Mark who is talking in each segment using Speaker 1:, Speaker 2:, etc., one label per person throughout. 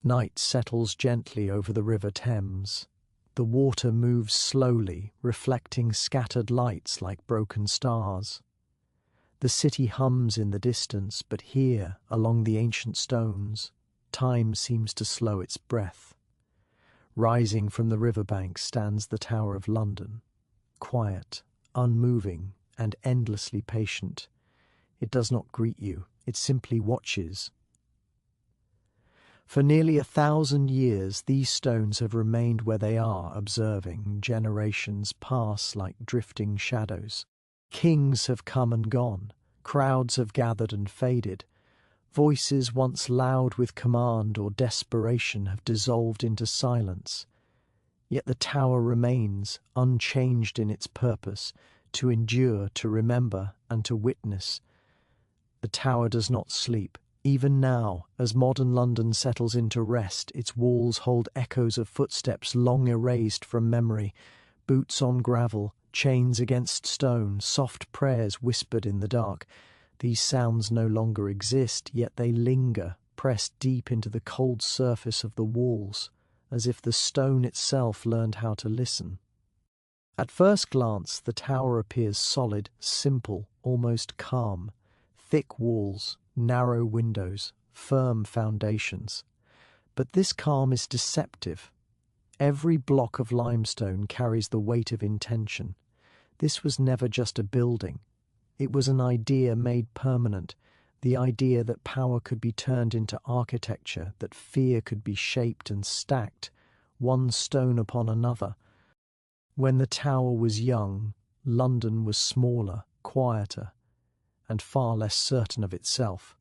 Speaker 1: Night settles gently over the River Thames. The water moves slowly, reflecting scattered lights like broken stars. The city hums in the distance, but here, along the ancient stones, time seems to slow its breath. Rising from the riverbank stands the Tower of London, quiet, unmoving, and endlessly patient. It does not greet you, it simply watches. For nearly 1,000 years, these stones have remained where they are, observing. Generations pass like drifting shadows. Kings have come and gone, crowds have gathered and faded. Voices once loud with command or desperation have dissolved into silence. Yet the tower remains, unchanged in its purpose, to endure, to remember, and to witness. The tower does not sleep. Even now, as modern London settles into rest, its walls hold echoes of footsteps long erased from memory, boots on gravel, chains against stone, soft prayers whispered in the dark. These sounds no longer exist, yet they linger, pressed deep into the cold surface of the walls, as if the stone itself learned how to listen. At first glance, the tower appears solid, simple, almost calm. Thick walls, narrow windows, firm foundations. But this calm is deceptive. Every block of limestone carries the weight of intention. This was never just a building. It was an idea made permanent, the idea that power could be turned into architecture, that fear could be shaped and stacked, one stone upon another. When the tower was young, London was smaller, quieter, and far less certain of itself.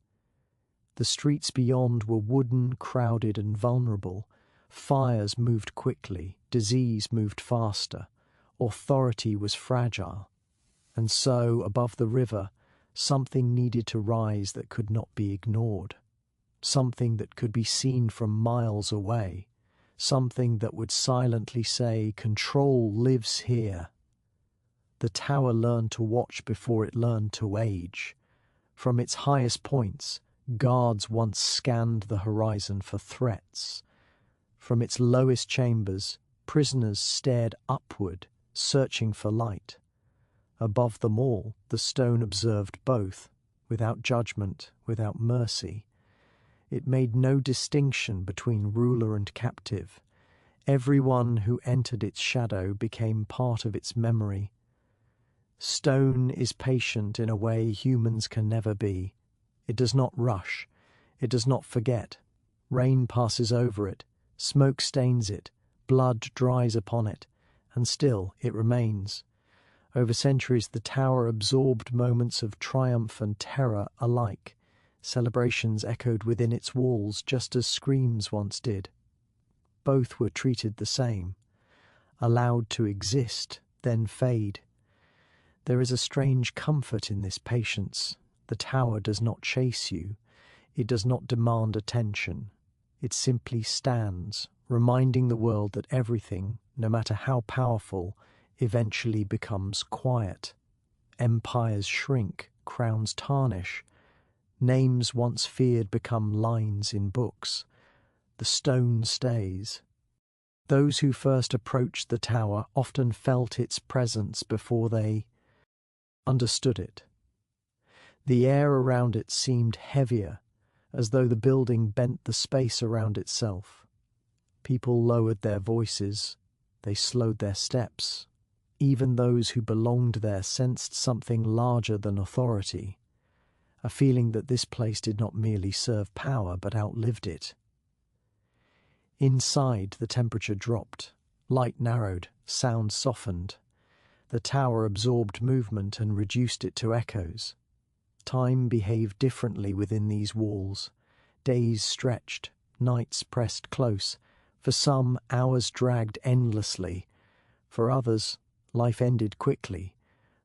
Speaker 1: The streets beyond were wooden, crowded, and vulnerable. Fires moved quickly, disease moved faster, authority was fragile. And so, above the river, something needed to rise that could not be ignored. Something that could be seen from miles away. Something that would silently say, "Control lives here." The tower learned to watch before it learned to age. From its highest points, guards once scanned the horizon for threats. From its lowest chambers, prisoners stared upward, searching for light. Above them all, the stone observed both, without judgment, without mercy. It made no distinction between ruler and captive. Everyone who entered its shadow became part of its memory. Stone is patient in a way humans can never be. It does not rush. It does not forget. Rain passes over it. Smoke stains it. Blood dries upon it. And still it remains. Over centuries, the tower absorbed moments of triumph and terror alike. Celebrations echoed within its walls just as screams once did. Both were treated the same. Allowed to exist, then fade. There is a strange comfort in this patience. The tower does not chase you. It does not demand attention. It simply stands, reminding the world that everything, no matter how powerful, eventually becomes quiet. Empires shrink, crowns tarnish. Names once feared become lines in books. The stone stays. Those who first approached the tower often felt its presence before they understood it. The air around it seemed heavier, as though the building bent the space around itself. People lowered their voices. They slowed their steps. Even those who belonged there sensed something larger than authority, a feeling that this place did not merely serve power but outlived it. Inside, the temperature dropped. Light narrowed, sound softened. The tower absorbed movement and reduced it to echoes. Time behaved differently within these walls. Days stretched, nights pressed close. For some, hours dragged endlessly. For others, life ended quickly.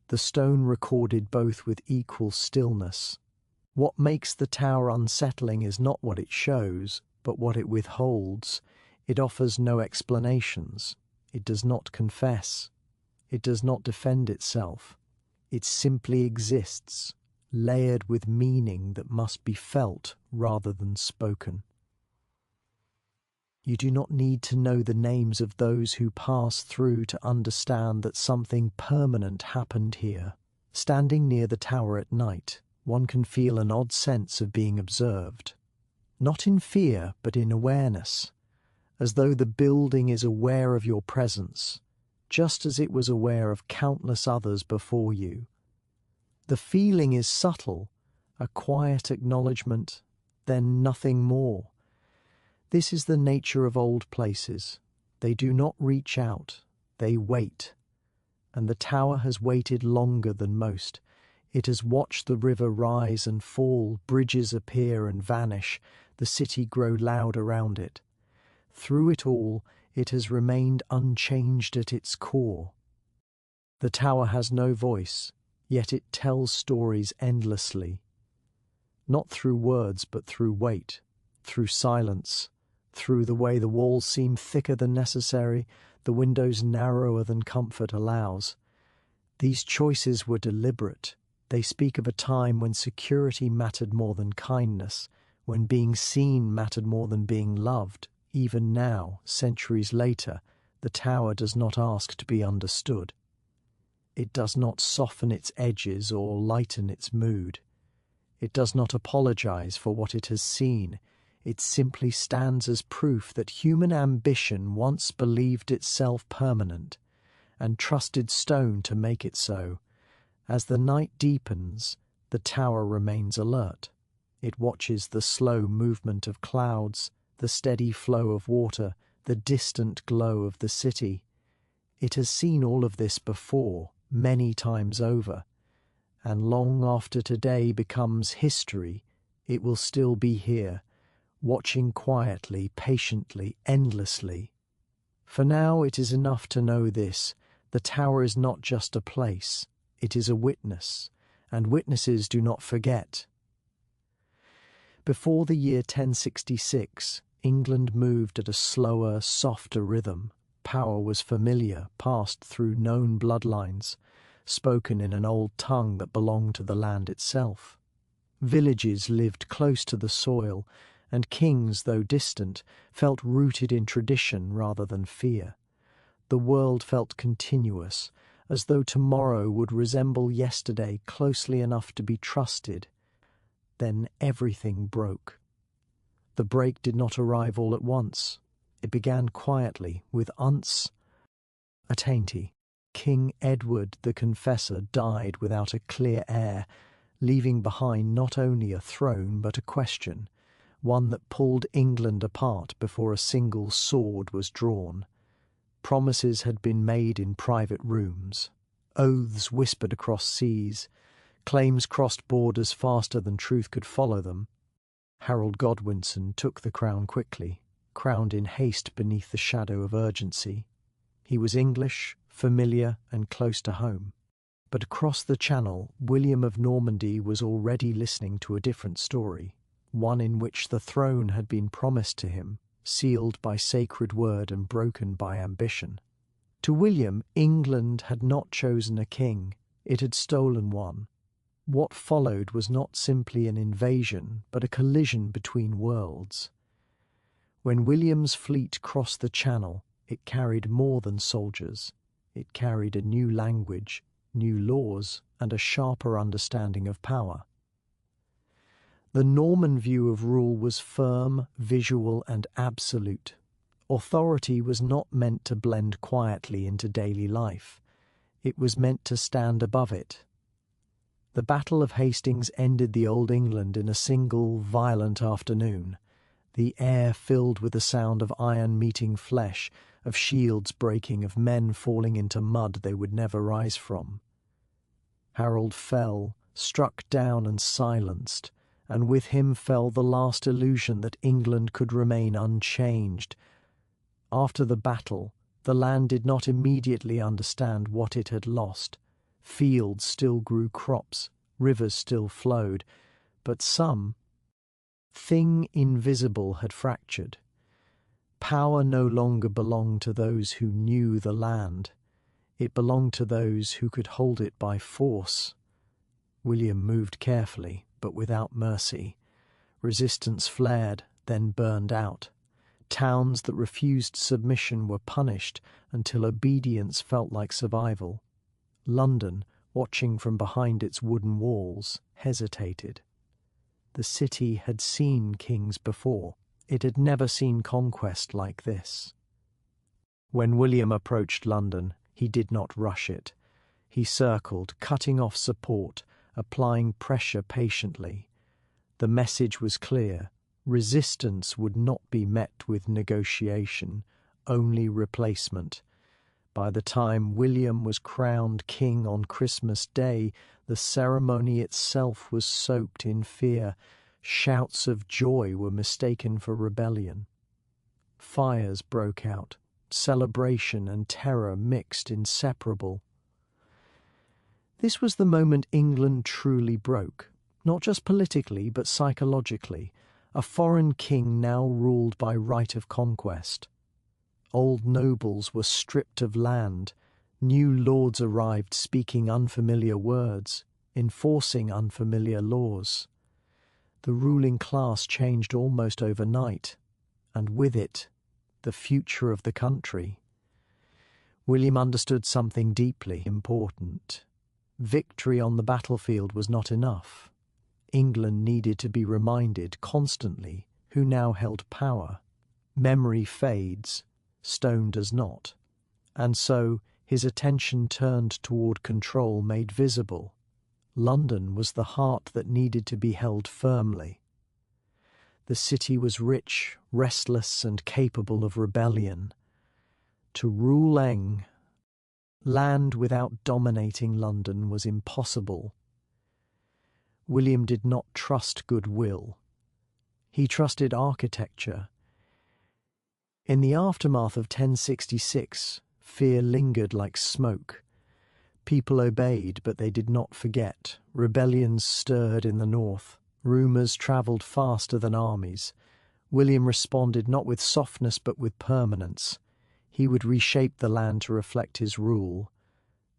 Speaker 1: The stone recorded both with equal stillness. What makes the tower unsettling is not what it shows, but what it withholds. It offers no explanations. It does not confess. It does not defend itself. It simply exists, layered with meaning that must be felt rather than spoken. You do not need to know the names of those who passed through to understand that something permanent happened here. Standing near the tower at night, one can feel an odd sense of being observed. Not in fear, but in awareness, as though the building is aware of your presence, just as it was aware of countless others before you. The feeling is subtle, a quiet acknowledgement, then nothing more. This is the nature of old places. They do not reach out, they wait. And the tower has waited longer than most. It has watched the river rise and fall, bridges appear and vanish, the city grow loud around it. Through it all, it has remained unchanged at its core. The tower has no voice, yet it tells stories endlessly. Not through words, but through weight, through silence, through the way the walls seem thicker than necessary, the windows narrower than comfort allows. These choices were deliberate. They speak of a time when security mattered more than kindness, when being seen mattered more than being loved. Even now, centuries later, the tower does not ask to be understood. It does not soften its edges or lighten its mood. It does not apologize for what it has seen. It simply stands as proof that human ambition once believed itself permanent and trusted stone to make it so. As the night deepens, the tower remains alert. It watches the slow movement of clouds, the steady flow of water, the distant glow of the city. It has seen all of this before, many times over, and long after today becomes history, it will still be here, watching quietly, patiently, endlessly. For now it is enough to know this: the tower is not just a place, it is a witness, and witnesses do not forget. Before the year 1066, England moved at a slower, softer rhythm. Power was familiar, passed through known bloodlines, spoken in an old tongue that belonged to the land itself. Villages lived close to the soil, and kings, though distant, felt rooted in tradition rather than fear. The world felt continuous, as though tomorrow would resemble yesterday closely enough to be trusted. Then everything broke. The break did not arrive all at once. It began quietly, with uncertainty. King Edward the Confessor died without a clear heir, leaving behind not only a throne but a question, one that pulled England apart before a single sword was drawn. Promises had been made in private rooms, oaths whispered across seas, claims crossed borders faster than truth could follow them. Harold Godwinson took the crown quickly, crowned in haste beneath the shadow of urgency. He was English, familiar, and close to home. But across the Channel, William of Normandy was already listening to a different story, one in which the throne had been promised to him, sealed by sacred word and broken by ambition. To William, England had not chosen a king, it had stolen one. What followed was not simply an invasion, but a collision between worlds. When William's fleet crossed the Channel, it carried more than soldiers. It carried a new language, new laws, and a sharper understanding of power. The Norman view of rule was firm, visual, and absolute. Authority was not meant to blend quietly into daily life. It was meant to stand above it. The Battle of Hastings ended the Old England in a single, violent afternoon, the air filled with the sound of iron meeting flesh, of shields breaking, of men falling into mud they would never rise from. Harold fell, struck down and silenced, and with him fell the last illusion that England could remain unchanged. After the battle, the land did not immediately understand what it had lost. Fields still grew crops, rivers still flowed, but something invisible had fractured. Power no longer belonged to those who knew the land. It belonged to those who could hold it by force. William moved carefully, but without mercy. Resistance flared, then burned out. Towns that refused submission were punished until obedience felt like survival. London, watching from behind its wooden walls, hesitated. The city had seen kings before. It had never seen conquest like this. When William approached London, he did not rush it. He circled, cutting off support, applying pressure patiently. The message was clear. Resistance would not be met with negotiation, only replacement. By the time William was crowned king on Christmas Day, the ceremony itself was soaked in fear. Shouts of joy were mistaken for rebellion. Fires broke out. Celebration and terror mixed inseparable. This was the moment England truly broke, not just politically but psychologically. A foreign king now ruled by right of conquest. Old nobles were stripped of land. New lords arrived speaking unfamiliar words, enforcing unfamiliar laws. The ruling class changed almost overnight, and with it, the future of the country. William understood something deeply important. Victory on the battlefield was not enough. England needed to be reminded constantly who now held power. Memory fades, stone does not. And so his attention turned toward control made visible. London was the heart that needed to be held firmly. The city was rich, restless, and capable of rebellion. To rule land without dominating London was impossible. William did not trust goodwill. He trusted architecture. In the aftermath of 1066, fear lingered like smoke. People obeyed, but they did not forget. Rebellions stirred in the north. Rumours travelled faster than armies. William responded not with softness but with permanence. He would reshape the land to reflect his rule.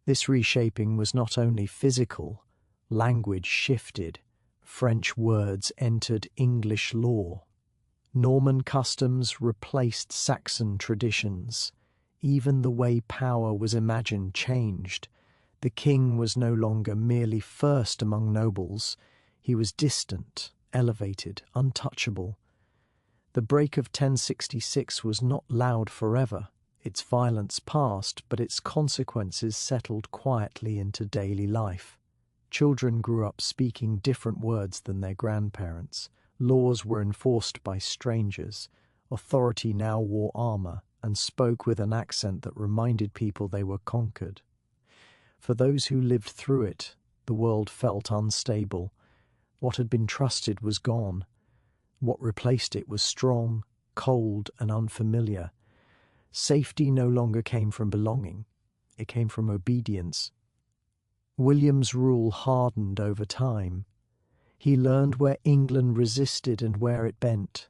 Speaker 1: This reshaping was not only physical. Language shifted. French words entered English law. Norman customs replaced Saxon traditions. Even the way power was imagined changed. The king was no longer merely first among nobles. He was distant, elevated, untouchable. The break of 1066 was not loud forever. Its violence passed, but its consequences settled quietly into daily life. Children grew up speaking different words than their grandparents. Laws were enforced by strangers. Authority now wore armour and spoke with an accent that reminded people they were conquered. For those who lived through it, the world felt unstable. What had been trusted was gone. What replaced it was strong, cold, and unfamiliar. Safety no longer came from belonging. It came from obedience. William's rule hardened over time. He learned where England resisted and where it bent.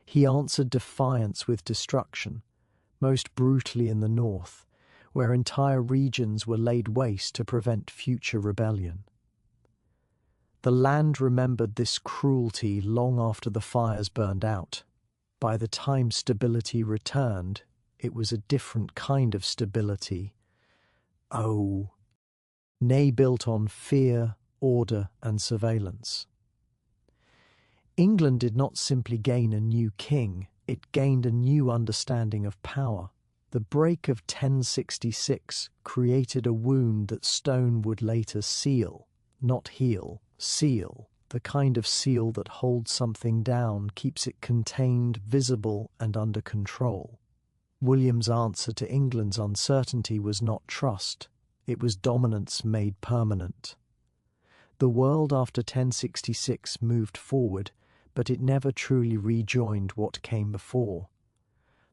Speaker 1: He answered defiance with destruction, most brutally in the north, where entire regions were laid waste to prevent future rebellion. The land remembered this cruelty long after the fires burned out. By the time stability returned, it was a different kind of stability. Nay built on fear, order, and surveillance. England did not simply gain a new king, it gained a new understanding of power. The break of 1066 created a wound that stone would later seal, not heal, seal, the kind of seal that holds something down, keeps it contained, visible, and under control. William's answer to England's uncertainty was not trust, it was dominance made permanent. The world after 1066 moved forward, but it never truly rejoined what came before.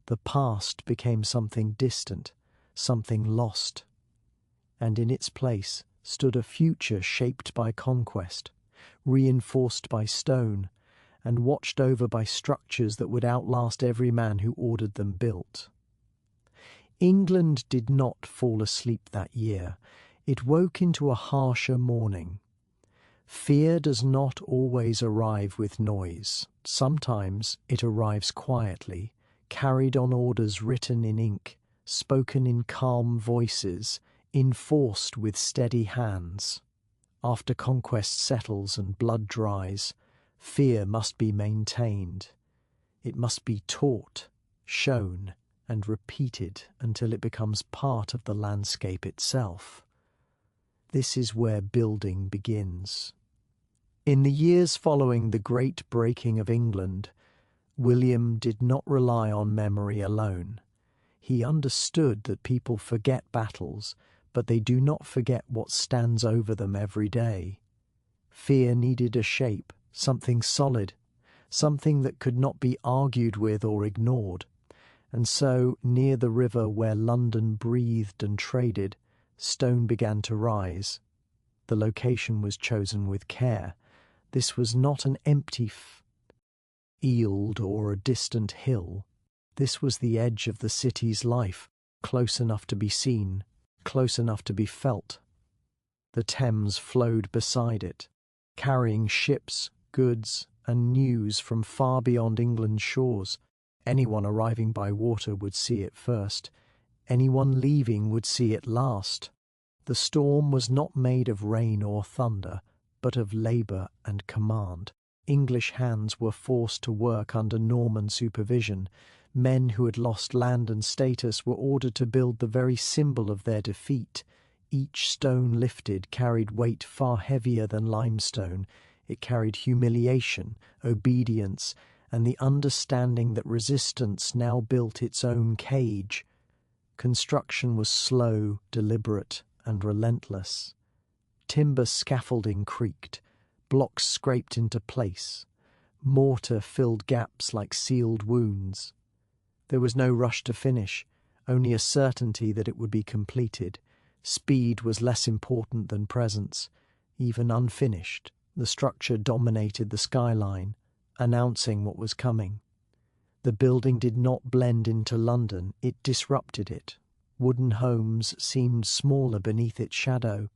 Speaker 1: The past became something distant, something lost, and in its place stood a future shaped by conquest, reinforced by stone, and watched over by structures that would outlast every man who ordered them built. England did not fall asleep that year. It woke into a harsher morning. Fear does not always arrive with noise. Sometimes it arrives quietly, carried on orders written in ink, spoken in calm voices, enforced with steady hands. After conquest settles and blood dries, fear must be maintained. It must be taught, shown, and repeated until it becomes part of the landscape itself. This is where building begins. In the years following the Great Breaking of England, William did not rely on memory alone. He understood that people forget battles, but they do not forget what stands over them every day. Fear needed a shape, something solid, something that could not be argued with or ignored. And so, near the river where London breathed and traded, stone began to rise. The location was chosen with care. This was not an empty field or a distant hill. This was the edge of the city's life, close enough to be seen, close enough to be felt. The Thames flowed beside it, carrying ships, goods, and news from far beyond England's shores. Anyone arriving by water would see it first. Anyone leaving would see it last. The storm was not made of rain or thunder, but of labour and command. English hands were forced to work under Norman supervision. Men who had lost land and status were ordered to build the very symbol of their defeat. Each stone lifted carried weight far heavier than limestone. It carried humiliation, obedience, and the understanding that resistance now built its own cage. Construction was slow, deliberate, and relentless. Timber scaffolding creaked, blocks scraped into place. Mortar filled gaps like sealed wounds. There was no rush to finish, only a certainty that it would be completed. Speed was less important than presence. Even unfinished, the structure dominated the skyline, announcing what was coming. The building did not blend into London, it disrupted it. Wooden homes seemed smaller beneath its shadow.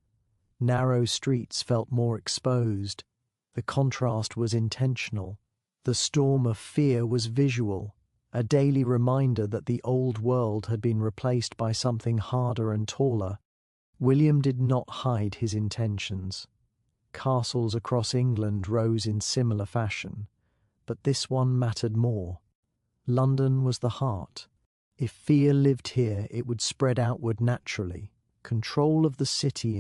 Speaker 1: Narrow streets felt more exposed. The contrast was intentional. The storm of fear was visual, a daily reminder that the old world had been replaced by something harder and taller. William did not hide his intentions. Castles across England rose in similar fashion, but this one mattered more. London was the heart. If fear lived here, it would spread outward naturally. Control of the city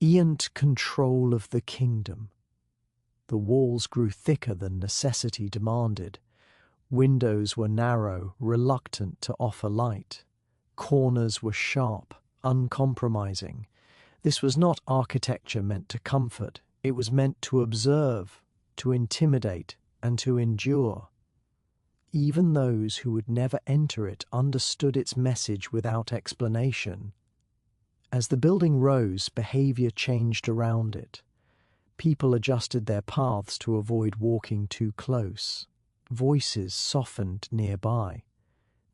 Speaker 1: and control of the kingdom. The walls grew thicker than necessity demanded. Windows were narrow, reluctant to offer light. Corners were sharp, uncompromising. This was not architecture meant to comfort. It was meant to observe, to intimidate, and to endure. Even those who would never enter it understood its message without explanation. As the building rose, behavior changed around it. People adjusted their paths to avoid walking too close. Voices softened nearby.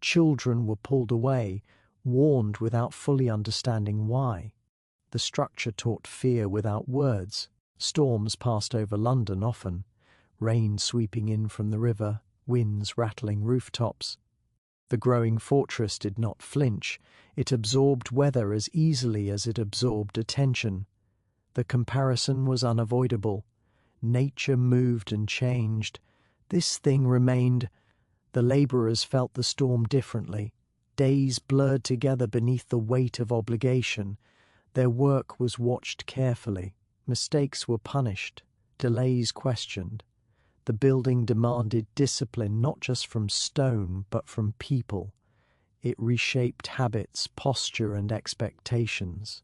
Speaker 1: Children were pulled away, warned without fully understanding why. The structure taught fear without words. Storms passed over London often, rain sweeping in from the river, winds rattling rooftops. The growing fortress did not flinch. It absorbed weather as easily as it absorbed attention. The comparison was unavoidable. Nature moved and changed. This thing remained. The labourers felt the storm differently. Days blurred together beneath the weight of obligation. Their work was watched carefully. Mistakes were punished. Delays questioned. The building demanded discipline not just from stone, but from people. It reshaped habits, posture, and expectations.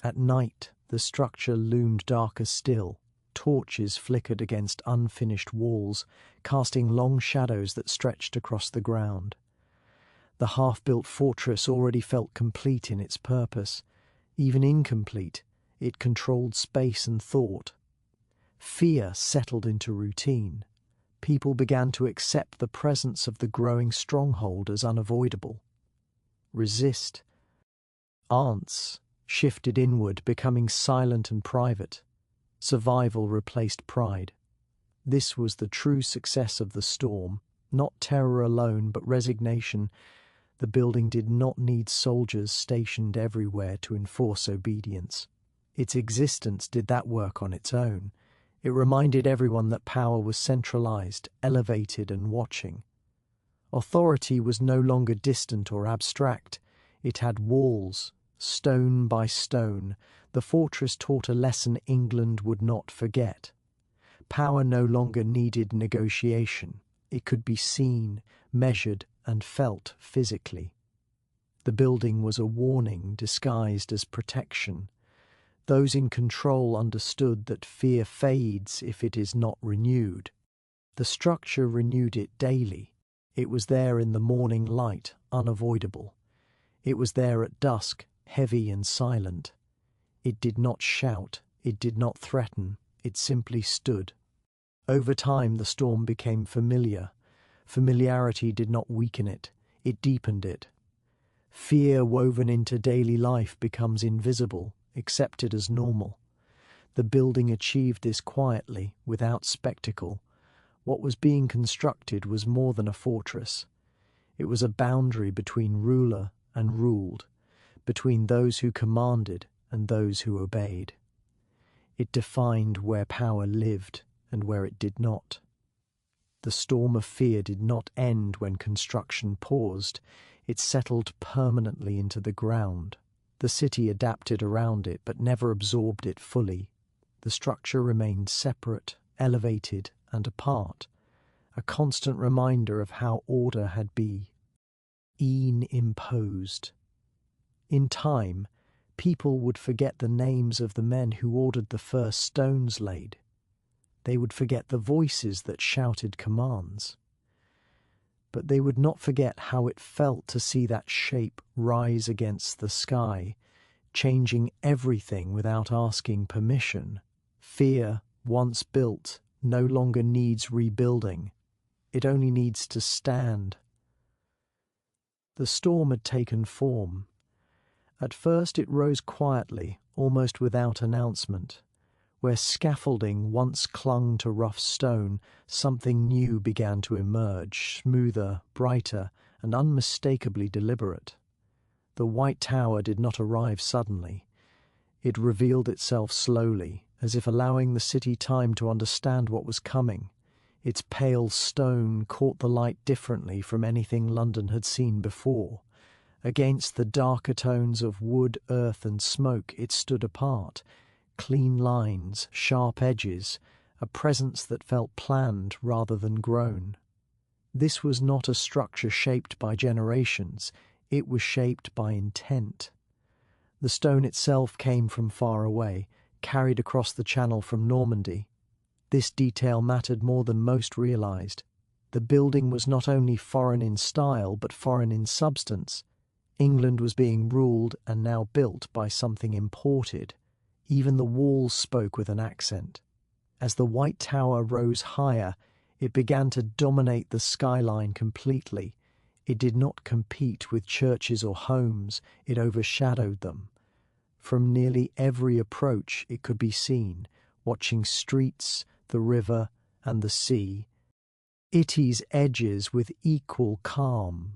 Speaker 1: At night, the structure loomed darker still. Torches flickered against unfinished walls, casting long shadows that stretched across the ground. The half-built fortress already felt complete in its purpose. Even incomplete, it controlled space and thought. Fear settled into routine. People began to accept the presence of the growing stronghold as unavoidable. Resist. Ants shifted inward, becoming silent and private. Survival replaced pride. This was the true success of the storm. Not terror alone, but resignation. The building did not need soldiers stationed everywhere to enforce obedience. Its existence did that work on its own. It reminded everyone that power was centralized, elevated, and watching. Authority was no longer distant or abstract. It had walls, stone by stone. The fortress taught a lesson England would not forget. Power no longer needed negotiation. It could be seen, measured, and felt physically. The building was a warning disguised as protection. Those in control understood that fear fades if it is not renewed. The structure renewed it daily. It was there in the morning light, unavoidable. It was there at dusk, heavy and silent. It did not shout, it did not threaten, it simply stood. Over time the storm became familiar. Familiarity did not weaken it, it deepened it. Fear woven into daily life becomes invisible, accepted as normal. The building achieved this quietly, without spectacle. What was being constructed was more than a fortress. It was a boundary between ruler and ruled, between those who commanded and those who obeyed. It defined where power lived and where it did not. The storm of fear did not end when construction paused. It settled permanently into the ground. The city adapted around it, but never absorbed it fully. The structure remained separate, elevated, and apart, a constant reminder of how order had been imposed. In time, people would forget the names of the men who ordered the first stones laid. They would forget the voices that shouted commands. But they would not forget how it felt to see that shape rise against the sky, changing everything without asking permission. Fear, once built, no longer needs rebuilding. It only needs to stand. The storm had taken form. At first it rose quietly, almost without announcement. Where scaffolding once clung to rough stone, something new began to emerge, smoother, brighter, and unmistakably deliberate. The White Tower did not arrive suddenly. It revealed itself slowly, as if allowing the city time to understand what was coming. Its pale stone caught the light differently from anything London had seen before. Against the darker tones of wood, earth, and smoke, it stood apart. Clean lines, sharp edges, a presence that felt planned rather than grown. This was not a structure shaped by generations, it was shaped by intent. The stone itself came from far away, carried across the channel from Normandy. This detail mattered more than most realized. The building was not only foreign in style, but foreign in substance. England was being ruled and now built by something imported. Even the walls spoke with an accent. As the White Tower rose higher, it began to dominate the skyline completely. It did not compete with churches or homes, it overshadowed them. From nearly every approach it could be seen, watching streets, the river, and the sea. Its edges with equal calm.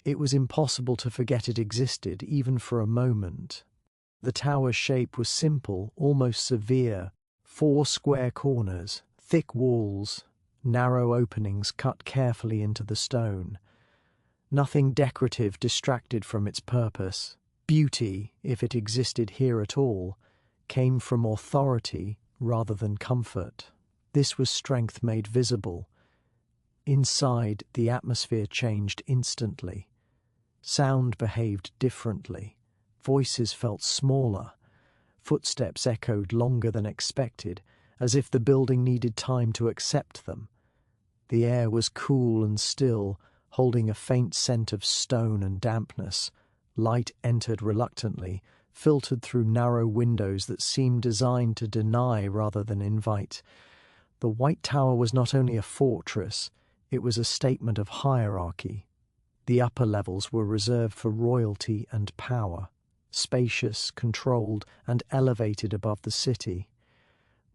Speaker 1: It was impossible to forget it existed, even for a moment. The tower's shape was simple, almost severe. 4 square corners, thick walls, narrow openings cut carefully into the stone. Nothing decorative distracted from its purpose. Beauty, if it existed here at all, came from authority rather than comfort. This was strength made visible. Inside, the atmosphere changed instantly. Sound behaved differently. Voices felt smaller. Footsteps echoed longer than expected, as if the building needed time to accept them. The air was cool and still, holding a faint scent of stone and dampness. Light entered reluctantly, filtered through narrow windows that seemed designed to deny rather than invite. The White Tower was not only a fortress, it was a statement of hierarchy. The upper levels were reserved for royalty and power, spacious, controlled, and elevated above the city.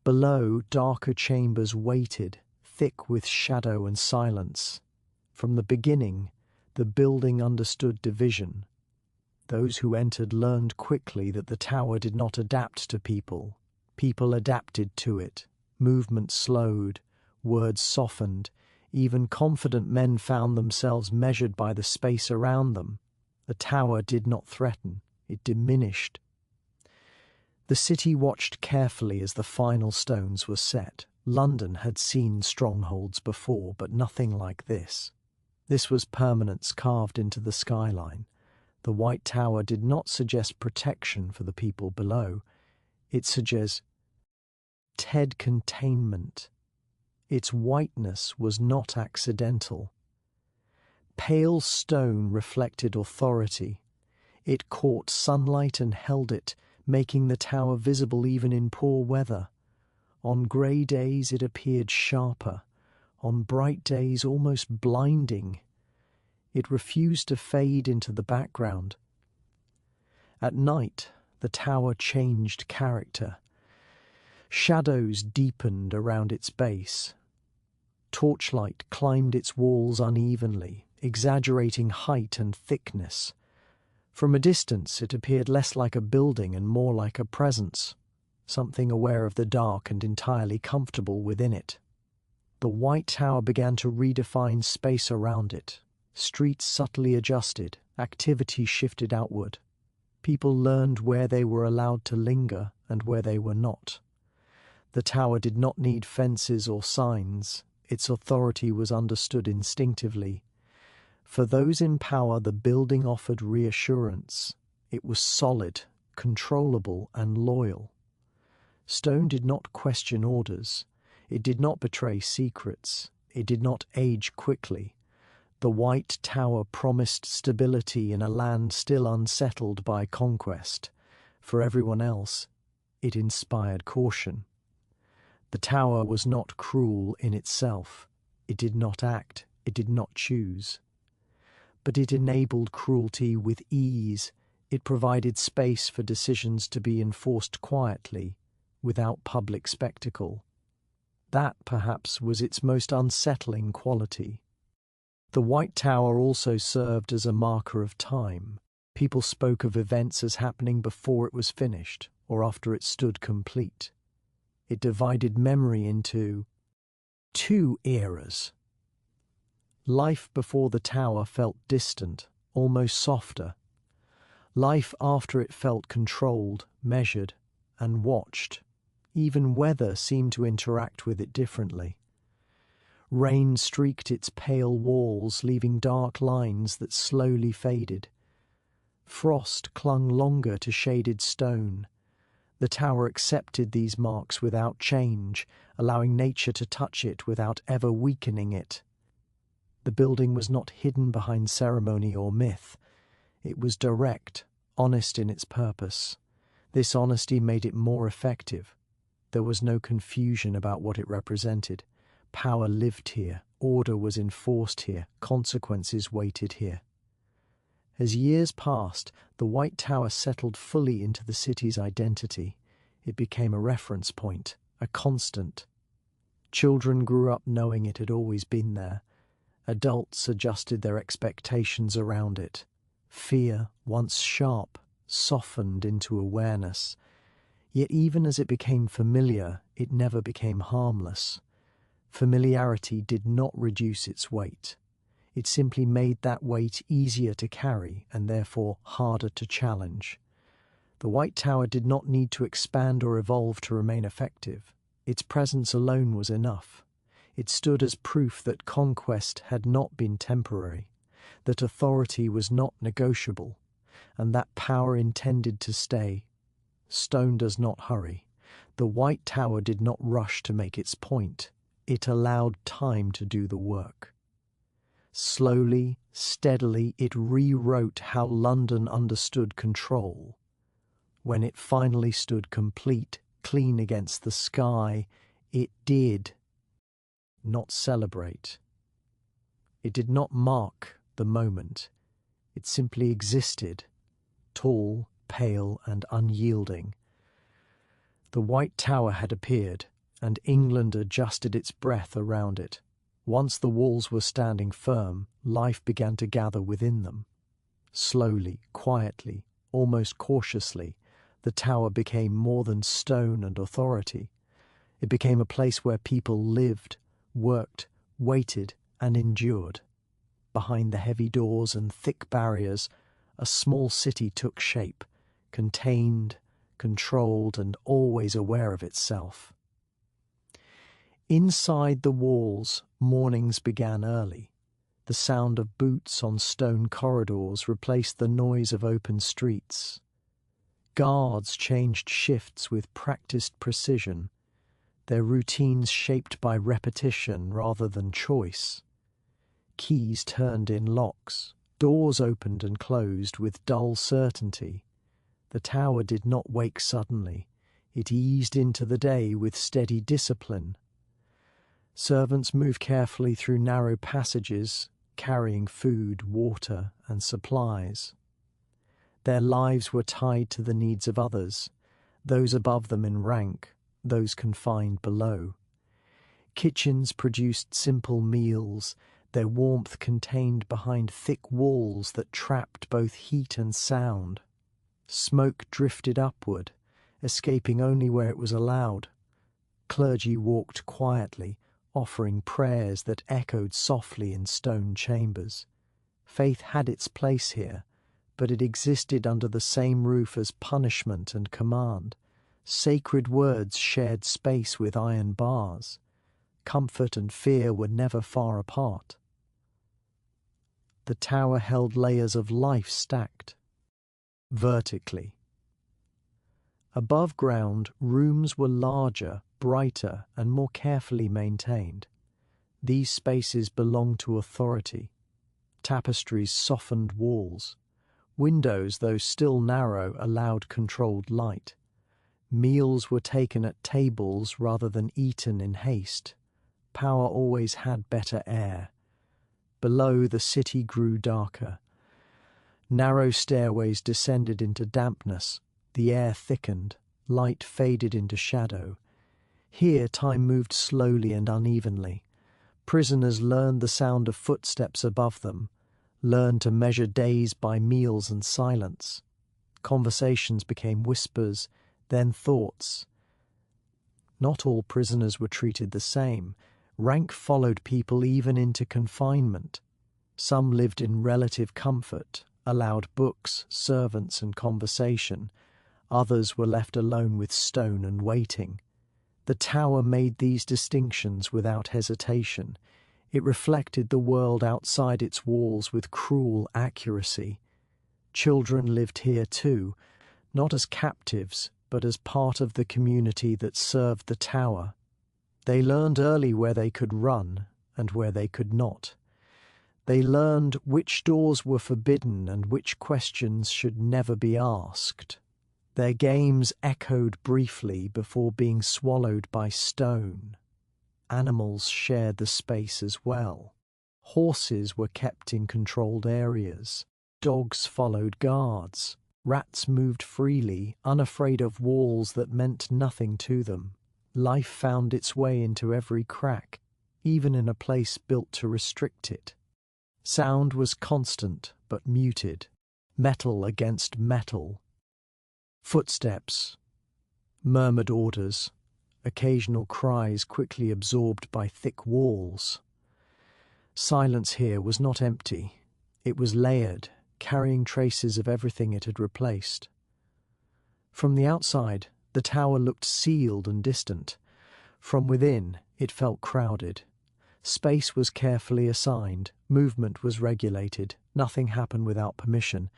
Speaker 1: Below, darker chambers waited, thick with shadow and silence. From the beginning, the building understood division. Those who entered learned quickly that the tower did not adapt to people. People adapted to it. Movement slowed, words softened. Even confident men found themselves measured by the space around them. The tower did not threaten, it diminished. The city watched carefully as the final stones were set. London had seen strongholds before, but nothing like this. This was permanence carved into the skyline. The White Tower did not suggest protection for the people below. It suggests containment. Its whiteness was not accidental. Pale stone reflected authority. It caught sunlight and held it, making the tower visible even in poor weather. On grey days it appeared sharper, on bright days almost blinding. It refused to fade into the background. At night, the tower changed character. Shadows deepened around its base. Torchlight climbed its walls unevenly, exaggerating height and thickness. From a distance, it appeared less like a building and more like a presence, something aware of the dark and entirely comfortable within it. The White Tower began to redefine space around it. Streets subtly adjusted, activity shifted outward. People learned where they were allowed to linger and where they were not. The tower did not need fences or signs. Its authority was understood instinctively. For those in power, the building offered reassurance. It was solid, controllable, and loyal. Stone did not question orders. It did not betray secrets. It did not age quickly. The White Tower promised stability in a land still unsettled by conquest. For everyone else, it inspired caution. The tower was not cruel in itself. It did not act. It did not choose. But it enabled cruelty with ease. It provided space for decisions to be enforced quietly, without public spectacle. That, perhaps, was its most unsettling quality. The White Tower also served as a marker of time. People spoke of events as happening before it was finished, or after it stood complete. It divided memory into two eras. Life before the tower felt distant, almost softer. Life after it felt controlled, measured, and watched. Even weather seemed to interact with it differently. Rain streaked its pale walls, leaving dark lines that slowly faded. Frost clung longer to shaded stone. The tower accepted these marks without change, allowing nature to touch it without ever weakening it. The building was not hidden behind ceremony or myth. It was direct, honest in its purpose. This honesty made it more effective. There was no confusion about what it represented. Power lived here, order was enforced here, consequences waited here. As years passed, the White Tower settled fully into the city's identity. It became a reference point, a constant. Children grew up knowing it had always been there. Adults adjusted their expectations around it. Fear, once sharp, softened into awareness. Yet even as it became familiar, it never became harmless. Familiarity did not reduce its weight. It simply made that weight easier to carry and therefore harder to challenge. The White Tower did not need to expand or evolve to remain effective. Its presence alone was enough. It stood as proof that conquest had not been temporary, that authority was not negotiable, and that power intended to stay. Stone does not hurry. The White Tower did not rush to make its point. It allowed time to do the work. Slowly, steadily, it rewrote how London understood control. When it finally stood complete, clean against the sky, it did not celebrate. It did not mark the moment. It simply existed, tall, pale, and unyielding. The White Tower had appeared, and England adjusted its breath around it. Once the walls were standing firm, life began to gather within them. Slowly, quietly, almost cautiously, the tower became more than stone and authority. It became a place where people lived, worked, waited, and endured. Behind the heavy doors and thick barriers, a small city took shape, contained, controlled, and always aware of itself. Inside the walls, mornings began early. The sound of boots on stone corridors replaced the noise of open streets. Guards changed shifts with practiced precision, their routines shaped by repetition rather than choice. Keys turned in locks, doors opened and closed with dull certainty. The tower did not wake suddenly. It eased into the day with steady discipline. Servants moved carefully through narrow passages, carrying food, water, and supplies. Their lives were tied to the needs of others, those above them in rank, those confined below. Kitchens produced simple meals, their warmth contained behind thick walls that trapped both heat and sound. Smoke drifted upward, escaping only where it was allowed. Clergy walked quietly, offering prayers that echoed softly in stone chambers. Faith had its place here, but it existed under the same roof as punishment and command. Sacred words shared space with iron bars. Comfort and fear were never far apart. The tower held layers of life stacked vertically. Above ground, rooms were larger, brighter, and more carefully maintained. These spaces belonged to authority. Tapestries softened walls. Windows, though still narrow, allowed controlled light. Meals were taken at tables rather than eaten in haste. Power always had better air. Below, the city grew darker. Narrow stairways descended into dampness. The air thickened. Light faded into shadow. Here, time moved slowly and unevenly. Prisoners learned the sound of footsteps above them, learned to measure days by meals and silence. Conversations became whispers, then thoughts. Not all prisoners were treated the same. Rank followed people even into confinement. Some lived in relative comfort, allowed books, servants, and conversation. Others were left alone with stone and waiting. The tower made these distinctions without hesitation. It reflected the world outside its walls with cruel accuracy. Children lived here too, not as captives, but as part of the community that served the tower. They learned early where they could run and where they could not. They learned which doors were forbidden and which questions should never be asked. Their games echoed briefly before being swallowed by stone. Animals shared the space as well. Horses were kept in controlled areas. Dogs followed guards. Rats moved freely, unafraid of walls that meant nothing to them. Life found its way into every crack, even in a place built to restrict it. Sound was constant but muted, metal against metal. Footsteps, murmured orders, occasional cries quickly absorbed by thick walls. Silence here was not empty. It was layered, carrying traces of everything it had replaced. From the outside, the tower looked sealed and distant. From within, it felt crowded. Space was carefully assigned, movement was regulated, nothing happened without permission.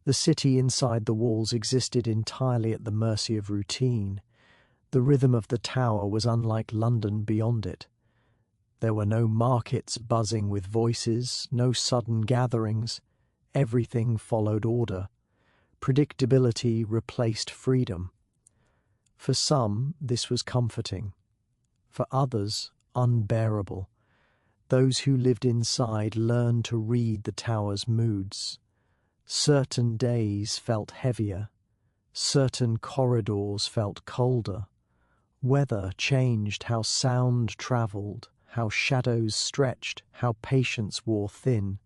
Speaker 1: The city inside the walls existed entirely at the mercy of routine. The rhythm of the tower was unlike London beyond it. There were no markets buzzing with voices, no sudden gatherings. Everything followed order. Predictability replaced freedom. For some, this was comforting. For others, unbearable. Those who lived inside learned to read the tower's moods. Certain days felt heavier. Certain corridors felt colder. Weather changed how sound travelled, how shadows stretched, how patience wore thin.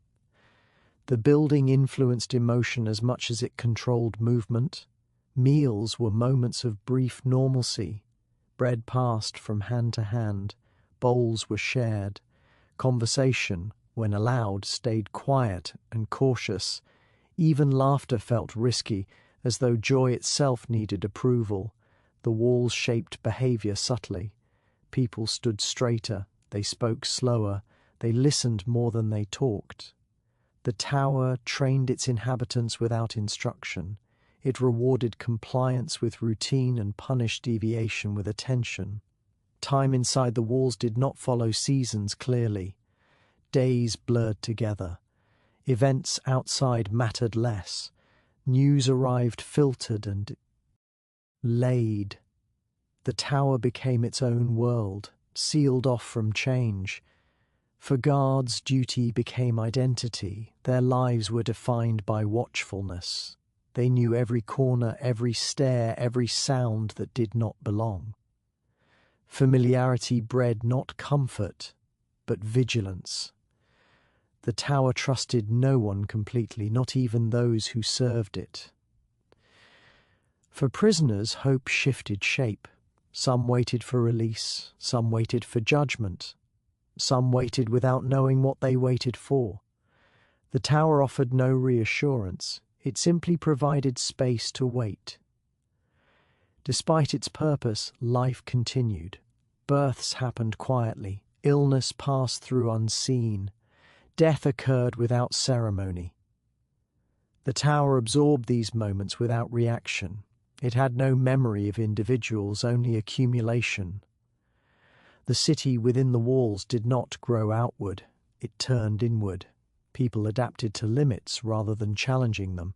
Speaker 1: The building influenced emotion as much as it controlled movement. Meals were moments of brief normalcy. Bread passed from hand to hand, bowls were shared. Conversation, when allowed, stayed quiet and cautious. Even laughter felt risky, as though joy itself needed approval. The walls shaped behaviour subtly. People stood straighter, they spoke slower, they listened more than they talked. The tower trained its inhabitants without instruction. It rewarded compliance with routine and punished deviation with attention. Time inside the walls did not follow seasons clearly. Days blurred together. Events outside mattered less. News arrived filtered and laid. The tower became its own world, sealed off from change. For guards, duty became identity. Their lives were defined by watchfulness. They knew every corner, every stair, every sound that did not belong. Familiarity bred not comfort, but vigilance. The tower trusted no one completely, not even those who served it. For prisoners, hope shifted shape. Some waited for release, some waited for judgment, some waited without knowing what they waited for. The tower offered no reassurance. It simply provided space to wait. Despite its purpose, life continued. Births happened quietly. Illness passed through unseen. Death occurred without ceremony. The tower absorbed these moments without reaction. It had no memory of individuals, only accumulation. The city within the walls did not grow outward. It turned inward. People adapted to limits rather than challenging them.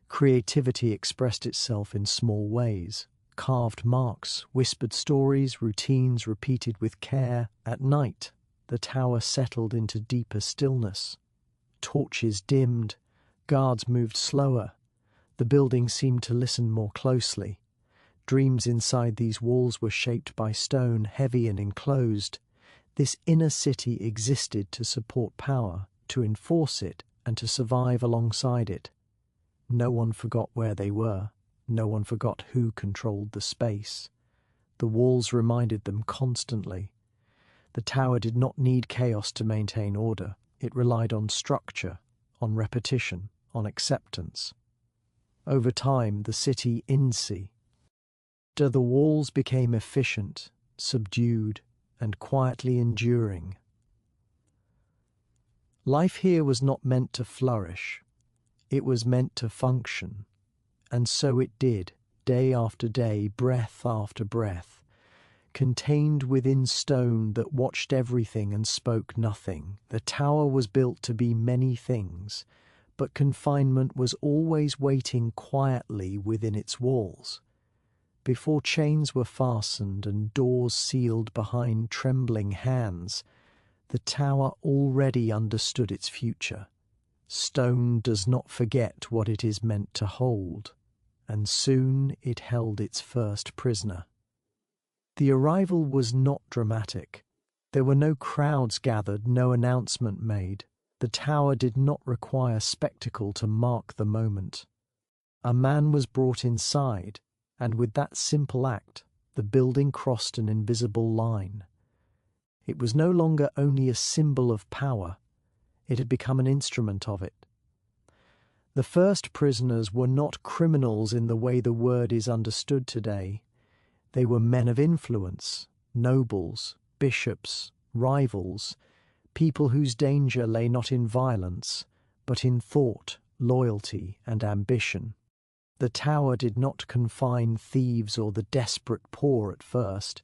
Speaker 1: Creativity expressed itself in small ways. Carved marks, whispered stories, routines repeated with care. At night, the tower settled into deeper stillness. Torches dimmed. Guards moved slower. The building seemed to listen more closely. Dreams inside these walls were shaped by stone, heavy and enclosed. This inner city existed to support power, to enforce it, and to survive alongside it. No one forgot where they were. No one forgot who controlled the space. The walls reminded them constantly. The tower did not need chaos to maintain order. It relied on structure, on repetition, on acceptance. Over time, the city the walls became efficient, subdued, and quietly enduring. Life here was not meant to flourish. It was meant to function. And so it did, day after day, breath after breath, contained within stone that watched everything and spoke nothing. The tower was built to be many things, but confinement was always waiting quietly within its walls. Before chains were fastened and doors sealed behind trembling hands, the tower already understood its future. Stone does not forget what it is meant to hold, and soon it held its first prisoner. The arrival was not dramatic. There were no crowds gathered, no announcement made. The tower did not require spectacle to mark the moment. A man was brought inside, and with that simple act, the building crossed an invisible line. It was no longer only a symbol of power, it had become an instrument of it. The first prisoners were not criminals in the way the word is understood today. They were men of influence, nobles, bishops, rivals, people whose danger lay not in violence, but in thought, loyalty, and ambition. The tower did not confine thieves or the desperate poor at first.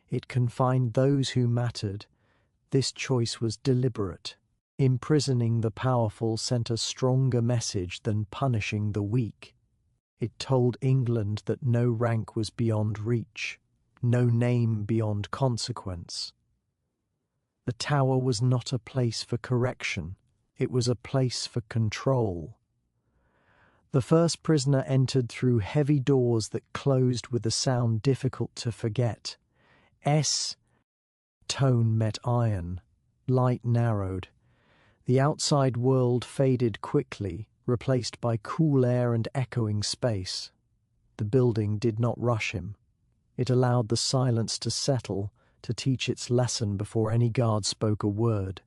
Speaker 1: It confined those who mattered. This choice was deliberate. Imprisoning the powerful sent a stronger message than punishing the weak. It told England that no rank was beyond reach, no name beyond consequence. The tower was not a place for correction, it was a place for control. The first prisoner entered through heavy doors that closed with a sound difficult to forget. Tone met iron. Light narrowed. The outside world faded quickly, replaced by cool air and echoing space. The building did not rush him. It allowed the silence to settle, to teach its lesson before any guard spoke a word.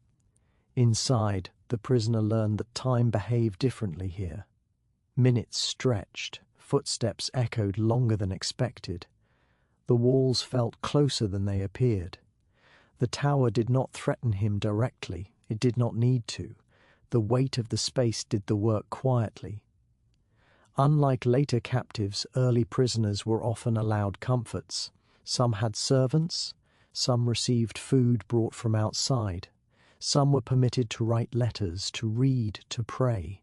Speaker 1: Inside, the prisoner learned that time behaved differently here. Minutes stretched, footsteps echoed longer than expected. The walls felt closer than they appeared. The tower did not threaten him directly. It did not need to. The weight of the space did the work quietly. Unlike later captives, early prisoners were often allowed comforts. Some had servants, some received food brought from outside. Some were permitted to write letters, to read, to pray.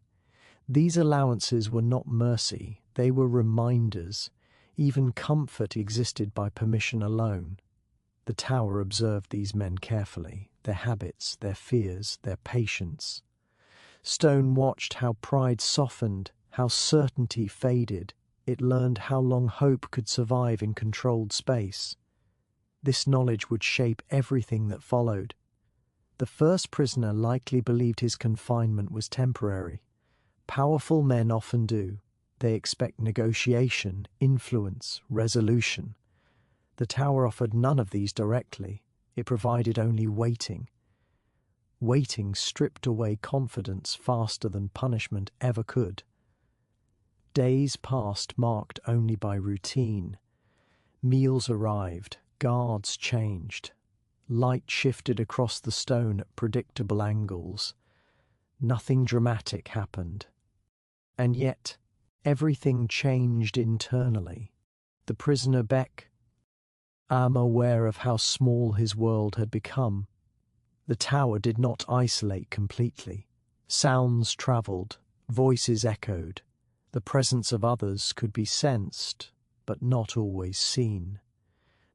Speaker 1: These allowances were not mercy, they were reminders. Even comfort existed by permission alone. The tower observed these men carefully, their habits, their fears, their patience. Stone watched how pride softened, how certainty faded. It learned how long hope could survive in controlled space. This knowledge would shape everything that followed. The first prisoner likely believed his confinement was temporary. Powerful men often do. They expect negotiation, influence, resolution. The tower offered none of these directly. It provided only waiting. Waiting stripped away confidence faster than punishment ever could. Days passed marked only by routine. Meals arrived, guards changed. Light shifted across the stone at predictable angles. Nothing dramatic happened. And yet, everything changed internally. The prisoner Beck aware of how small his world had become. The tower did not isolate completely. Sounds travelled, voices echoed. The presence of others could be sensed, but not always seen.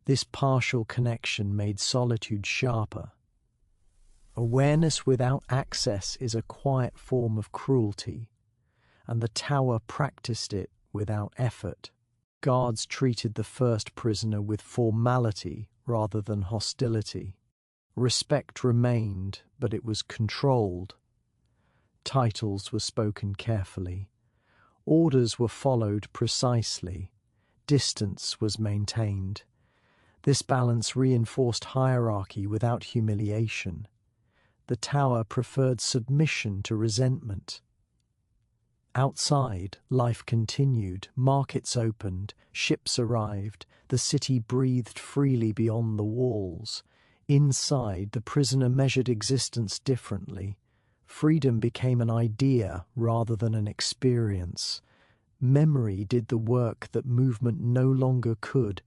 Speaker 1: This partial connection made solitude sharper. Awareness without access is a quiet form of cruelty, and the tower practiced it without effort. Guards treated the first prisoner with formality rather than hostility. Respect remained, but it was controlled. Titles were spoken carefully. Orders were followed precisely. Distance was maintained. This balance reinforced hierarchy without humiliation. The tower preferred submission to resentment. Outside, life continued, markets opened, ships arrived, the city breathed freely beyond the walls. Inside, the prisoner measured existence differently. Freedom became an idea rather than an experience. Memory did the work that movement no longer could.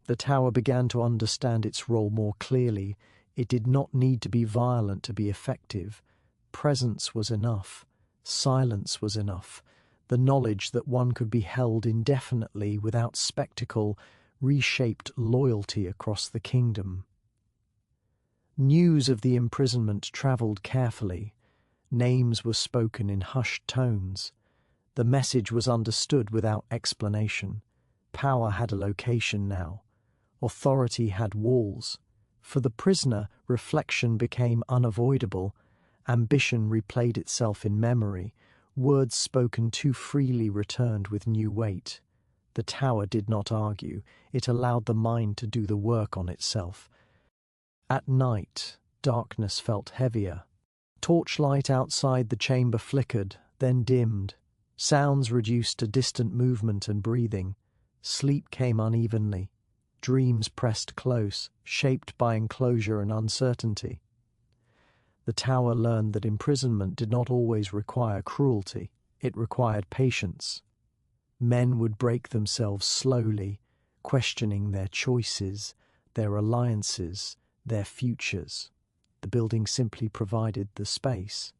Speaker 1: The tower began to understand its role more clearly. It did not need to be violent to be effective. Presence was enough. Silence was enough. The knowledge that one could be held indefinitely without spectacle reshaped loyalty across the kingdom. News of the imprisonment travelled carefully. Names were spoken in hushed tones. The message was understood without explanation. Power had a location now. Authority had walls. For the prisoner, reflection became unavoidable. Ambition replayed itself in memory. Words spoken too freely returned with new weight. The tower did not argue. It allowed the mind to do the work on itself. At night, darkness felt heavier. Torchlight outside the chamber flickered, then dimmed. Sounds reduced to distant movement and breathing. Sleep came unevenly. Dreams pressed close, shaped by enclosure and uncertainty. The tower learned that imprisonment did not always require cruelty. It required patience. Men would break themselves slowly, questioning their choices, their alliances, their futures. The building simply provided the space.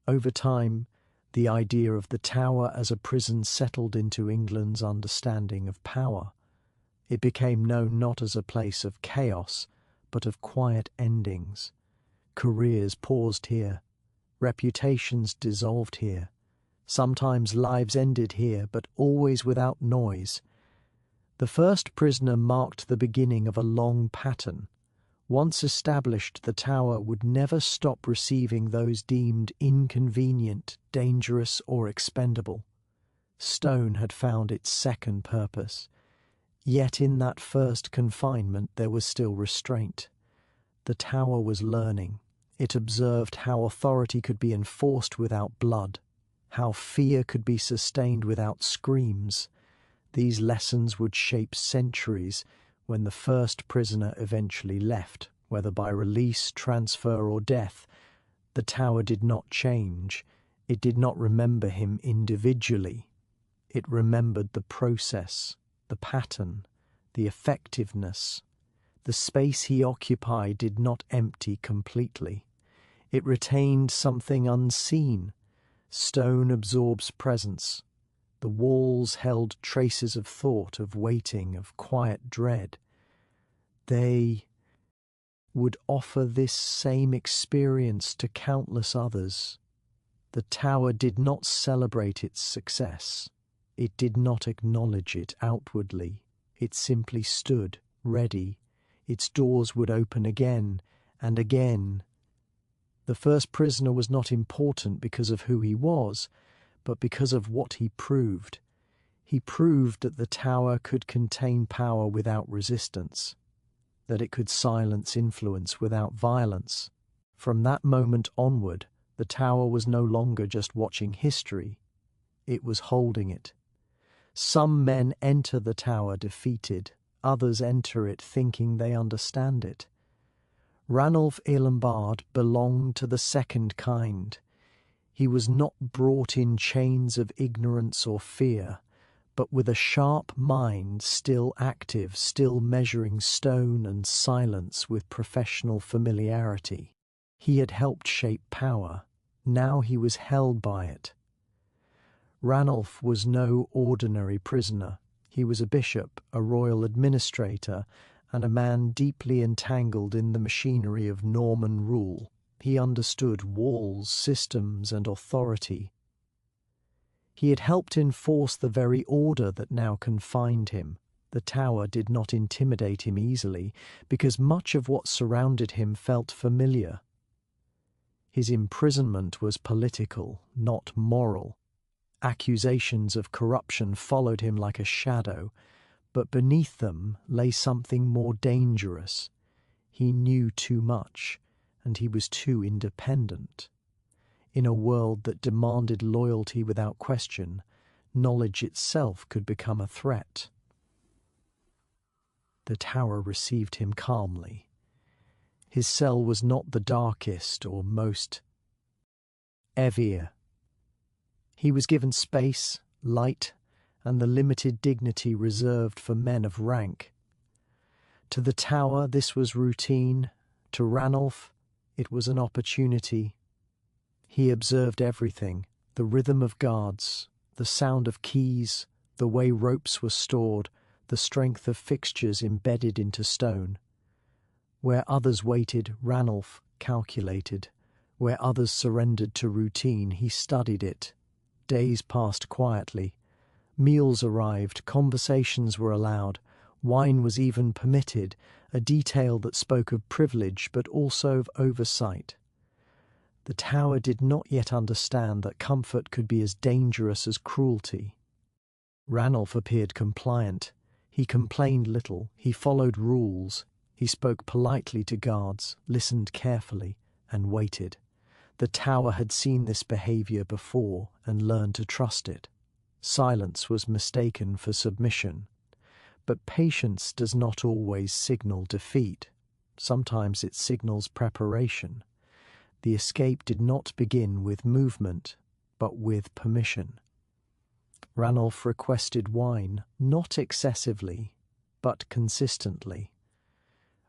Speaker 1: Over time, the idea of the tower as a prison settled into England's understanding of power. It became known not as a place of chaos, but of quiet endings. Careers paused here. Reputations dissolved here. Sometimes lives ended here, but always without noise. The first prisoner marked the beginning of a long pattern. Once established, the tower would never stop receiving those deemed inconvenient, dangerous, or expendable. Stone had found its second purpose. Yet in that first confinement there was still restraint. The tower was learning. It observed how authority could be enforced without blood, how fear could be sustained without screams. These lessons would shape centuries when the first prisoner eventually left, whether by release, transfer, or death. The tower did not change. It did not remember him individually. It remembered the process, the pattern, the effectiveness. The space he occupied did not empty completely. It retained something unseen. Stone absorbs presence. The walls held traces of thought, of waiting, of quiet dread. They would offer this same experience to countless others. The tower did not celebrate its success. It did not acknowledge it outwardly. It simply stood, ready. Its doors would open again and again. The first prisoner was not important because of who he was, but because of what he proved. He proved that the tower could contain power without resistance, that it could silence influence without violence. From that moment onward, the tower was no longer just watching history. It was holding it. Some men enter the tower defeated, others enter it thinking they understand it. Ranulph Lombard belonged to the second kind. He was not brought in chains of ignorance or fear, but with a sharp mind, still active, still measuring stone and silence with professional familiarity. He had helped shape power. Now he was held by it. Ranulph was no ordinary prisoner. He was a bishop, a royal administrator, and a man deeply entangled in the machinery of Norman rule. He understood walls, systems, and authority. He had helped enforce the very order that now confined him. The tower did not intimidate him easily, because much of what surrounded him felt familiar. His imprisonment was political, not moral. Accusations of corruption followed him like a shadow, but beneath them lay something more dangerous. He knew too much, and he was too independent. In a world that demanded loyalty without question, knowledge itself could become a threat. The tower received him calmly. His cell was not the darkest or most evere. He was given space, light, and the limited dignity reserved for men of rank. To the tower this was routine. To Ranulph it was an opportunity. He observed everything, the rhythm of guards, the sound of keys, the way ropes were stored, the strength of fixtures embedded into stone. Where others waited, Ranulph calculated. Where others surrendered to routine, he studied it. Days passed quietly. Meals arrived, conversations were allowed, wine was even permitted, a detail that spoke of privilege but also of oversight. The tower did not yet understand that comfort could be as dangerous as cruelty. Ranulph appeared compliant. He complained little, he followed rules, he spoke politely to guards, listened carefully, and waited. The tower had seen this behavior before and learned to trust it. Silence was mistaken for submission. But patience does not always signal defeat. Sometimes it signals preparation. The escape did not begin with movement, but with permission. Ranulph requested wine, not excessively, but consistently.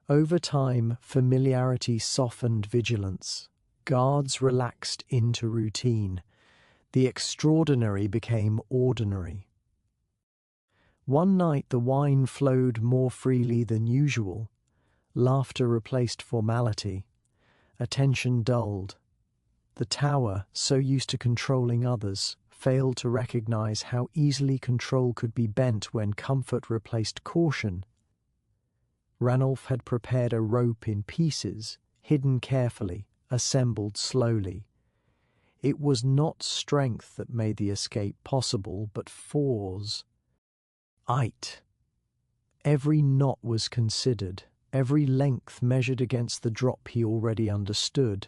Speaker 1: Over time, familiarity softened vigilance. Guards relaxed into routine. The extraordinary became ordinary. One night the wine flowed more freely than usual. Laughter replaced formality. Attention dulled. The tower, so used to controlling others, failed to recognize how easily control could be bent when comfort replaced caution. Ranulph had prepared a rope in pieces, hidden carefully, assembled slowly. It was not strength that made the escape possible, but force. Every knot was considered, every length measured against the drop he already understood.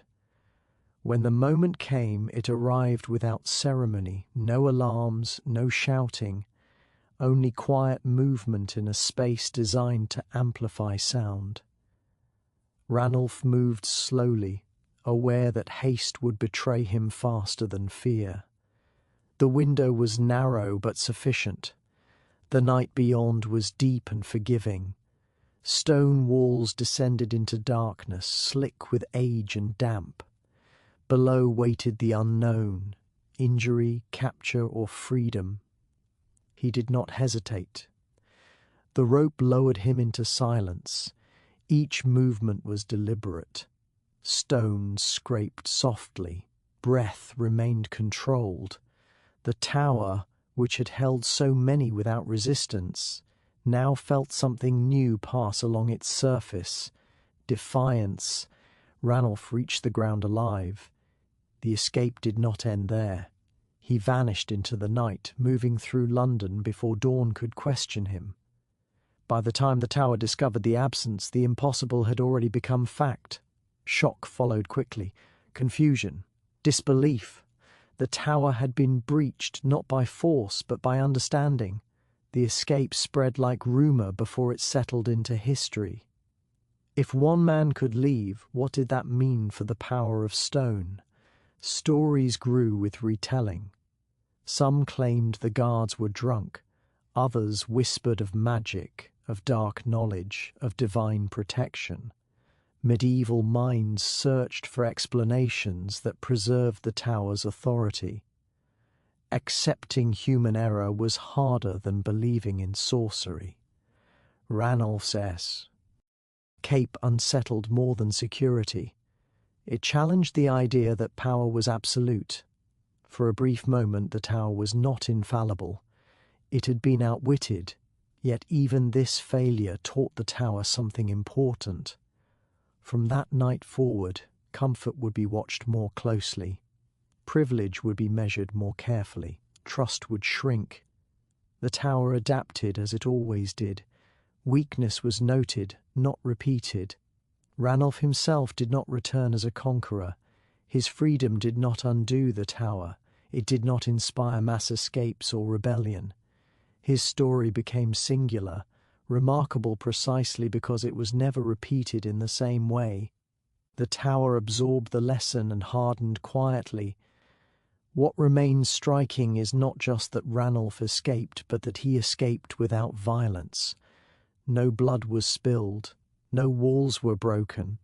Speaker 1: When the moment came, it arrived without ceremony, no alarms, no shouting, only quiet movement in a space designed to amplify sound. Ranulph moved slowly, aware that haste would betray him faster than fear. The window was narrow but sufficient. The night beyond was deep and forgiving. Stone walls descended into darkness, slick with age and damp. Below waited the unknown, injury, capture, or freedom. He did not hesitate. The rope lowered him into silence. Each movement was deliberate. Stones scraped softly. Breath remained controlled. The tower, which had held so many without resistance, now felt something new pass along its surface. Defiance. Ranulph reached the ground alive. The escape did not end there. He vanished into the night, moving through London before dawn could question him. By the time the tower discovered the absence, the impossible had already become fact. Shock followed quickly. Confusion. Disbelief. The tower had been breached not by force but by understanding. The escape spread like rumour before it settled into history. If one man could leave, what did that mean for the power of stone? Stories grew with retelling. Some claimed the guards were drunk. Others whispered of magic, of dark knowledge, of divine protection. Medieval minds searched for explanations that preserved the tower's authority. Accepting human error was harder than believing in sorcery. Ranulph's escape unsettled more than security. It challenged the idea that power was absolute. For a brief moment the tower was not infallible. It had been outwitted, yet even this failure taught the tower something important. From that night forward, comfort would be watched more closely. Privilege would be measured more carefully. Trust would shrink. The tower adapted as it always did. Weakness was noted, not repeated. Ranulph himself did not return as a conqueror. His freedom did not undo the tower. It did not inspire mass escapes or rebellion. His story became singular, remarkable precisely because it was never repeated in the same way. The tower absorbed the lesson and hardened quietly. What remains striking is not just that Ranulph escaped, but that he escaped without violence. No blood was spilled. No walls were broken.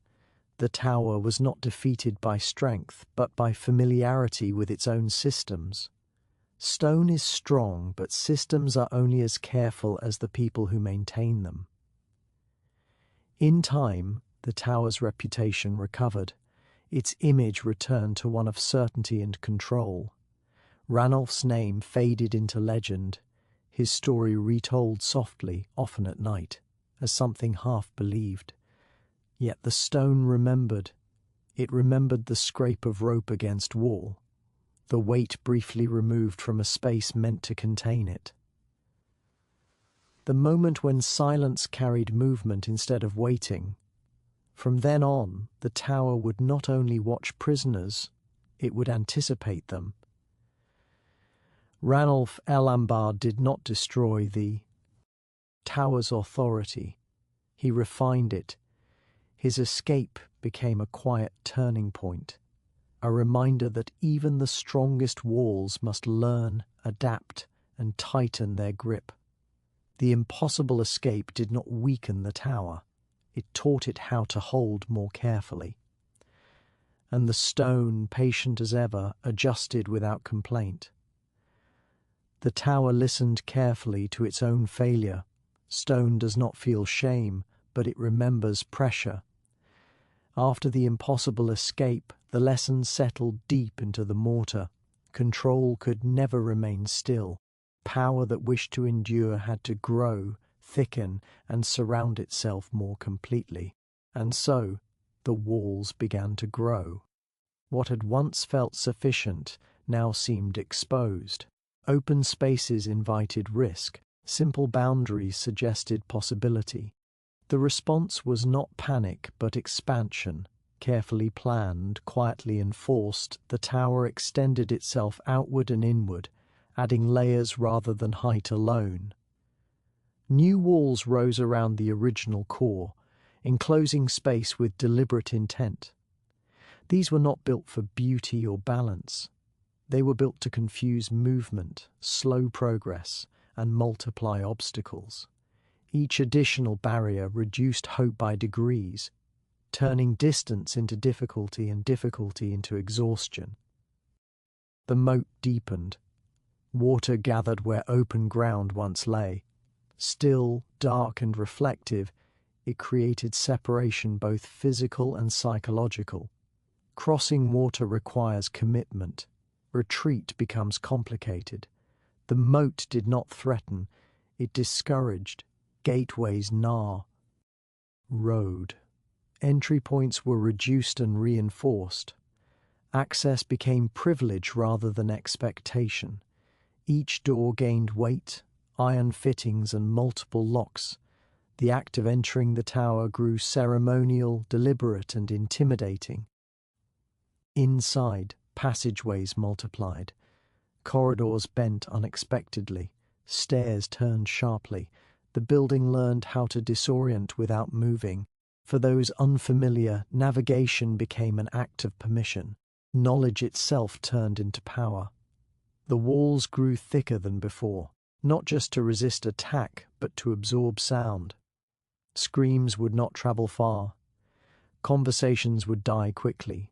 Speaker 1: The tower was not defeated by strength, but by familiarity with its own systems. Stone is strong, but systems are only as careful as the people who maintain them. In time, the tower's reputation recovered. Its image returned to one of certainty and control. Ranulph's name faded into legend, his story retold softly, often at night, as something half believed. Yet the stone remembered. It remembered the scrape of rope against wall, the weight briefly removed from a space meant to contain it. The moment when silence carried movement instead of waiting. From then on, the tower would not only watch prisoners, it would anticipate them. Ranulph Elambard did not destroy the tower's authority. He refined it. His escape became a quiet turning point, a reminder that even the strongest walls must learn, adapt, and tighten their grip. The impossible escape did not weaken the tower. It taught it how to hold more carefully. And the stone, patient as ever, adjusted without complaint. The tower listened carefully to its own failure. Stone does not feel shame, but it remembers pressure. After the impossible escape, the lesson settled deep into the mortar. Control could never remain still. Power that wished to endure had to grow, thicken, and surround itself more completely. And so, the walls began to grow. What had once felt sufficient now seemed exposed. Open spaces invited risk. Simple boundaries suggested possibility. The response was not panic but expansion. Carefully planned, quietly enforced, the tower extended itself outward and inward, adding layers rather than height alone. New walls rose around the original core, enclosing space with deliberate intent. These were not built for beauty or balance. They were built to confuse movement, slow progress, and multiply obstacles. Each additional barrier reduced hope by degrees, turning distance into difficulty and difficulty into exhaustion. The moat deepened. Water gathered where open ground once lay. Still, dark and reflective, it created separation both physical and psychological. Crossing water requires commitment. Retreat becomes complicated. The moat did not threaten, it discouraged. Gateways gnaw. Road. Entry points were reduced and reinforced. Access became privilege rather than expectation. Each door gained weight, iron fittings and multiple locks. The act of entering the tower grew ceremonial, deliberate and intimidating. Inside, passageways multiplied. Corridors bent unexpectedly. Stairs turned sharply. The building learned how to disorient without moving. For those unfamiliar, navigation became an act of permission. Knowledge itself turned into power. The walls grew thicker than before, not just to resist attack, but to absorb sound. Screams would not travel far. Conversations would die quickly.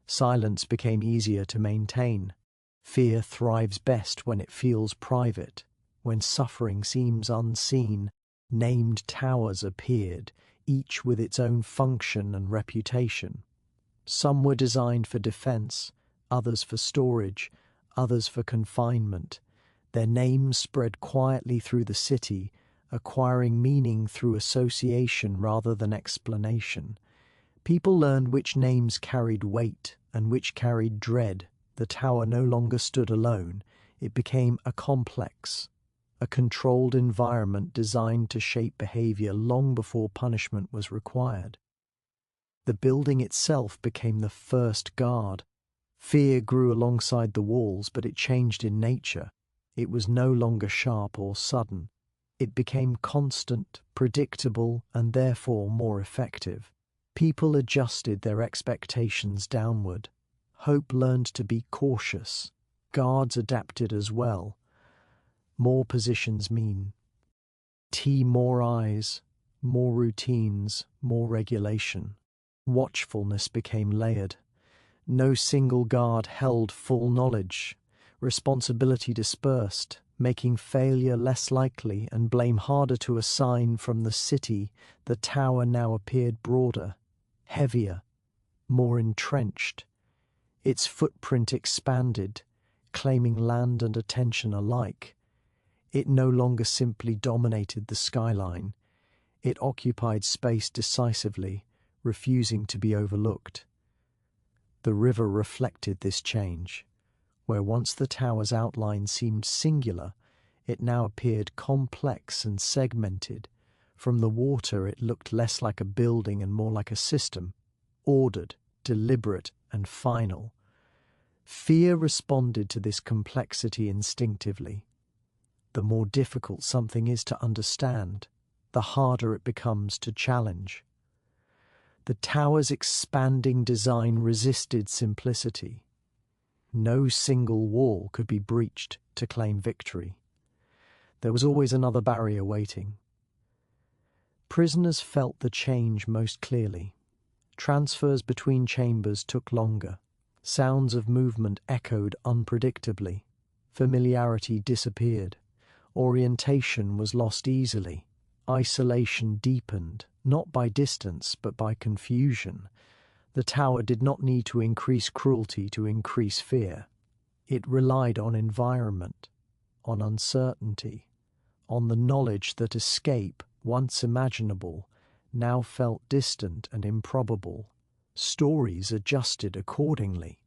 Speaker 1: Silence became easier to maintain. Fear thrives best when it feels private. When suffering seems unseen, named towers appeared, each with its own function and reputation. Some were designed for defense, others for storage, others for confinement. Their names spread quietly through the city, acquiring meaning through association rather than explanation. People learned which names carried weight and which carried dread. The tower no longer stood alone. It became a complex, a controlled environment designed to shape behavior long before punishment was required. The building itself became the first guard. Fear grew alongside the walls, but it changed in nature. It was no longer sharp or sudden. It became constant, predictable, and therefore more effective. People adjusted their expectations downward. Hope learned to be cautious. Guards adapted as well. More positions mean more eyes, more routines, more regulation. Watchfulness became layered. No single guard held full knowledge. Responsibility dispersed, making failure less likely and blame harder to assign. From the city, the tower now appeared broader, heavier, more entrenched. Its footprint expanded, claiming land and attention alike. It no longer simply dominated the skyline. It occupied space decisively, refusing to be overlooked. The river reflected this change. Where once the tower's outline seemed singular, it now appeared complex and segmented. From the water it looked less like a building and more like a system, ordered, deliberate, and final. Fear responded to this complexity instinctively. The more difficult something is to understand, the harder it becomes to challenge. The tower's expanding design resisted simplicity. No single wall could be breached to claim victory. There was always another barrier waiting. Prisoners felt the change most clearly. Transfers between chambers took longer. Sounds of movement echoed unpredictably. Familiarity disappeared. Orientation was lost easily. Isolation deepened, not by distance but by confusion. The tower did not need to increase cruelty to increase fear. It relied on environment, on uncertainty, on the knowledge that escape, once imaginable, now felt distant and improbable. Stories adjusted accordingly.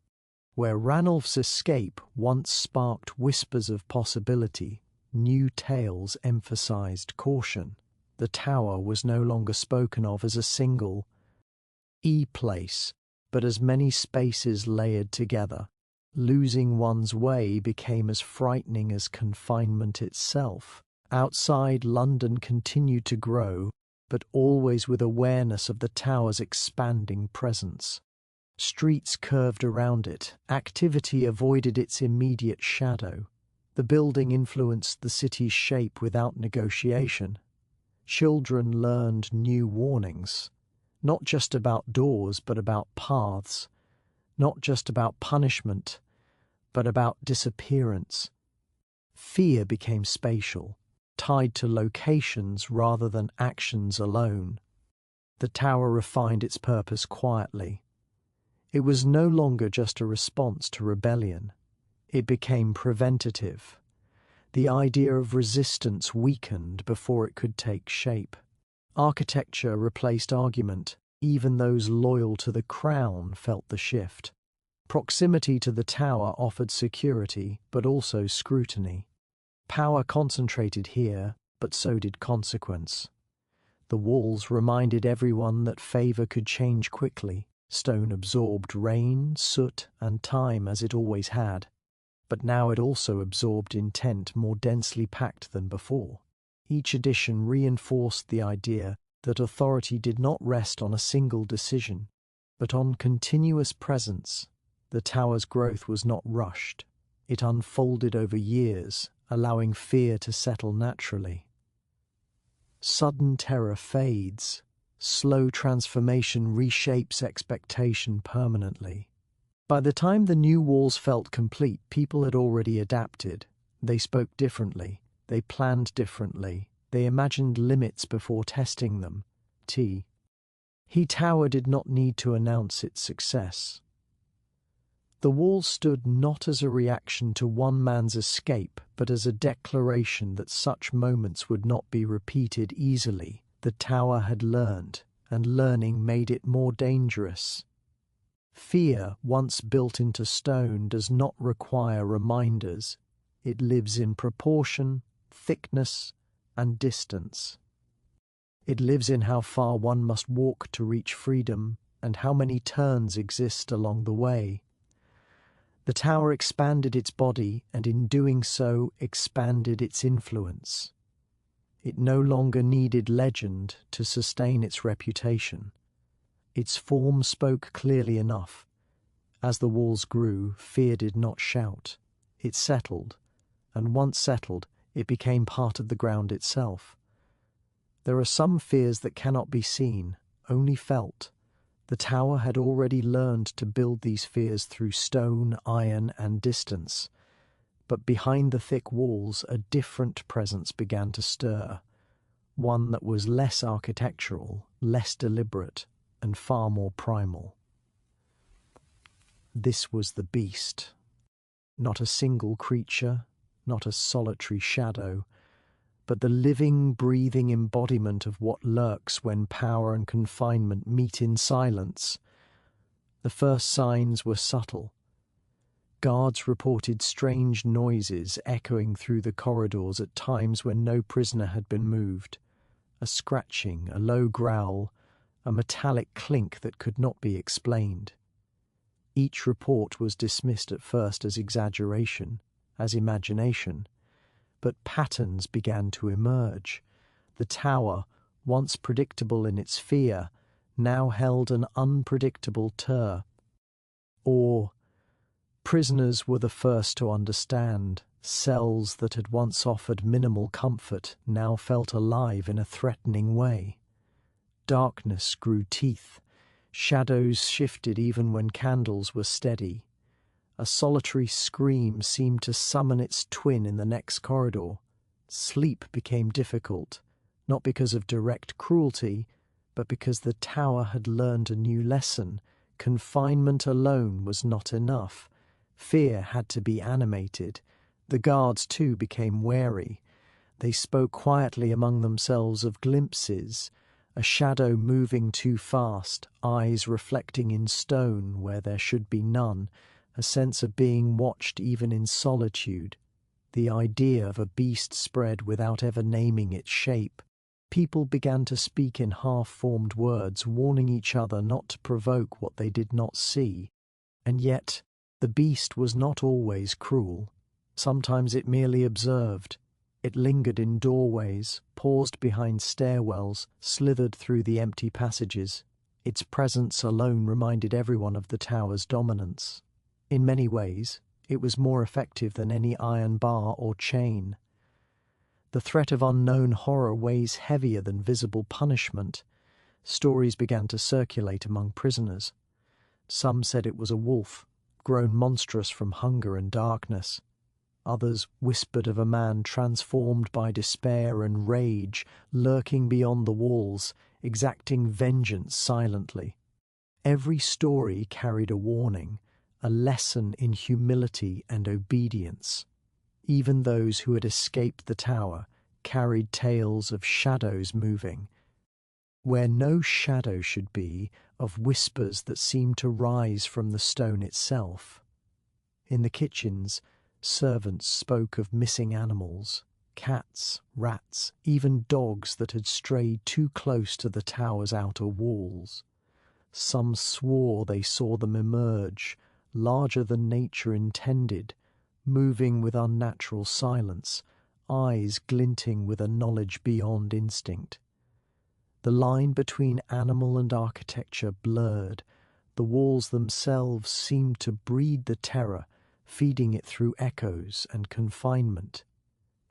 Speaker 1: Where Ranulph's escape once sparked whispers of possibility, new tales emphasized caution. The tower was no longer spoken of as a single place, but as many spaces layered together. Losing one's way became as frightening as confinement itself. Outside, London continued to grow, but always with awareness of the tower's expanding presence. Streets curved around it. Activity avoided its immediate shadow. The building influenced the city's shape without negotiation. Children learned new warnings, not just about doors, but about paths, not just about punishment, but about disappearance. Fear became spatial, tied to locations rather than actions alone. The tower refined its purpose quietly. It was no longer just a response to rebellion. It became preventative. The idea of resistance weakened before it could take shape. Architecture replaced argument. Even those loyal to the crown felt the shift. Proximity to the tower offered security, but also scrutiny. Power concentrated here, but so did consequence. The walls reminded everyone that favor could change quickly. Stone absorbed rain, soot, and time as it always had. But now it also absorbed intent more densely packed than before. Each addition reinforced the idea that authority did not rest on a single decision, but on continuous presence. The tower's growth was not rushed. It unfolded over years, allowing fear to settle naturally. Sudden terror fades. Slow transformation reshapes expectation permanently. By the time the new walls felt complete, people had already adapted. They spoke differently. They planned differently. They imagined limits before testing them. Tower did not need to announce its success. The wall stood not as a reaction to one man's escape, but as a declaration that such moments would not be repeated easily. The tower had learned, and learning made it more dangerous. Fear, once built into stone, does not require reminders. It lives in proportion, thickness, and distance. It lives in how far one must walk to reach freedom, and how many turns exist along the way. The tower expanded its body, and in doing so expanded its influence. It no longer needed legend to sustain its reputation. Its form spoke clearly enough. As the walls grew, fear did not shout. It settled, and once settled, it became part of the ground itself. There are some fears that cannot be seen, only felt. The tower had already learned to build these fears through stone, iron, and distance. But behind the thick walls, a different presence began to stir, one that was less architectural, less deliberate, and far more primal. This was the beast. Not a single creature, not a solitary shadow, but the living, breathing embodiment of what lurks when power and confinement meet in silence. The first signs were subtle. Guards reported strange noises echoing through the corridors at times when no prisoner had been moved. A scratching, a low growl, a metallic clink that could not be explained. Each report was dismissed at first as exaggeration, as imagination, but patterns began to emerge. The tower, once predictable in its fear, now held an unpredictable prisoners were the first to understand. Cells that had once offered minimal comfort now felt alive in a threatening way. Darkness grew teeth. Shadows shifted even when candles were steady. A solitary scream seemed to summon its twin in the next corridor. Sleep became difficult, not because of direct cruelty, but because the tower had learned a new lesson. Confinement alone was not enough. Fear had to be animated. The guards, too, became wary. They spoke quietly among themselves of glimpses, a shadow moving too fast, eyes reflecting in stone where there should be none, a sense of being watched even in solitude. The idea of a beast spread without ever naming its shape. People began to speak in half-formed words, warning each other not to provoke what they did not see. And yet, the beast was not always cruel. Sometimes it merely observed. It lingered in doorways, paused behind stairwells, slithered through the empty passages. Its presence alone reminded everyone of the tower's dominance. In many ways, it was more effective than any iron bar or chain. The threat of unknown horror weighs heavier than visible punishment. Stories began to circulate among prisoners. Some said it was a wolf, grown monstrous from hunger and darkness. Others whispered of a man transformed by despair and rage, lurking beyond the walls, exacting vengeance silently. Every story carried a warning, a lesson in humility and obedience. Even those who had escaped the tower carried tales of shadows moving, where no shadow should be, of whispers that seemed to rise from the stone itself. In the kitchens, servants spoke of missing animals, cats, rats, even dogs that had strayed too close to the tower's outer walls. Some swore they saw them emerge, larger than nature intended, moving with unnatural silence, eyes glinting with a knowledge beyond instinct. The line between animal and architecture blurred. The walls themselves seemed to breed the terror, feeding it through echoes and confinement.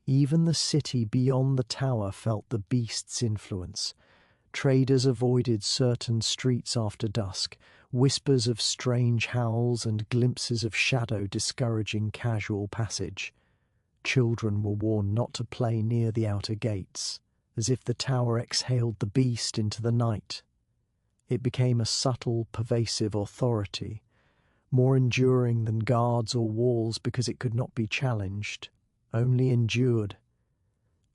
Speaker 1: Even the city beyond the tower felt the beast's influence. Traders avoided certain streets after dusk, whispers of strange howls and glimpses of shadow discouraging casual passage. Children were warned not to play near the outer gates, as if the tower exhaled the beast into the night. It became a subtle, pervasive authority, more enduring than guards or walls because it could not be challenged, only endured.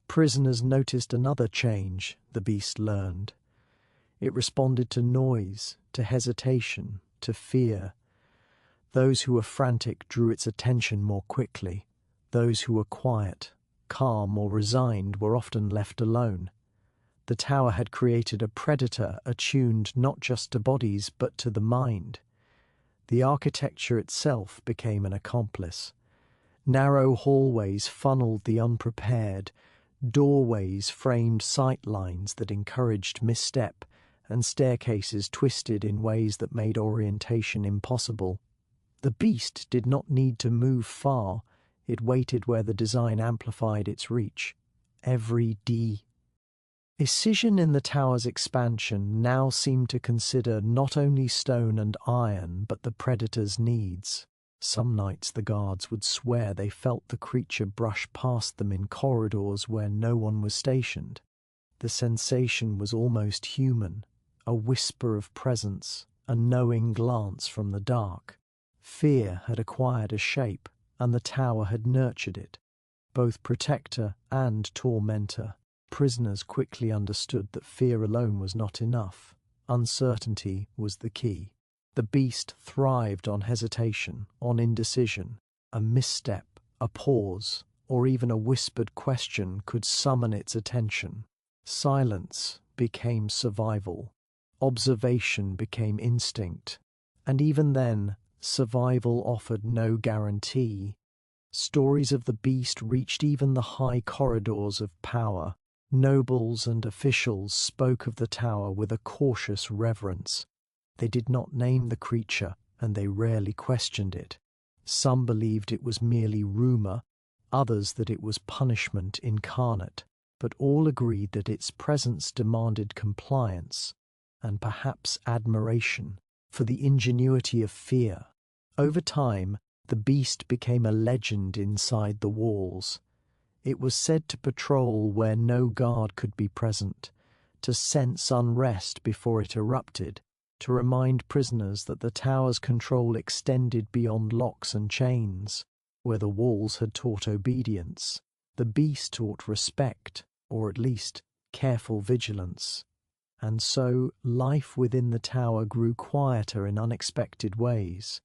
Speaker 1: Prisoners noticed another change, the beast learned. It responded to noise, to hesitation, to fear. Those who were frantic drew its attention more quickly. Those who were quiet, calm, or resigned were often left alone. The tower had created a predator attuned not just to bodies but to the mind. The architecture itself became an accomplice. Narrow hallways funneled the unprepared, doorways framed sight lines that encouraged misstep, and staircases twisted in ways that made orientation impossible. The beast did not need to move far. It waited where the design amplified its reach. Every incision in the tower's expansion now seemed to consider not only stone and iron, but the predator's needs. Some nights the guards would swear they felt the creature brush past them in corridors where no one was stationed. The sensation was almost human, a whisper of presence, a knowing glance from the dark. Fear had acquired a shape, and the tower had nurtured it. Both protector and tormentor, prisoners quickly understood that fear alone was not enough. Uncertainty was the key. The beast thrived on hesitation, on indecision. A misstep, a pause, or even a whispered question could summon its attention. Silence became survival. Observation became instinct. And even then, survival offered no guarantee. Stories of the beast reached even the high corridors of power. Nobles and officials spoke of the tower with a cautious reverence. They did not name the creature, and they rarely questioned it. Some believed it was merely rumor, others that it was punishment incarnate, but all agreed that its presence demanded compliance, and perhaps admiration, for the ingenuity of fear. Over time, the beast became a legend inside the walls. It was said to patrol where no guard could be present, to sense unrest before it erupted, to remind prisoners that the tower's control extended beyond locks and chains. Where the walls had taught obedience, the beast taught respect, or at least careful vigilance. And so life within the tower grew quieter in unexpected ways.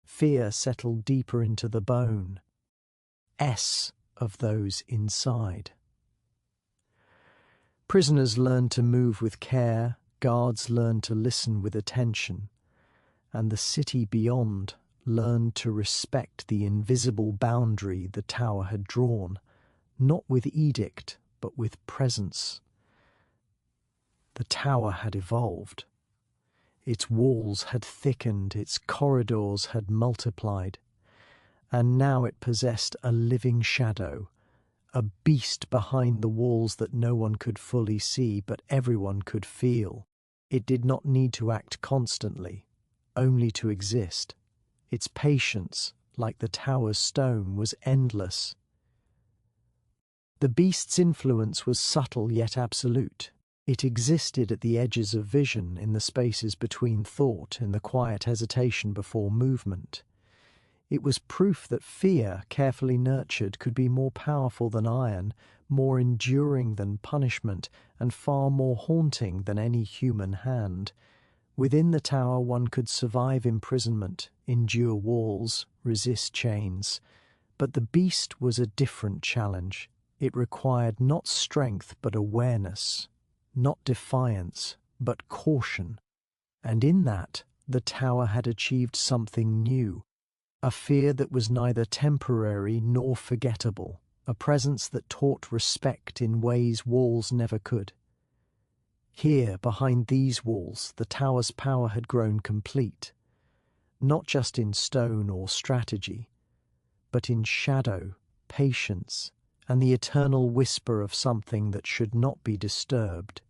Speaker 1: Fear settled deeper into the bone of those inside. Prisoners learned to move with care, guards learned to listen with attention, and the city beyond learned to respect the invisible boundary the tower had drawn, not with edict, but with presence. The tower had evolved. Its walls had thickened, its corridors had multiplied, and now it possessed a living shadow, a beast behind the walls that no one could fully see, but everyone could feel. It did not need to act constantly, only to exist. Its patience, like the tower's stone, was endless. The beast's influence was subtle yet absolute. It existed at the edges of vision, in the spaces between thought, in the quiet hesitation before movement. It was proof that fear, carefully nurtured, could be more powerful than iron, more enduring than punishment, and far more haunting than any human hand. Within the tower one could survive imprisonment, endure walls, resist chains. But the beast was a different challenge. It required not strength but awareness, not defiance but caution. And in that, the tower had achieved something new, a fear that was neither temporary nor forgettable, a presence that taught respect in ways walls never could. Here, behind these walls, the tower's power had grown complete, not just in stone or strategy, but in shadow, patience, and the eternal whisper of something that should not be disturbed.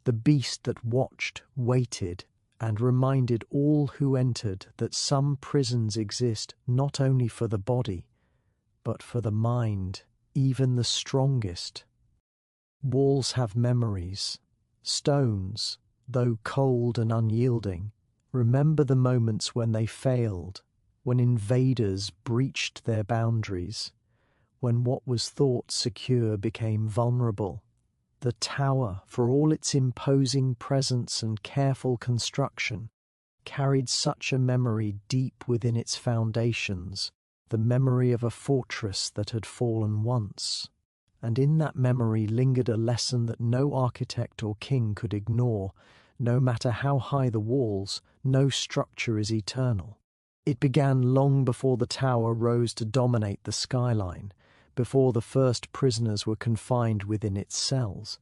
Speaker 1: The beast that watched, waited, and reminded all who entered that some prisons exist not only for the body, but for the mind, even the strongest. Walls have memories. Stones, though cold and unyielding, remember the moments when they failed, when invaders breached their boundaries, when what was thought secure became vulnerable. The tower, for all its imposing presence and careful construction, carried such a memory deep within its foundations, the memory of a fortress that had fallen once. And in that memory lingered a lesson that no architect or king could ignore. No matter how high the walls, no structure is eternal. It began long before the tower rose to dominate the skyline, before the first prisoners were confined within its cells.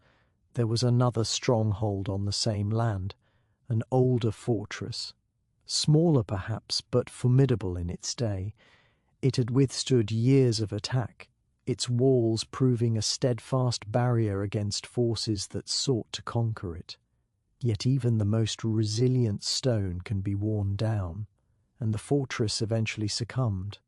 Speaker 1: There was another stronghold on the same land, an older fortress, smaller perhaps, but formidable in its day. It had withstood years of attack, its walls proving a steadfast barrier against forces that sought to conquer it. Yet even the most resilient stone can be worn down, and the fortress eventually succumbed,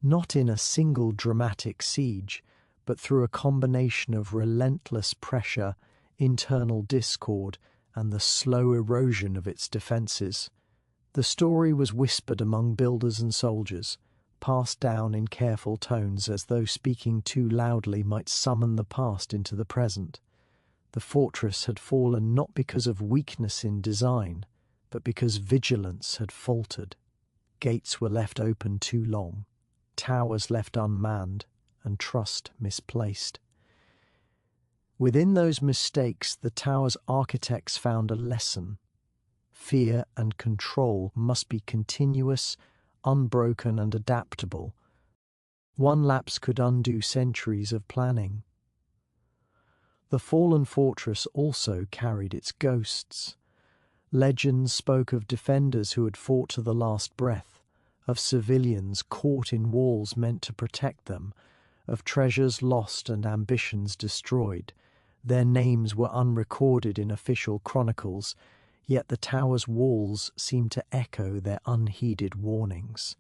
Speaker 1: not in a single dramatic siege, but through a combination of relentless pressure, internal discord, and the slow erosion of its defences. The story was whispered among builders and soldiers, passed down in careful tones as though speaking too loudly might summon the past into the present. The fortress had fallen not because of weakness in design, but because vigilance had faltered. Gates were left open too long, towers left unmanned, and trust misplaced. Within those mistakes, the tower's architects found a lesson. Fear and control must be continuous, unbroken and adaptable. One lapse could undo centuries of planning. The fallen fortress also carried its ghosts. Legends spoke of defenders who had fought to the last breath, of civilians caught in walls meant to protect them, of treasures lost and ambitions destroyed. Their names were unrecorded in official chronicles, yet the tower's walls seemed to echo their unheeded warnings.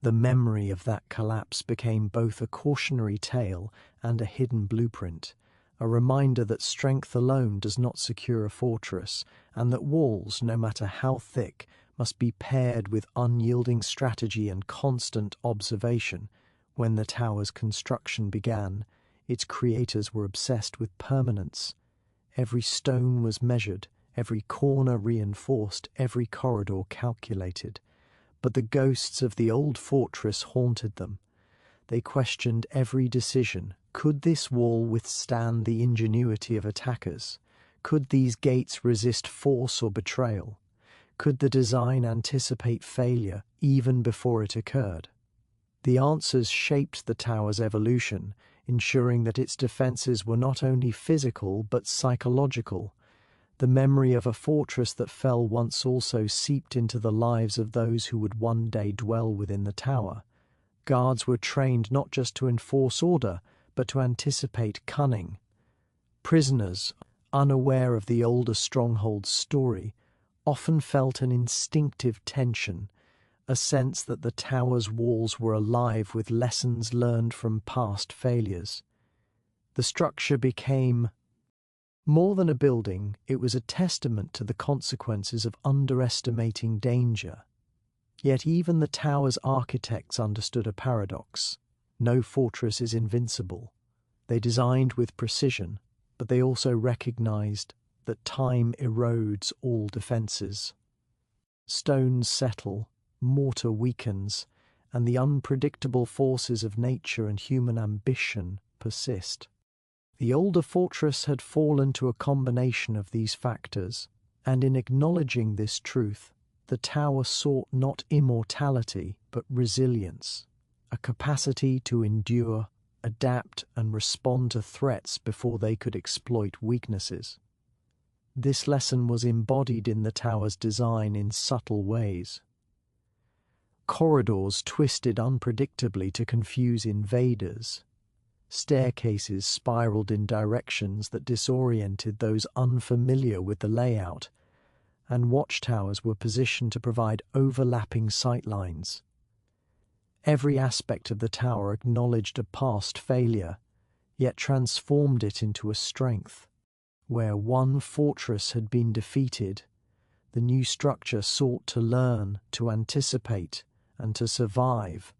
Speaker 1: The memory of that collapse became both a cautionary tale and a hidden blueprint, a reminder that strength alone does not secure a fortress, and that walls, no matter how thick, must be paired with unyielding strategy and constant observation. When the tower's construction began, its creators were obsessed with permanence. Every stone was measured, every corner reinforced, every corridor calculated. But the ghosts of the old fortress haunted them. They questioned every decision. Could this wall withstand the ingenuity of attackers? Could these gates resist force or betrayal? Could the design anticipate failure even before it occurred? The answers shaped the tower's evolution, ensuring that its defenses were not only physical but psychological. The memory of a fortress that fell once also seeped into the lives of those who would one day dwell within the tower. Guards were trained not just to enforce order, but to anticipate cunning. Prisoners, unaware of the older stronghold's story, often felt an instinctive tension, a sense that the tower's walls were alive with lessons learned from past failures. The structure became more than a building. It was a testament to the consequences of underestimating danger. Yet even the tower's architects understood a paradox. No fortress is invincible. They designed with precision, but they also recognized that time erodes all defenses. Stones settle, mortar weakens, and the unpredictable forces of nature and human ambition persist. The older fortress had fallen to a combination of these factors, and in acknowledging this truth, the tower sought not immortality but resilience, a capacity to endure, adapt, and respond to threats before they could exploit weaknesses. This lesson was embodied in the tower's design in subtle ways. Corridors twisted unpredictably to confuse invaders. Staircases spiraled in directions that disoriented those unfamiliar with the layout, and watchtowers were positioned to provide overlapping sightlines. Every aspect of the tower acknowledged a past failure, yet transformed it into a strength. Where one fortress had been defeated, the new structure sought to learn, to anticipate, and to survive.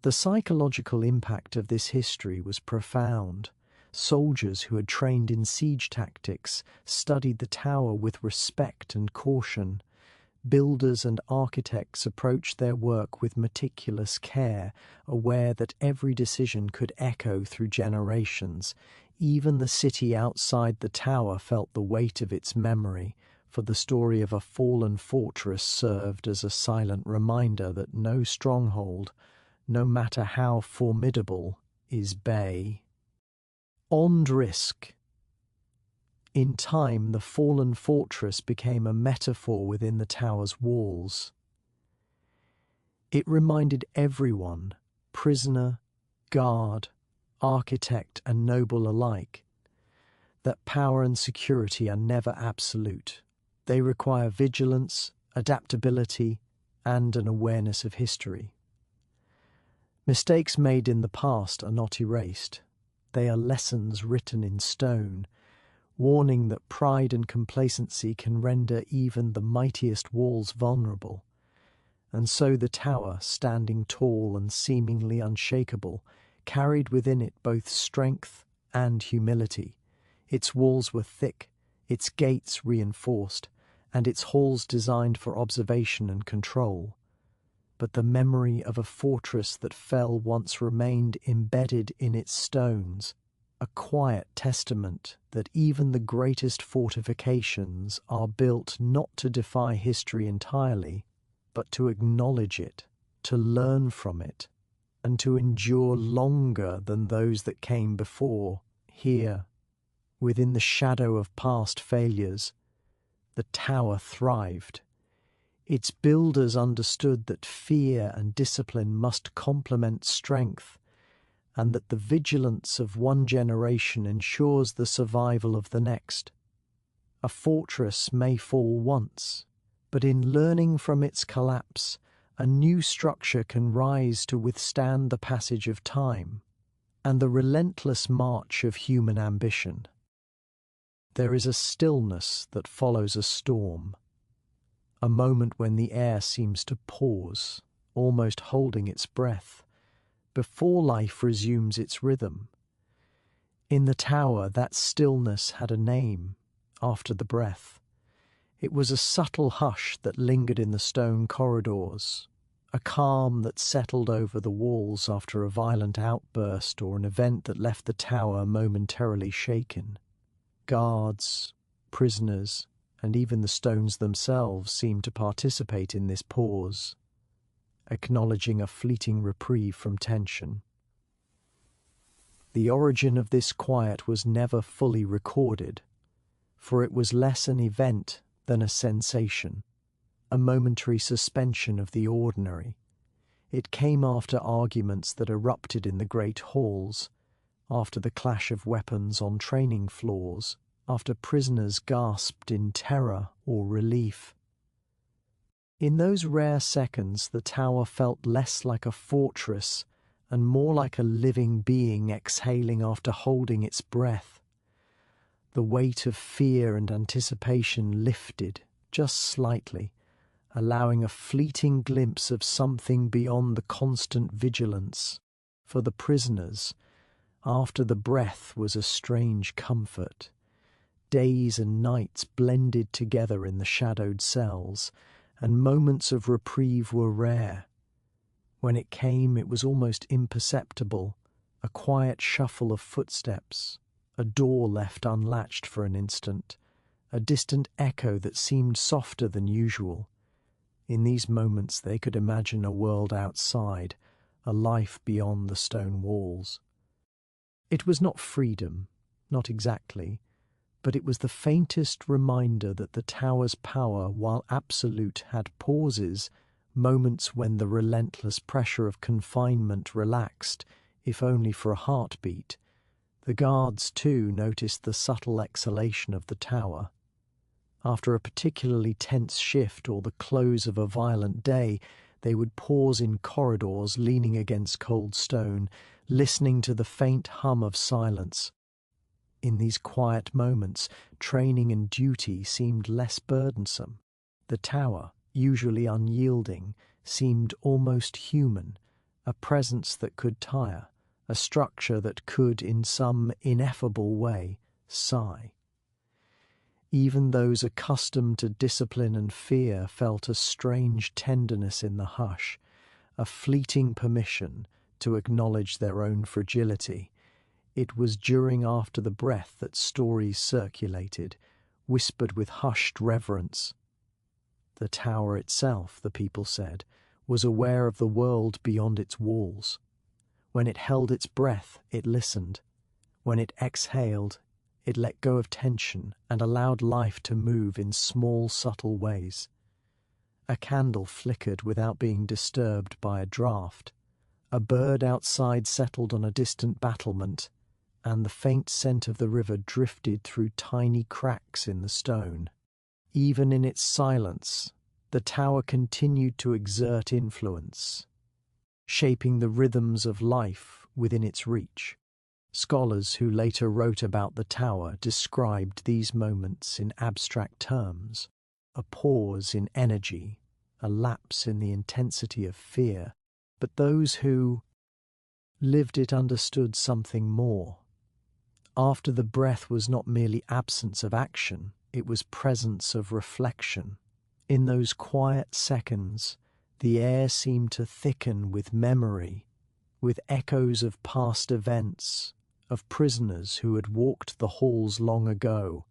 Speaker 1: The psychological impact of this history was profound. Soldiers who had trained in siege tactics studied the tower with respect and caution. Builders and architects approached their work with meticulous care, aware that every decision could echo through generations. Even the city outside the tower felt the weight of its memory, for the story of a fallen fortress served as a silent reminder that no stronghold, no matter how formidable, is bay. On risk. In time, the fallen fortress became a metaphor within the tower's walls. It reminded everyone, prisoner, guard, architect, and noble alike, that power and security are never absolute. They require vigilance, adaptability, and an awareness of history. Mistakes made in the past are not erased. They are lessons written in stone, warning that pride and complacency can render even the mightiest walls vulnerable. And so the tower, standing tall and seemingly unshakable, carried within it both strength and humility. Its walls were thick, its gates reinforced, and its halls designed for observation and control. But the memory of a fortress that fell once remained embedded in its stones, a quiet testament that even the greatest fortifications are built not to defy history entirely, but to acknowledge it, to learn from it, and to endure longer than those that came before. Here, within the shadow of past failures, the tower thrived. Its builders understood that fear and discipline must complement strength, and that the vigilance of one generation ensures the survival of the next. A fortress may fall once, but in learning from its collapse, a new structure can rise to withstand the passage of time. and the relentless march of human ambition. There is a stillness that follows a storm, a moment when the air seems to pause, almost holding its breath, before life resumes its rhythm. In the tower, that stillness had a name, after the breath. It was a subtle hush that lingered in the stone corridors, a calm that settled over the walls after a violent outburst or an event that left the tower momentarily shaken. Guards, prisoners, and even the stones themselves seemed to participate in this pause, acknowledging a fleeting reprieve from tension. The origin of this quiet was never fully recorded, for it was less an event than a sensation, a momentary suspension of the ordinary. It came after arguments that erupted in the great halls, after the clash of weapons on training floors, after prisoners gasped in terror or relief. In those rare seconds, the tower felt less like a fortress and more like a living being exhaling after holding its breath. The weight of fear and anticipation lifted just slightly, allowing a fleeting glimpse of something beyond the constant vigilance. For the prisoners, after the breath was a strange comfort. Days and nights blended together in the shadowed cells, and moments of reprieve were rare. When it came, it was almost imperceptible, a quiet shuffle of footsteps, a door left unlatched for an instant, a distant echo that seemed softer than usual. In these moments they could imagine a world outside, a life beyond the stone walls. It was not freedom, not exactly, but it was the faintest reminder that the tower's power, while absolute, had pauses, moments when the relentless pressure of confinement relaxed, if only for a heartbeat. The guards, too, noticed the subtle exhalation of the tower. After a particularly tense shift or the close of a violent day, they would pause in corridors leaning against cold stone, listening to the faint hum of silence. In these quiet moments, training and duty seemed less burdensome. The tower, usually unyielding, seemed almost human, a presence that could tire, a structure that could, in some ineffable way, sigh. Even those accustomed to discipline and fear felt a strange tenderness in the hush, a fleeting permission to acknowledge their own fragility. It was during after the breath that stories circulated, whispered with hushed reverence. The tower itself, the people said, was aware of the world beyond its walls. When it held its breath, it listened. When it exhaled, it let go of tension and allowed life to move in small, subtle ways. A candle flickered without being disturbed by a draught. A bird outside settled on a distant battlement, and the faint scent of the river drifted through tiny cracks in the stone. Even in its silence, the tower continued to exert influence, shaping the rhythms of life within its reach. Scholars who later wrote about the tower described these moments in abstract terms, a pause in energy, a lapse in the intensity of fear, but those who lived it understood something more. After the breath was not merely absence of action, it was presence of reflection. In those quiet seconds, the air seemed to thicken with memory, with echoes of past events, of prisoners who had walked the halls long ago,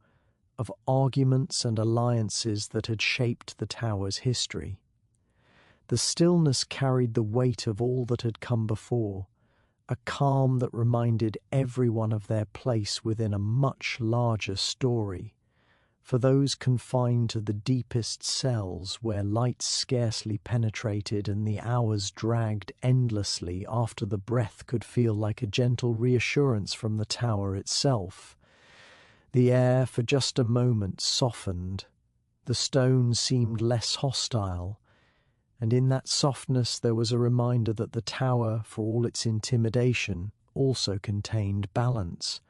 Speaker 1: of arguments and alliances that had shaped the tower's history. The stillness carried the weight of all that had come before, a calm that reminded everyone of their place within a much larger story. For those confined to the deepest cells where light scarcely penetrated and the hours dragged endlessly after the breath could feel like a gentle reassurance from the tower itself. The air for just a moment softened, the stone seemed less hostile, and in that softness there was a reminder that the tower, for all its intimidation, also contained balance.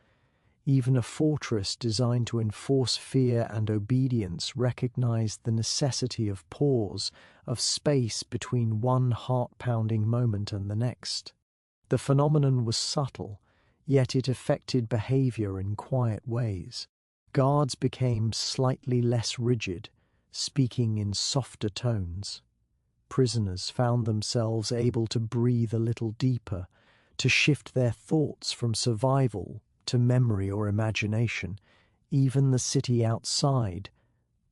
Speaker 1: Even a fortress designed to enforce fear and obedience recognized the necessity of pause, of space between one heart-pounding moment and the next. The phenomenon was subtle, yet it affected behavior in quiet ways. Guards became slightly less rigid, speaking in softer tones. Prisoners found themselves able to breathe a little deeper, to shift their thoughts from survival to memory or imagination. Even the city outside,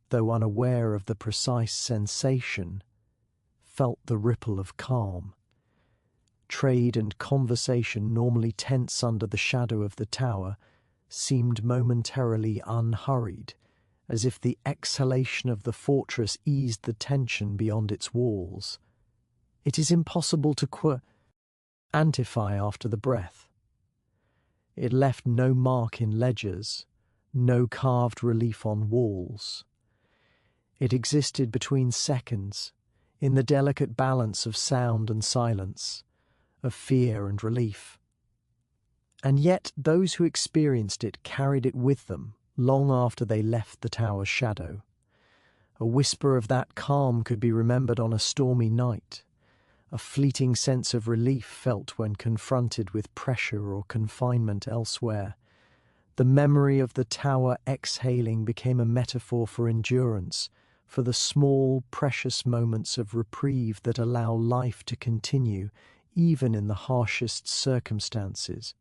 Speaker 1: though unaware of the precise sensation, felt the ripple of calm. Trade and conversation, normally tense under the shadow of the tower, seemed momentarily unhurried, as if the exhalation of the fortress eased the tension beyond its walls. It is impossible to quantify after the breath. It left no mark in ledgers, no carved relief on walls. It existed between seconds, in the delicate balance of sound and silence, of fear and relief. And yet those who experienced it carried it with them long after they left the tower's shadow. A whisper of that calm could be remembered on a stormy night, a fleeting sense of relief felt when confronted with pressure or confinement elsewhere. The memory of the tower exhaling became a metaphor for endurance, for the small, precious moments of reprieve that allow life to continue, even in the harshest circumstances.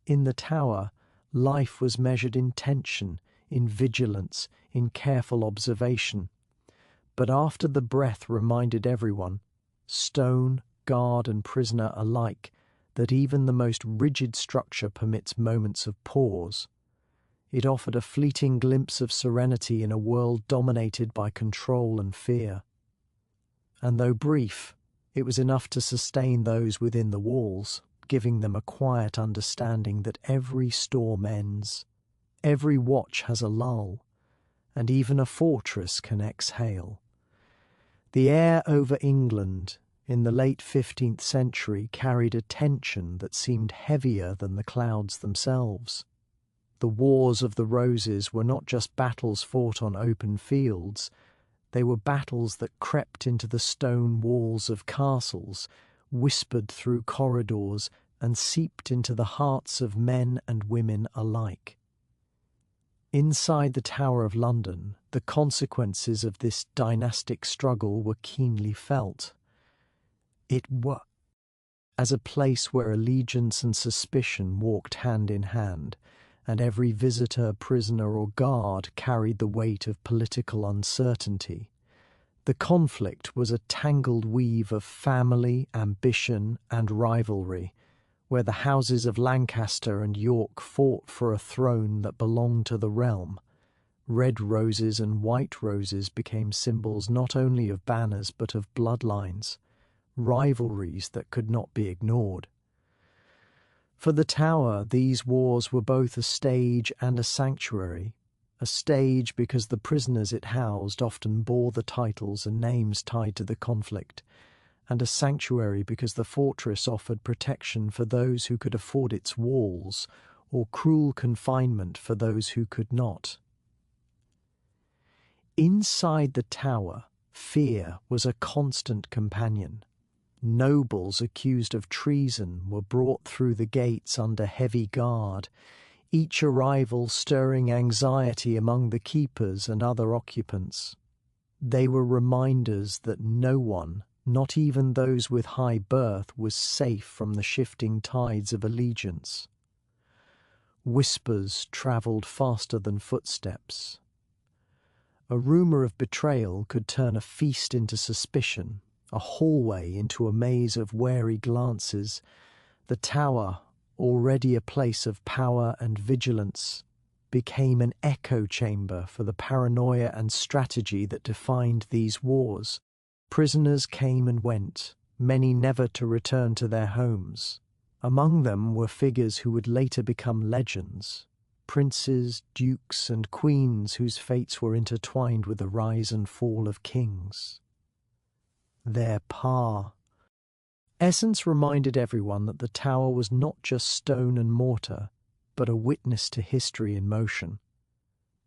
Speaker 1: In the tower, life was measured in tension, in vigilance, in careful observation. But after the breath reminded everyone, stone, guard and prisoner alike, that even the most rigid structure permits moments of pause. It offered a fleeting glimpse of serenity in a world dominated by control and fear. And though brief, it was enough to sustain those within the walls, giving them a quiet understanding that every storm ends, every watch has a lull, and even a fortress can exhale. The air over England in the late 15th century carried a tension that seemed heavier than the clouds themselves. The Wars of the Roses were not just battles fought on open fields, they were battles that crept into the stone walls of castles, whispered through corridors, and seeped into the hearts of men and women alike. Inside the Tower of London, the consequences of this dynastic struggle were keenly felt. It was as a place where allegiance and suspicion walked hand in hand, and every visitor, prisoner or guard carried the weight of political uncertainty. The conflict was a tangled weave of family, ambition and rivalry, where the houses of Lancaster and York fought for a throne that belonged to the realm. Red roses and white roses became symbols not only of banners but of bloodlines, rivalries that could not be ignored. For the Tower, these wars were both a stage and a sanctuary. A stage because the prisoners it housed often bore the titles and names tied to the conflict, and a sanctuary because the fortress offered protection for those who could afford its walls, or cruel confinement for those who could not. Inside the tower, fear was a constant companion. Nobles accused of treason were brought through the gates under heavy guard, each arrival stirring anxiety among the keepers and other occupants. They were reminders that no one, not even those with high birth, was safe from the shifting tides of allegiance. Whispers travelled faster than footsteps. A rumour of betrayal could turn a feast into suspicion, a hallway into a maze of wary glances. The tower, already a place of power and vigilance, became an echo chamber for the paranoia and strategy that defined these wars. Prisoners came and went, many never to return to their homes. Among them were figures who would later become legends, princes, dukes, and queens whose fates were intertwined with the rise and fall of kings. Their power Essence reminded everyone that the tower was not just stone and mortar, but a witness to history in motion.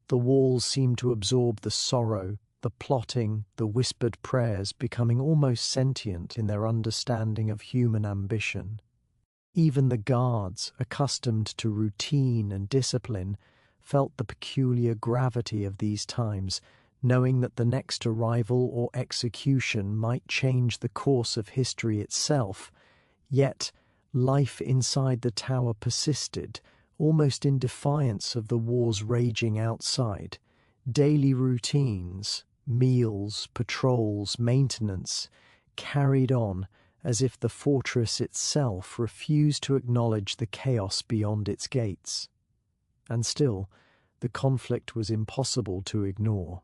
Speaker 1: The walls seemed to absorb the sorrow, the plotting, the whispered prayers, becoming almost sentient in their understanding of human ambition. Even the guards, accustomed to routine and discipline, felt the peculiar gravity of these times, knowing that the next arrival or execution might change the course of history itself. Yet life inside the tower persisted, almost in defiance of the wars raging outside. Daily routines, meals, patrols, maintenance, carried on as if the fortress itself refused to acknowledge the chaos beyond its gates. And still, the conflict was impossible to ignore.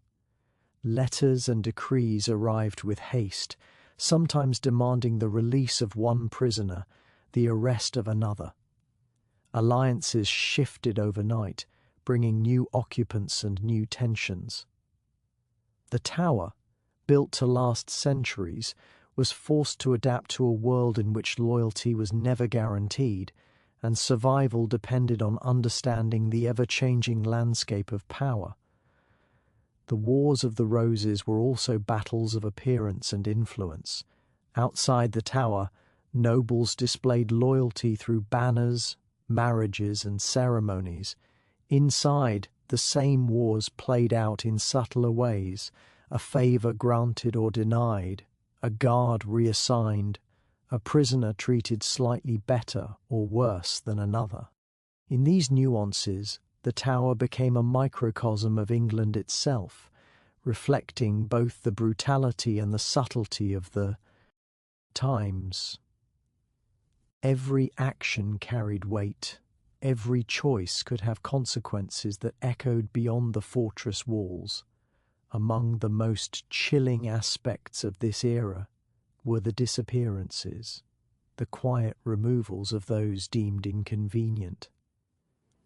Speaker 1: Letters and decrees arrived with haste, sometimes demanding the release of one prisoner, the arrest of another. Alliances shifted overnight, bringing new occupants and new tensions. The tower, built to last centuries, was forced to adapt to a world in which loyalty was never guaranteed, and survival depended on understanding the ever-changing landscape of power. The Wars of the Roses were also battles of appearance and influence. Outside the tower, nobles displayed loyalty through banners, marriages, and ceremonies. Inside, the same wars played out in subtler ways, a favour granted or denied, a guard reassigned, a prisoner treated slightly better or worse than another. In these nuances, the tower became a microcosm of England itself, reflecting both the brutality and the subtlety of the times. Every action carried weight. Every choice could have consequences that echoed beyond the fortress walls. Among the most chilling aspects of this era were the disappearances, the quiet removals of those deemed inconvenient.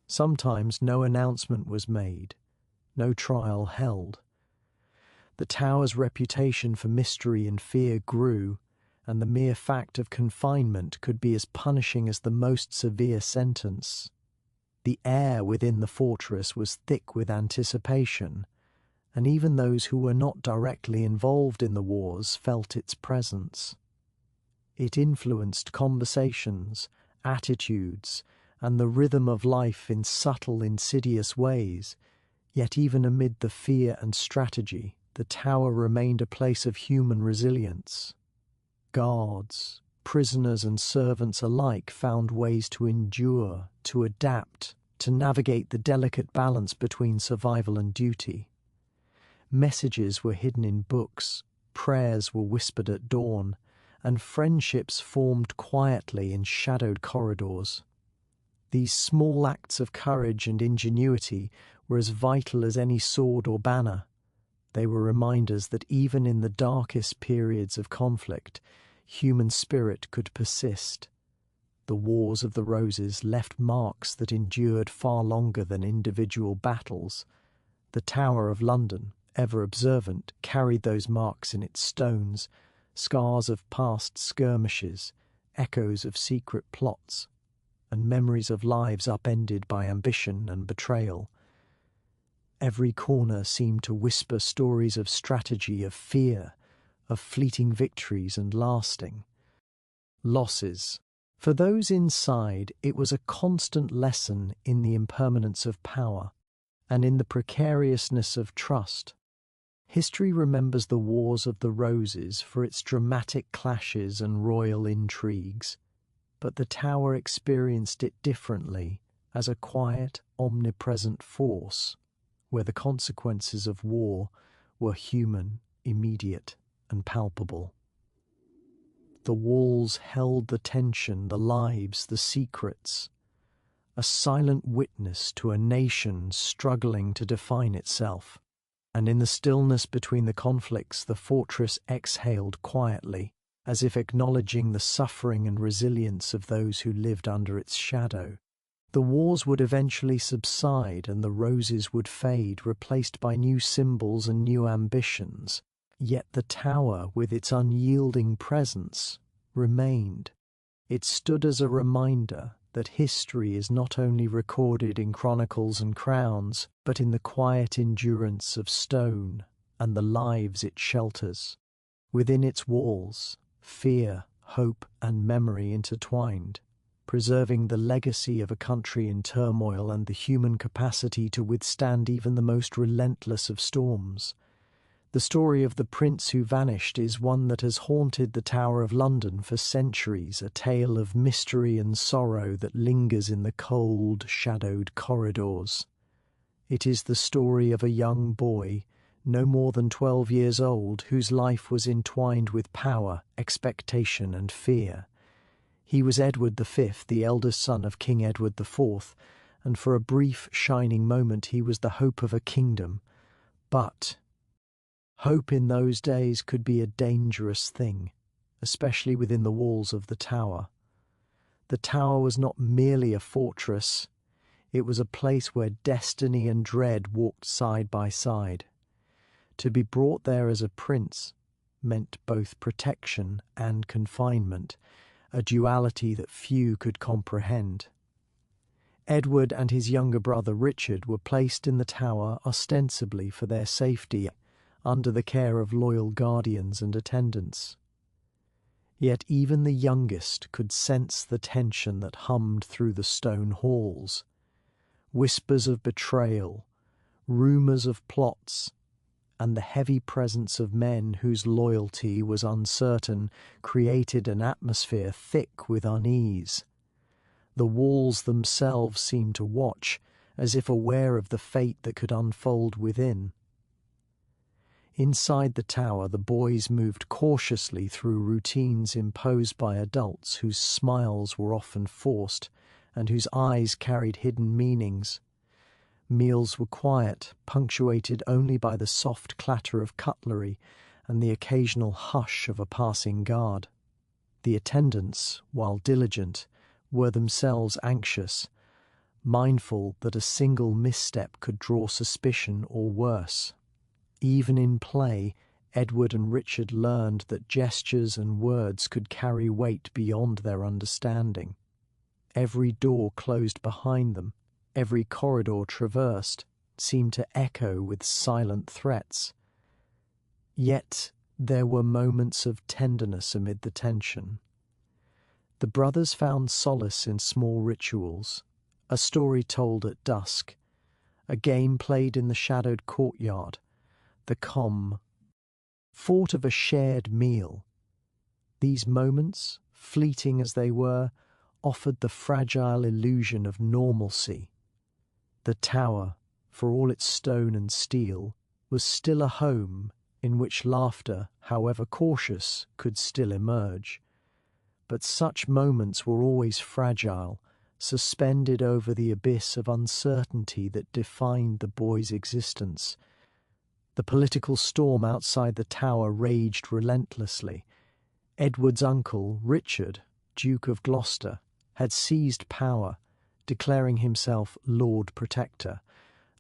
Speaker 1: Sometimes no announcement was made, no trial held. The tower's reputation for mystery and fear grew, and the mere fact of confinement could be as punishing as the most severe sentence. The air within the fortress was thick with anticipation, and even those who were not directly involved in the wars felt its presence. It influenced conversations, attitudes, and the rhythm of life in subtle, insidious ways. Yet even amid the fear and strategy, the tower remained a place of human resilience. Guards, prisoners, and servants alike found ways to endure, to adapt, to navigate the delicate balance between survival and duty. Messages were hidden in books, prayers were whispered at dawn, and friendships formed quietly in shadowed corridors. These small acts of courage and ingenuity were as vital as any sword or banner. They were reminders that even in the darkest periods of conflict, human spirit could persist. The Wars of the Roses left marks that endured far longer than individual battles. The Tower of London, ever observant, carried those marks in its stones, scars of past skirmishes, echoes of secret plots, and memories of lives upended by ambition and betrayal. Every corner seemed to whisper stories of strategy, of fear, of fleeting victories and lasting losses. For those inside, it was a constant lesson in the impermanence of power and in the precariousness of trust. History remembers the Wars of the Roses for its dramatic clashes and royal intrigues, but the Tower experienced it differently, as a quiet, omnipresent force, where the consequences of war were human, immediate, and palpable. The walls held the tension, the lives, the secrets, a silent witness to a nation struggling to define itself. And in the stillness between the conflicts, the fortress exhaled quietly, as if acknowledging the suffering and resilience of those who lived under its shadow. The wars would eventually subside and the roses would fade, replaced by new symbols and new ambitions. Yet the tower, with its unyielding presence, remained. It stood as a reminder that history is not only recorded in chronicles and crowns, but in the quiet endurance of stone and the lives it shelters. Within its walls, fear, hope, and memory intertwined, preserving the legacy of a country in turmoil and the human capacity to withstand even the most relentless of storms. The story of the prince who vanished is one that has haunted the Tower of London for centuries, a tale of mystery and sorrow that lingers in the cold, shadowed corridors. It is the story of a young boy, no more than 12 years old, whose life was entwined with power, expectation, and fear. He was Edward V, the eldest son of King Edward IV, and for a brief, shining moment he was the hope of a kingdom. But hope in those days could be a dangerous thing, especially within the walls of the tower. The tower was not merely a fortress, it was a place where destiny and dread walked side by side. To be brought there as a prince meant both protection and confinement, a duality that few could comprehend. Edward and his younger brother Richard were placed in the tower ostensibly for their safety, under the care of loyal guardians and attendants. Yet even the youngest could sense the tension that hummed through the stone halls. Whispers of betrayal, rumours of plots, and the heavy presence of men whose loyalty was uncertain created an atmosphere thick with unease. The walls themselves seemed to watch, as if aware of the fate that could unfold within. Inside the tower, the boys moved cautiously through routines imposed by adults whose smiles were often forced and whose eyes carried hidden meanings. Meals were quiet, punctuated only by the soft clatter of cutlery and the occasional hush of a passing guard. The attendants, while diligent, were themselves anxious, mindful that a single misstep could draw suspicion or worse. Even in play, Edward and Richard learned that gestures and words could carry weight beyond their understanding. Every door closed behind them, every corridor traversed, seemed to echo with silent threats. Yet there were moments of tenderness amid the tension. The brothers found solace in small rituals, a story told at dusk, a game played in the shadowed courtyard, the calm thought of a shared meal. These moments, fleeting as they were, offered the fragile illusion of normalcy. The tower, for all its stone and steel, was still a home in which laughter, however cautious, could still emerge. But such moments were always fragile, suspended over the abyss of uncertainty that defined the boy's existence. The political storm outside the tower raged relentlessly. Edward's uncle, Richard, Duke of Gloucester, had seized power, declaring himself Lord Protector.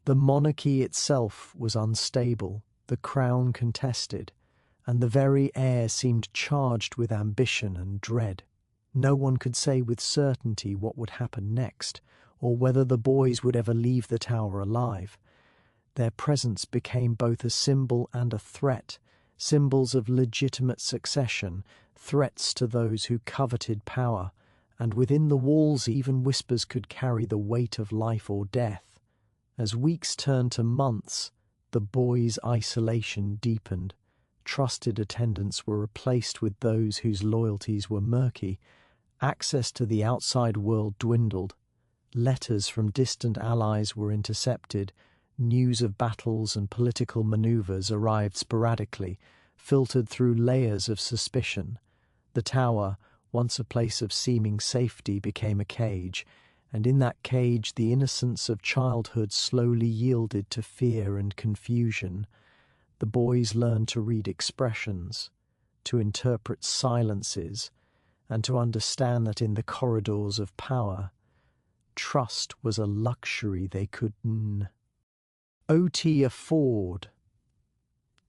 Speaker 1: The monarchy itself was unstable, the crown contested, and the very air seemed charged with ambition and dread. No one could say with certainty what would happen next, or whether the boys would ever leave the tower alive. Their presence became both a symbol and a threat, symbols of legitimate succession, threats to those who coveted power, and within the walls even whispers could carry the weight of life or death. As weeks turned to months, the boys' isolation deepened. Trusted attendants were replaced with those whose loyalties were murky. Access to the outside world dwindled. Letters from distant allies were intercepted. News of battles and political maneuvers arrived sporadically, filtered through layers of suspicion. The tower, once a place of seeming safety, became a cage, and in that cage the innocence of childhood slowly yielded to fear and confusion. The boys learned to read expressions, to interpret silences, and to understand that in the corridors of power, trust was a luxury they couldn't afford.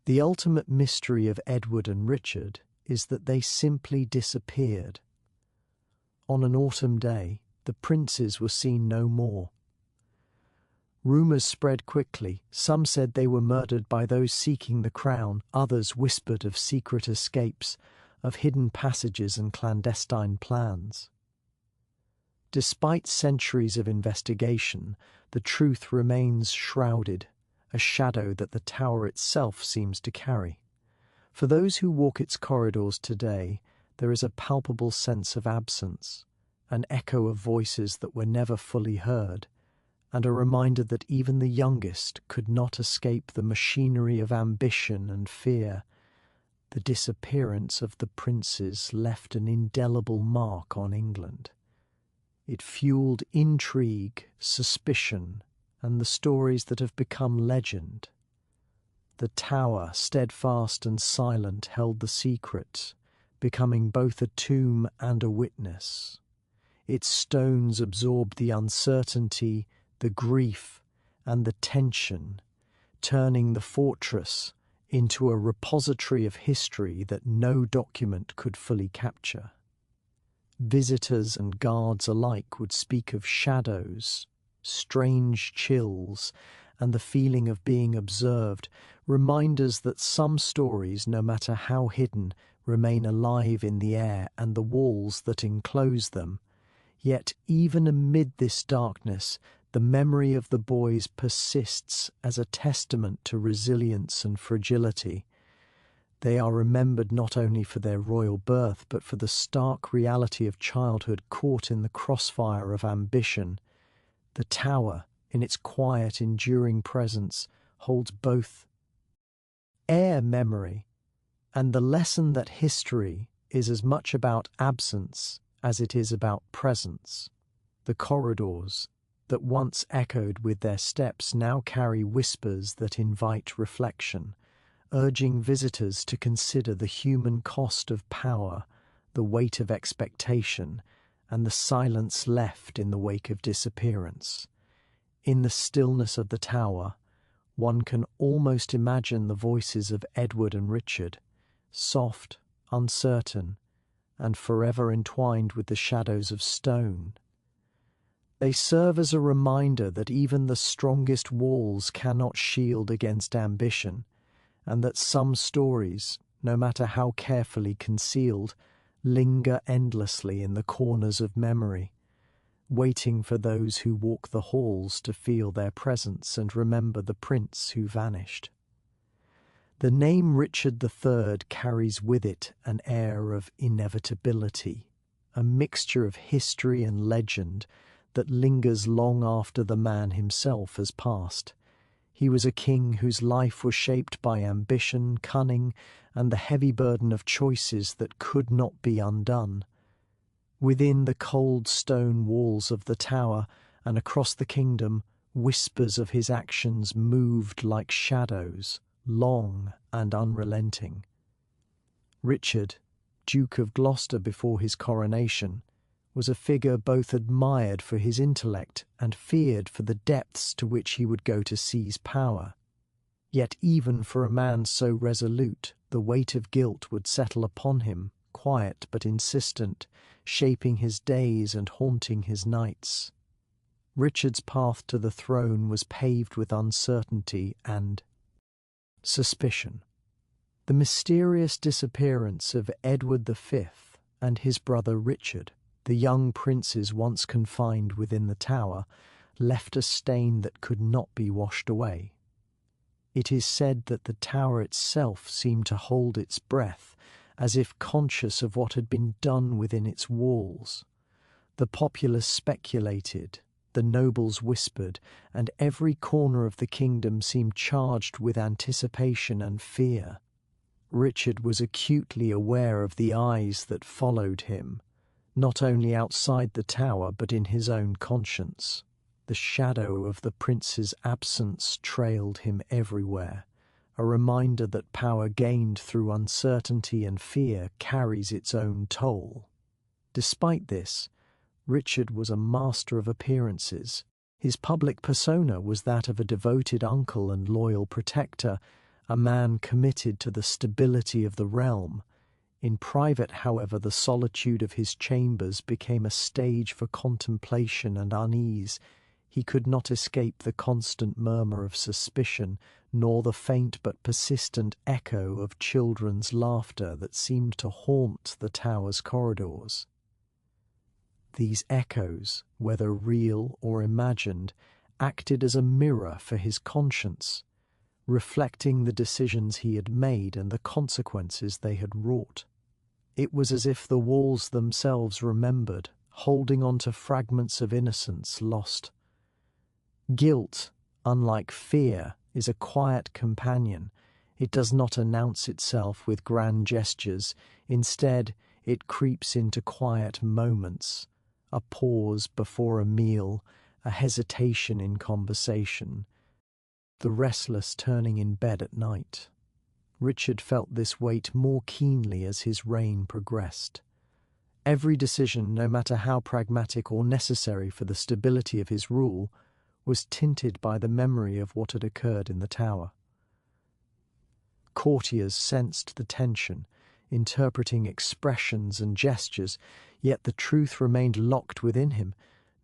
Speaker 1: The ultimate mystery of Edward and Richard is that they simply disappeared. On an autumn day, the princes were seen no more. Rumours spread quickly. Some said they were murdered by those seeking the crown. Others whispered of secret escapes, of hidden passages and clandestine plans. Despite centuries of investigation, the truth remains shrouded, a shadow that the tower itself seems to carry. For those who walk its corridors today, there is a palpable sense of absence, an echo of voices that were never fully heard, and a reminder that even the youngest could not escape the machinery of ambition and fear. The disappearance of the princes left an indelible mark on England. It fueled intrigue, suspicion, and the stories that have become legend. The tower, steadfast and silent, held the secret, becoming both a tomb and a witness. Its stones absorbed the uncertainty, the grief, and the tension, turning the fortress into a repository of history that no document could fully capture. Visitors and guards alike would speak of shadows, strange chills, and the feeling of being observed, reminders that some stories, no matter how hidden, remain alive in the air and the walls that enclose them. Yet even amid this darkness, the memory of the boys persists as a testament to resilience and fragility. They are remembered not only for their royal birth, but for the stark reality of childhood caught in the crossfire of ambition. The tower, in its quiet, enduring presence, holds both air memory and the lesson that history is as much about absence as it is about presence. The corridors that once echoed with their steps now carry whispers that invite reflection, urging visitors to consider the human cost of power, the weight of expectation, and the silence left in the wake of disappearance. In the stillness of the tower, one can almost imagine the voices of Edward and Richard, soft, uncertain, and forever entwined with the shadows of stone. They serve as a reminder that even the strongest walls cannot shield against ambition, and that some stories, no matter how carefully concealed, linger endlessly in the corners of memory, waiting for those who walk the halls to feel their presence and remember the prince who vanished. The name Richard III carries with it an air of inevitability, a mixture of history and legend that lingers long after the man himself has passed. He was a king whose life was shaped by ambition, cunning, and the heavy burden of choices that could not be undone. Within the cold stone walls of the tower and across the kingdom, whispers of his actions moved like shadows, long and unrelenting. Richard, Duke of Gloucester before his coronation, was a figure both admired for his intellect and feared for the depths to which he would go to seize power. Yet even for a man so resolute, the weight of guilt would settle upon him, quiet but insistent, shaping his days and haunting his nights. Richard's path to the throne was paved with uncertainty and suspicion. The mysterious disappearance of Edward V and his brother Richard, the young princes once confined within the tower, left a stain that could not be washed away. It is said that the tower itself seemed to hold its breath, as if conscious of what had been done within its walls. The populace speculated, the nobles whispered, and every corner of the kingdom seemed charged with anticipation and fear. Richard was acutely aware of the eyes that followed him, not only outside the tower but in his own conscience. The shadow of the prince's absence trailed him everywhere, a reminder that power gained through uncertainty and fear carries its own toll. Despite this, Richard was a master of appearances. His public persona was that of a devoted uncle and loyal protector, a man committed to the stability of the realm. In private, however, the solitude of his chambers became a stage for contemplation and unease. He could not escape the constant murmur of suspicion, nor the faint but persistent echo of children's laughter that seemed to haunt the tower's corridors. These echoes, whether real or imagined, acted as a mirror for his conscience, reflecting the decisions he had made and the consequences they had wrought. It was as if the walls themselves remembered, holding on to fragments of innocence lost. Guilt, unlike fear, is a quiet companion. It does not announce itself with grand gestures. Instead, it creeps into quiet moments, a pause before a meal, a hesitation in conversation, the restless turning in bed at night. Richard felt this weight more keenly as his reign progressed. Every decision, no matter how pragmatic or necessary for the stability of his rule, was tinted by the memory of what had occurred in the tower. Courtiers sensed the tension, interpreting expressions and gestures, yet the truth remained locked within him,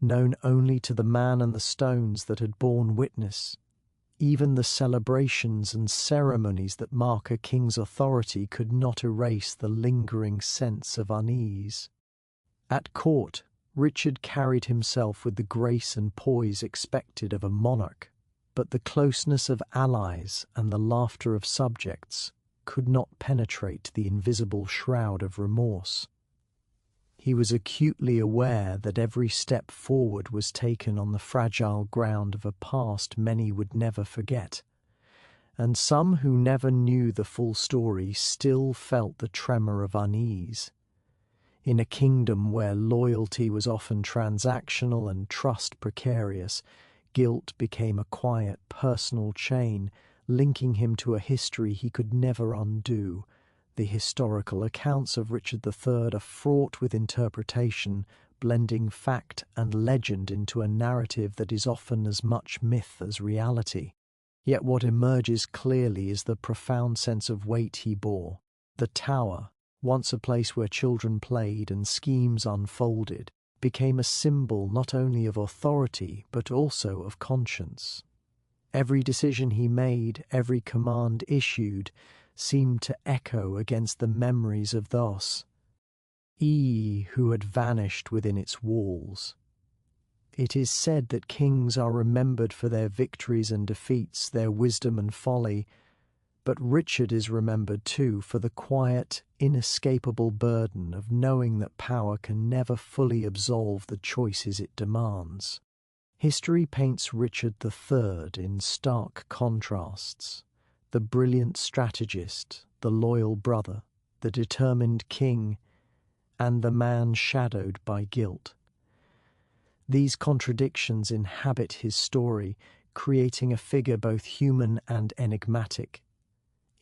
Speaker 1: known only to the man and the stones that had borne witness. Even the celebrations and ceremonies that mark a king's authority could not erase the lingering sense of unease. At court, Richard carried himself with the grace and poise expected of a monarch, but the closeness of allies and the laughter of subjects could not penetrate the invisible shroud of remorse. He was acutely aware that every step forward was taken on the fragile ground of a past many would never forget, and some who never knew the full story still felt the tremor of unease. In a kingdom where loyalty was often transactional and trust precarious, guilt became a quiet personal chain, linking him to a history he could never undo. The historical accounts of Richard III are fraught with interpretation, blending fact and legend into a narrative that is often as much myth as reality. Yet what emerges clearly is the profound sense of weight he bore. The Tower, once a place where children played and schemes unfolded, became a symbol not only of authority but also of conscience. Every decision he made, every command issued, seemed to echo against the memories of those who had vanished within its walls. It is said that kings are remembered for their victories and defeats, their wisdom and folly, but Richard is remembered too for the quiet, inescapable burden of knowing that power can never fully absolve the choices it demands. History paints Richard III in stark contrasts: the brilliant strategist, the loyal brother, the determined king, and the man shadowed by guilt. These contradictions inhabit his story, creating a figure both human and enigmatic.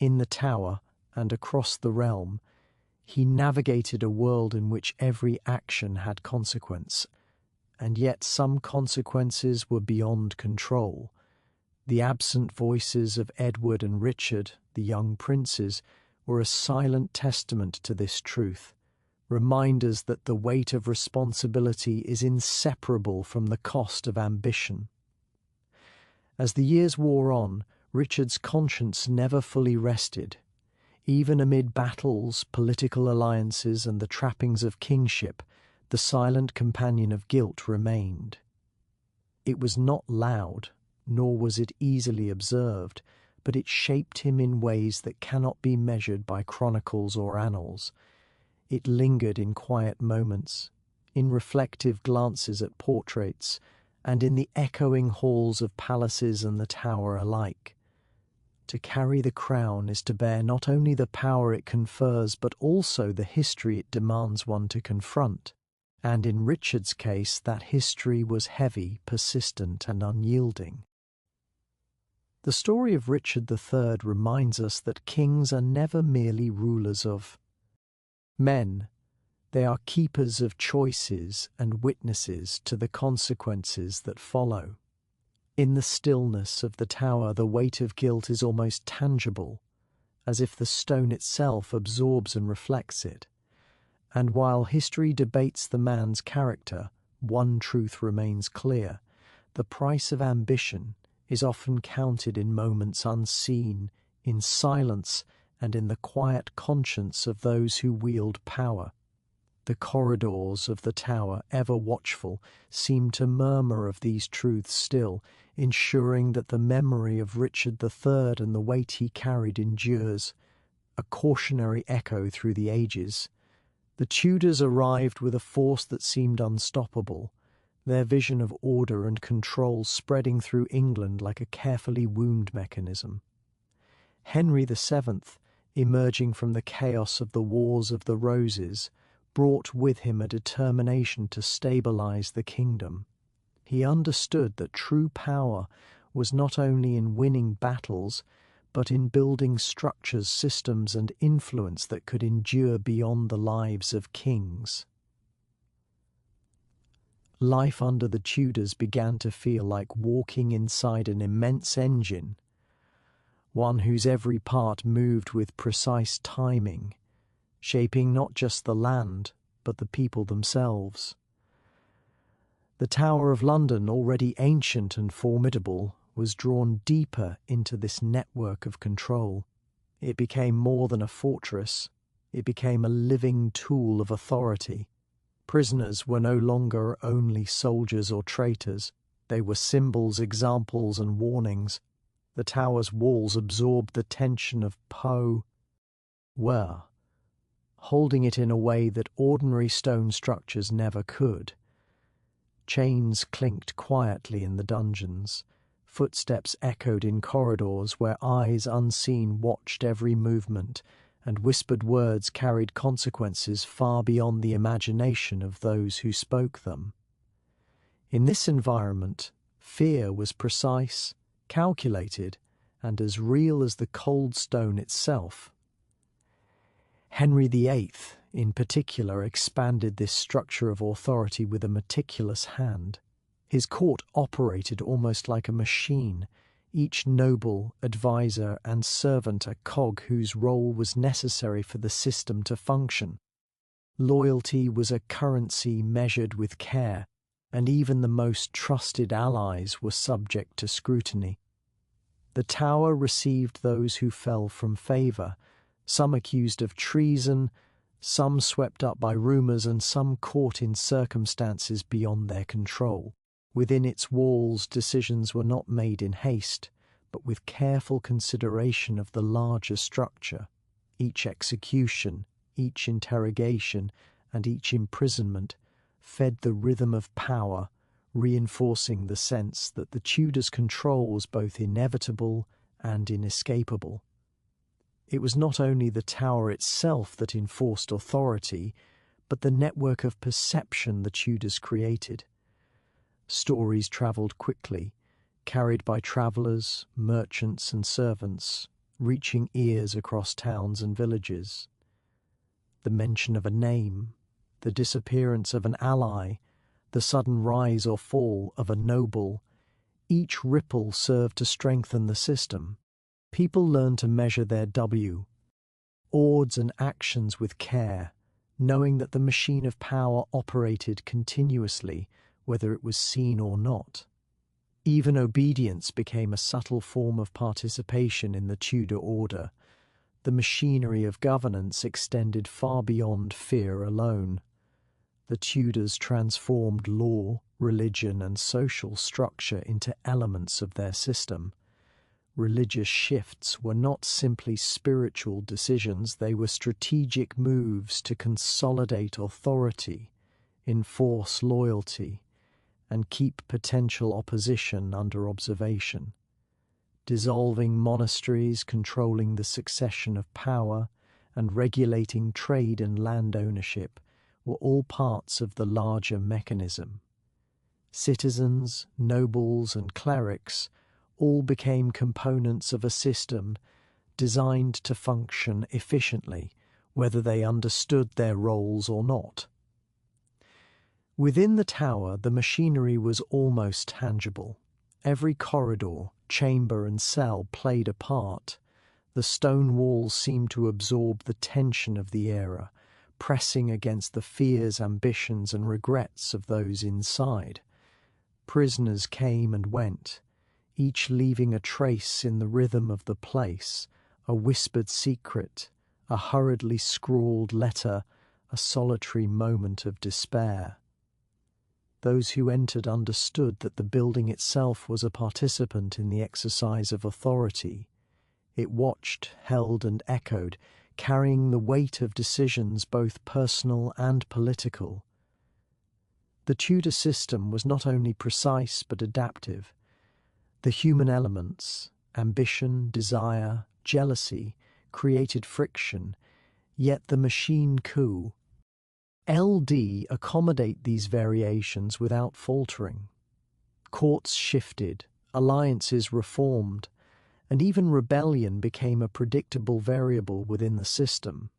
Speaker 1: In the Tower and across the realm, he navigated a world in which every action had consequence, and yet some consequences were beyond control. The absent voices of Edward and Richard, the young princes, were a silent testament to this truth, reminders that the weight of responsibility is inseparable from the cost of ambition. As the years wore on, Richard's conscience never fully rested. Even amid battles, political alliances, and the trappings of kingship, the silent companion of guilt remained. It was not loud, nor was it easily observed, but it shaped him in ways that cannot be measured by chronicles or annals. It lingered in quiet moments, in reflective glances at portraits, and in the echoing halls of palaces and the Tower alike. To carry the crown is to bear not only the power it confers, but also the history it demands one to confront. And in Richard's case, that history was heavy, persistent, and unyielding. The story of Richard III reminds us that kings are never merely rulers of men. They are keepers of choices and witnesses to the consequences that follow. In the stillness of the Tower, the weight of guilt is almost tangible, as if the stone itself absorbs and reflects it. And while history debates the man's character, one truth remains clear: the price of ambition is often counted in moments unseen, in silence, and in the quiet conscience of those who wield power. The corridors of the tower, ever watchful, seem to murmur of these truths still, ensuring that the memory of Richard III and the weight he carried endures, a cautionary echo through the ages. The Tudors arrived with a force that seemed unstoppable, their vision of order and control spreading through England like a carefully wound mechanism. Henry VII, emerging from the chaos of the Wars of the Roses, brought with him a determination to stabilize the kingdom. He understood that true power was not only in winning battles, but in building structures, systems, and influence that could endure beyond the lives of kings. Life under the Tudors began to feel like walking inside an immense engine, one whose every part moved with precise timing, shaping not just the land, but the people themselves. The Tower of London, already ancient and formidable, was drawn deeper into this network of control. It became more than a fortress. It became a living tool of authority. Prisoners were no longer only soldiers or traitors. They were symbols, examples, and warnings. The tower's walls absorbed the tension of power, holding it in a way that ordinary stone structures never could. Chains clinked quietly in the dungeons. Footsteps echoed in corridors where eyes unseen watched every movement, and whispered words carried consequences far beyond the imagination of those who spoke them. In this environment, fear was precise, calculated, and as real as the cold stone itself. Henry VIII, in particular, expanded this structure of authority with a meticulous hand. His court operated almost like a machine, each noble, adviser, and servant a cog whose role was necessary for the system to function. Loyalty was a currency measured with care, and even the most trusted allies were subject to scrutiny. The Tower received those who fell from favour, some accused of treason, some swept up by rumours, and some caught in circumstances beyond their control. Within its walls, decisions were not made in haste, but with careful consideration of the larger structure. Each execution, each interrogation, and each imprisonment fed the rhythm of power, reinforcing the sense that the Tudors' control was both inevitable and inescapable. It was not only the tower itself that enforced authority, but the network of perception the Tudors created. Stories travelled quickly, carried by travellers, merchants, and servants, reaching ears across towns and villages. The mention of a name, the disappearance of an ally, the sudden rise or fall of a noble, each ripple served to strengthen the system. People learned to measure their words and actions with care, knowing that the machine of power operated continuously, whether it was seen or not. Even obedience became a subtle form of participation in the Tudor order. The machinery of governance extended far beyond fear alone. The Tudors transformed law, religion, and social structure into elements of their system. Religious shifts were not simply spiritual decisions, they were strategic moves to consolidate authority, enforce loyalty, and keep potential opposition under observation. Dissolving monasteries, controlling the succession of power, and regulating trade and land ownership were all parts of the larger mechanism. Citizens, nobles, and clerics all became components of a system designed to function efficiently, whether they understood their roles or not. Within the tower, the machinery was almost tangible. Every corridor, chamber, and cell played a part. The stone walls seemed to absorb the tension of the era, pressing against the fears, ambitions, and regrets of those inside. Prisoners came and went, each leaving a trace in the rhythm of the place, a whispered secret, a hurriedly scrawled letter, a solitary moment of despair. Those who entered understood that the building itself was a participant in the exercise of authority. It watched, held, and echoed, carrying the weight of decisions both personal and political. The Tudor system was not only precise but adaptive. The human elements, ambition, desire, jealousy, created friction, yet the machine coup, LD accommodate these variations without faltering. Courts shifted, alliances reformed, and even rebellion became a predictable variable within the system.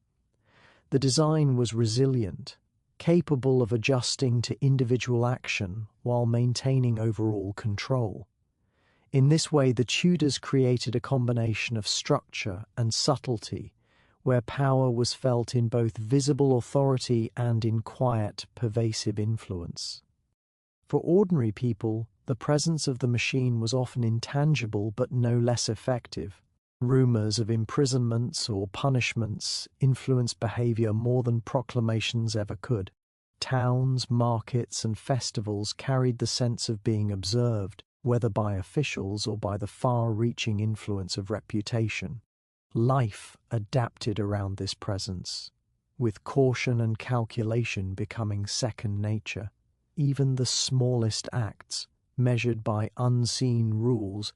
Speaker 1: The design was resilient, capable of adjusting to individual action while maintaining overall control. In this way, the Tudors created a combination of structure and subtlety, where power was felt in both visible authority and in quiet, pervasive influence. For ordinary people, the presence of the machine was often intangible but no less effective. Rumors of imprisonments or punishments influenced behavior more than proclamations ever could. Towns, markets, and festivals carried the sense of being observed, whether by officials or by the far-reaching influence of reputation. Life adapted around this presence, with caution and calculation becoming second nature. Even the smallest acts, measured by unseen rules,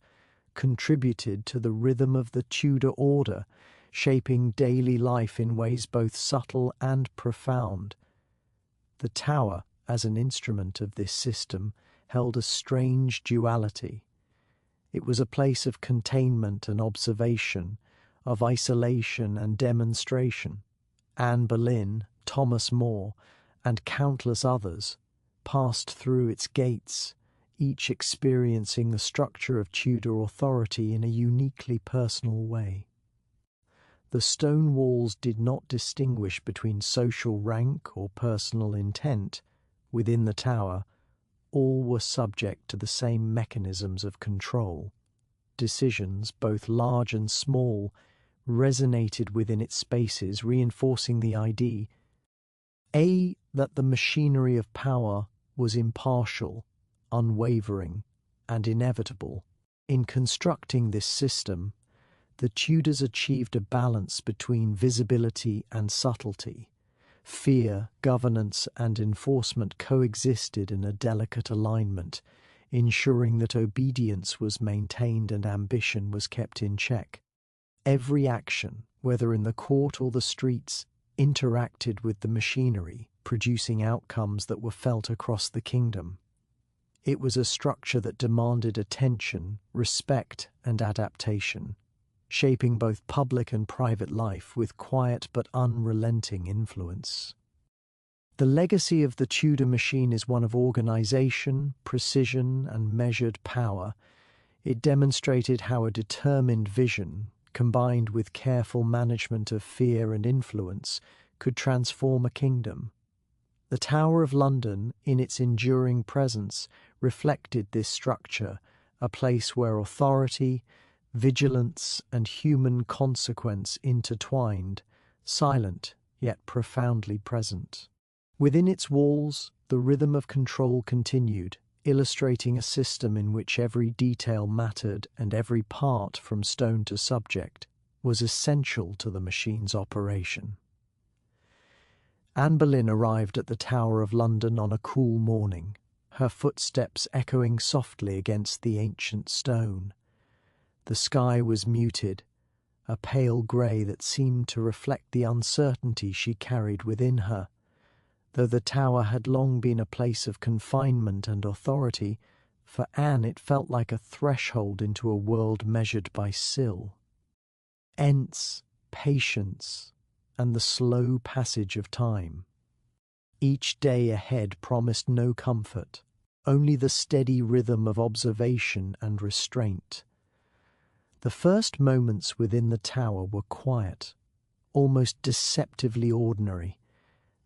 Speaker 1: contributed to the rhythm of the Tudor order, shaping daily life in ways both subtle and profound. The Tower, as an instrument of this system, held a strange duality. It was a place of containment and observation, of isolation and demonstration. Anne Boleyn, Thomas More, and countless others passed through its gates, each experiencing the structure of Tudor authority in a uniquely personal way. The stone walls did not distinguish between social rank or personal intent. Within the Tower, all were subject to the same mechanisms of control. Decisions, both large and small, resonated within its spaces, reinforcing the idea that the machinery of power was impartial, unwavering, and inevitable. In constructing this system, the Tudors achieved a balance between visibility and subtlety. Fear, governance, and enforcement coexisted in a delicate alignment, ensuring that obedience was maintained and ambition was kept in check. Every action, whether in the court or the streets, interacted with the machinery, producing outcomes that were felt across the kingdom. It was a structure that demanded attention, respect, and adaptation, shaping both public and private life with quiet but unrelenting influence. The legacy of the Tudor machine is one of organization, precision, and measured power. It demonstrated how a determined vision, combined with careful management of fear and influence, could transform a kingdom. The Tower of London, in its enduring presence, reflected this structure, a place where authority, vigilance, and human consequence intertwined, silent yet profoundly present. Within its walls, the rhythm of control continued, illustrating a system in which every detail mattered and every part, from stone to subject, was essential to the machine's operation. Anne Boleyn arrived at the Tower of London on a cool morning, her footsteps echoing softly against the ancient stone. The sky was muted, a pale grey that seemed to reflect the uncertainty she carried within her. Though the Tower had long been a place of confinement and authority, for Anne it felt like a threshold into a world measured by patience, and the slow passage of time. Each day ahead promised no comfort, only the steady rhythm of observation and restraint. The first moments within the tower were quiet, almost deceptively ordinary.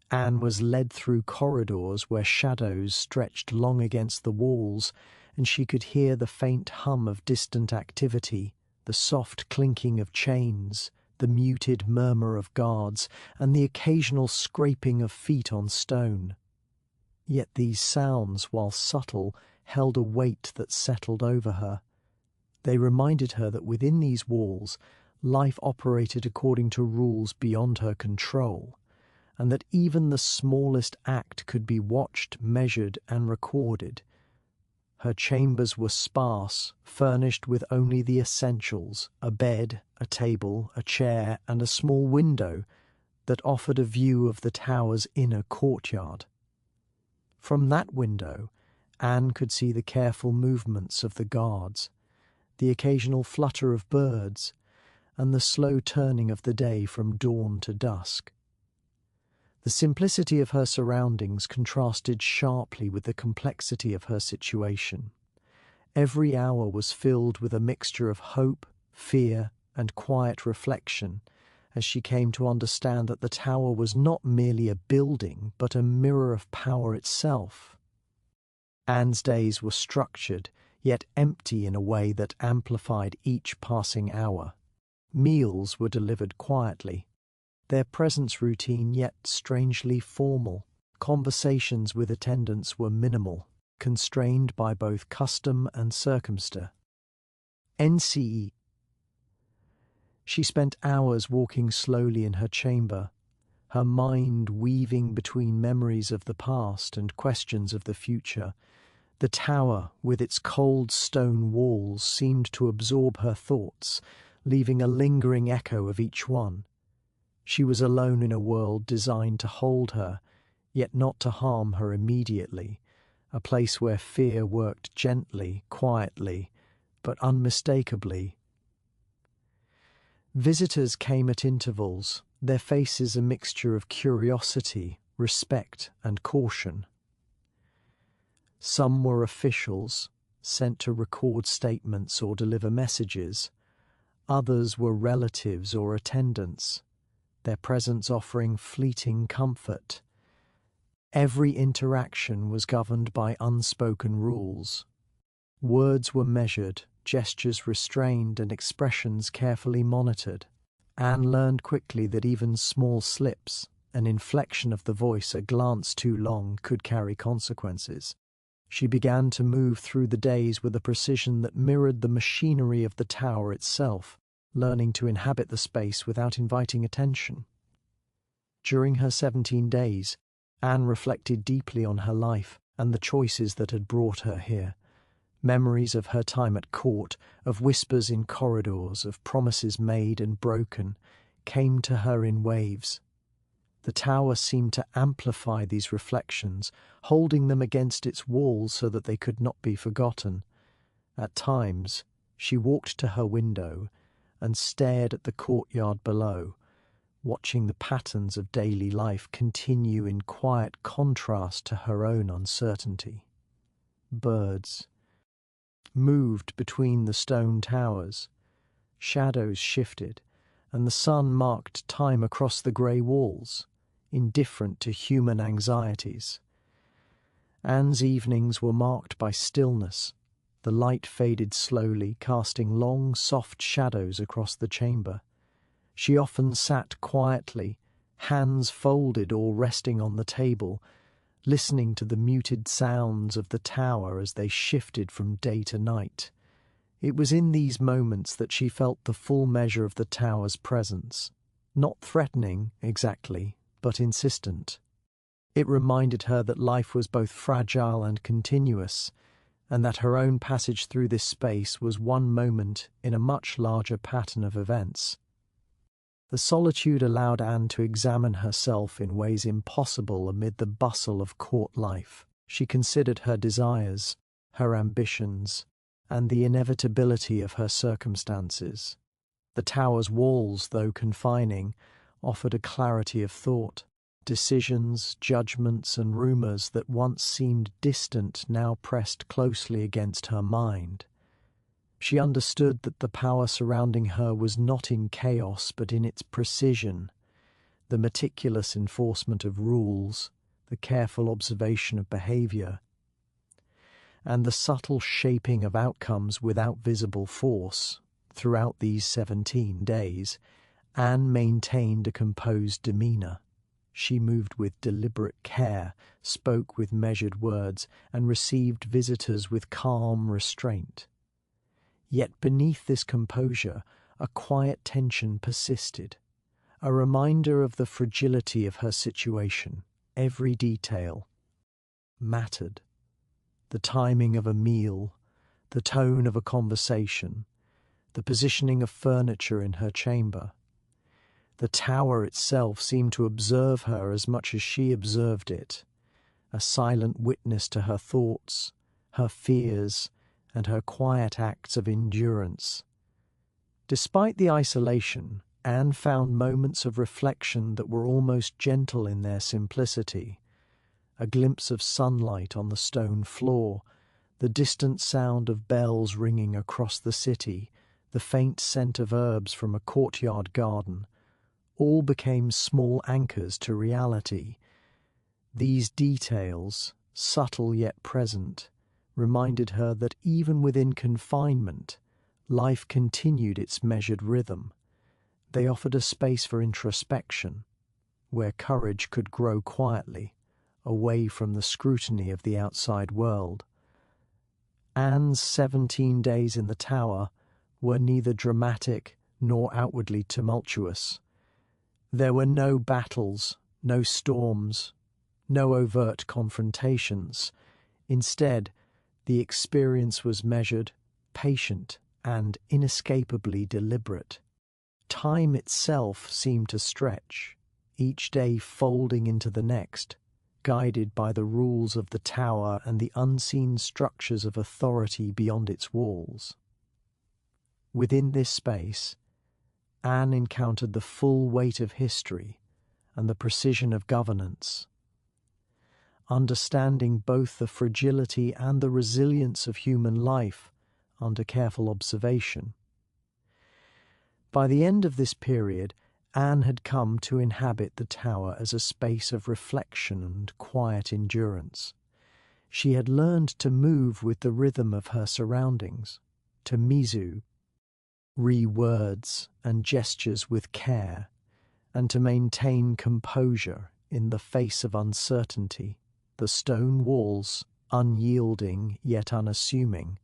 Speaker 1: Anne was led through corridors where shadows stretched long against the walls, and she could hear the faint hum of distant activity, the soft clinking of chains, the muted murmur of guards, and the occasional scraping of feet on stone. Yet these sounds, while subtle, held a weight that settled over her. They reminded her that within these walls, life operated according to rules beyond her control, and that even the smallest act could be watched, measured, and recorded. Her chambers were sparse, furnished with only the essentials: a bed, a table, a chair, and a small window that offered a view of the tower's inner courtyard. From that window, Anne could see the careful movements of the guards, the occasional flutter of birds, and the slow turning of the day from dawn to dusk. The simplicity of her surroundings contrasted sharply with the complexity of her situation. Every hour was filled with a mixture of hope, fear, and quiet reflection, as she came to understand that the tower was not merely a building, but a mirror of power itself. Anne's days were structured, yet empty in a way that amplified each passing hour. Meals were delivered quietly, their presence routine yet strangely formal. Conversations with attendants were minimal, constrained by both custom and circumstance. NCE. She spent hours walking slowly in her chamber, her mind weaving between memories of the past and questions of the future. The tower, with its cold stone walls, seemed to absorb her thoughts, leaving a lingering echo of each one. She was alone in a world designed to hold her, yet not to harm her immediately, a place where fear worked gently, quietly, but unmistakably. Visitors came at intervals, their faces a mixture of curiosity, respect, and caution. Some were officials, sent to record statements or deliver messages. Others were relatives or attendants, their presence offering fleeting comfort. Every interaction was governed by unspoken rules. Words were measured, gestures restrained, and expressions carefully monitored. Anne learned quickly that even small slips, an inflection of the voice, a glance too long, could carry consequences. She began to move through the days with a precision that mirrored the machinery of the tower itself, learning to inhabit the space without inviting attention. During her 17 days, Anne reflected deeply on her life and the choices that had brought her here. Memories of her time at court, of whispers in corridors, of promises made and broken, came to her in waves. The tower seemed to amplify these reflections, holding them against its walls so that they could not be forgotten. At times, she walked to her window and stared at the courtyard below, watching the patterns of daily life continue in quiet contrast to her own uncertainty. Birds moved between the stone towers, shadows shifted, and the sun marked time across the grey walls, indifferent to human anxieties. Anne's evenings were marked by stillness. The light faded slowly, casting long, soft shadows across the chamber. She often sat quietly, hands folded or resting on the table, listening to the muted sounds of the tower as they shifted from day to night. It was in these moments that she felt the full measure of the tower's presence, not threatening exactly, but insistent. It reminded her that life was both fragile and continuous, and that her own passage through this space was one moment in a much larger pattern of events. The solitude allowed Anne to examine herself in ways impossible amid the bustle of court life. She considered her desires, her ambitions, and the inevitability of her circumstances. The tower's walls, though confining, offered a clarity of thought. Decisions, judgments, and rumours that once seemed distant now pressed closely against her mind. She understood that the power surrounding her was not in chaos but in its precision, the meticulous enforcement of rules, the careful observation of behavior, and the subtle shaping of outcomes without visible force. Throughout these 17 days, Anne maintained a composed demeanour. She moved with deliberate care, spoke with measured words, and received visitors with calm restraint. Yet beneath this composure, a quiet tension persisted, a reminder of the fragility of her situation. Every detail mattered. The timing of a meal, the tone of a conversation, the positioning of furniture in her chamber. The tower itself seemed to observe her as much as she observed it, a silent witness to her thoughts, her fears, and her quiet acts of endurance. Despite the isolation, Anne found moments of reflection that were almost gentle in their simplicity. A glimpse of sunlight on the stone floor, the distant sound of bells ringing across the city, the faint scent of herbs from a courtyard garden, all became small anchors to reality. These details, subtle yet present, reminded her that even within confinement, life continued its measured rhythm. They offered a space for introspection, where courage could grow quietly, away from the scrutiny of the outside world. Anne's 17 days in the tower were neither dramatic nor outwardly tumultuous. There were no battles, no storms, no overt confrontations. Instead, the experience was measured, patient, and inescapably deliberate. Time itself seemed to stretch, each day folding into the next, guided by the rules of the tower and the unseen structures of authority beyond its walls. Within this space, Anne encountered the full weight of history and the precision of governance, understanding both the fragility and the resilience of human life under careful observation. By the end of this period, Anne had come to inhabit the tower as a space of reflection and quiet endurance. She had learned to move with the rhythm of her surroundings, to mizu, words and gestures with care, and to maintain composure in the face of uncertainty. The stone walls, unyielding yet unassuming,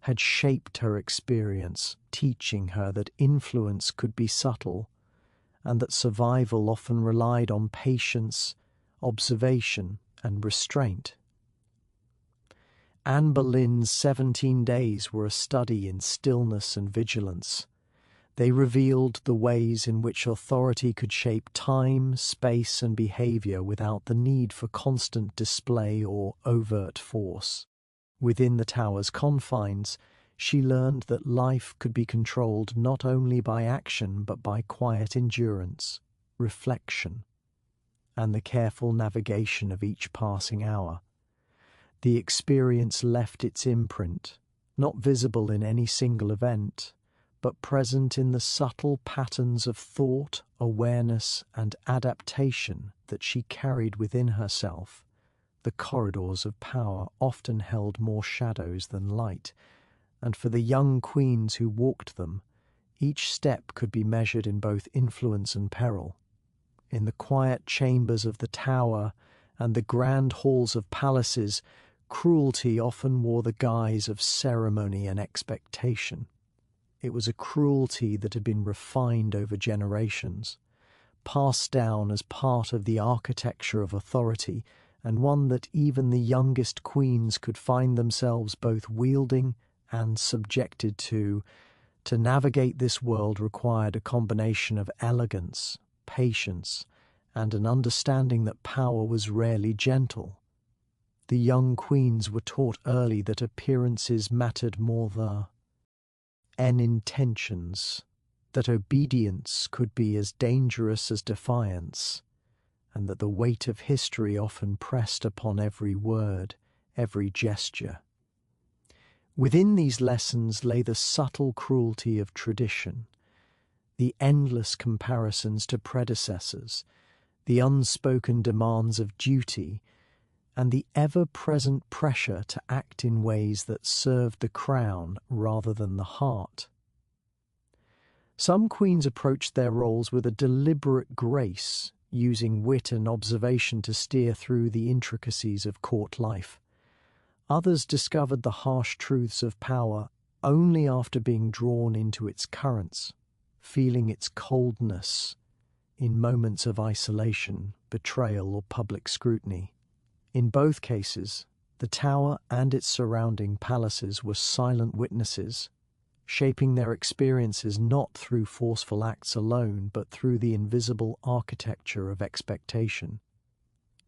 Speaker 1: had shaped her experience, teaching her that influence could be subtle, and that survival often relied on patience, observation, and restraint. Anne Boleyn's 17 days were a study in stillness and vigilance. They revealed the ways in which authority could shape time, space, and behavior without the need for constant display or overt force. Within the tower's confines, she learned that life could be controlled not only by action but by quiet endurance, reflection, and the careful navigation of each passing hour. The experience left its imprint, not visible in any single event, but present in the subtle patterns of thought, awareness, and adaptation that she carried within herself. The corridors of power often held more shadows than light, and for the young queens who walked them, each step could be measured in both influence and peril. In the quiet chambers of the tower and the grand halls of palaces, cruelty often wore the guise of ceremony and expectation. It was a cruelty that had been refined over generations, passed down as part of the architecture of authority, and one that even the youngest queens could find themselves both wielding and subjected to. To navigate this world required a combination of elegance, patience, and an understanding that power was rarely gentle. The young queens were taught early that appearances mattered more than intentions, that obedience could be as dangerous as defiance, and that the weight of history often pressed upon every word, every gesture. Within these lessons lay the subtle cruelty of tradition, the endless comparisons to predecessors, the unspoken demands of duty, and the ever-present pressure to act in ways that served the crown rather than the heart. Some queens approached their roles with a deliberate grace, using wit and observation to steer through the intricacies of court life. Others discovered the harsh truths of power only after being drawn into its currents, feeling its coldness in moments of isolation, betrayal, or public scrutiny. In both cases, the tower and its surrounding palaces were silent witnesses, shaping their experiences not through forceful acts alone, but through the invisible architecture of expectation.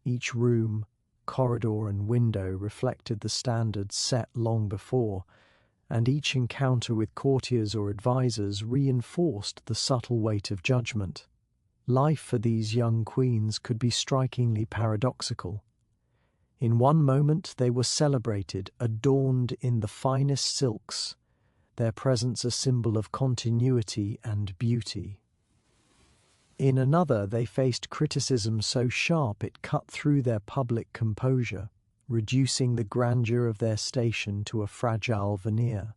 Speaker 1: Each room, corridor, and window reflected the standards set long before, and each encounter with courtiers or advisors reinforced the subtle weight of judgment. Life for these young queens could be strikingly paradoxical. In one moment they were celebrated, adorned in the finest silks, their presence a symbol of continuity and beauty. In another they faced criticism so sharp it cut through their public composure, reducing the grandeur of their station to a fragile veneer.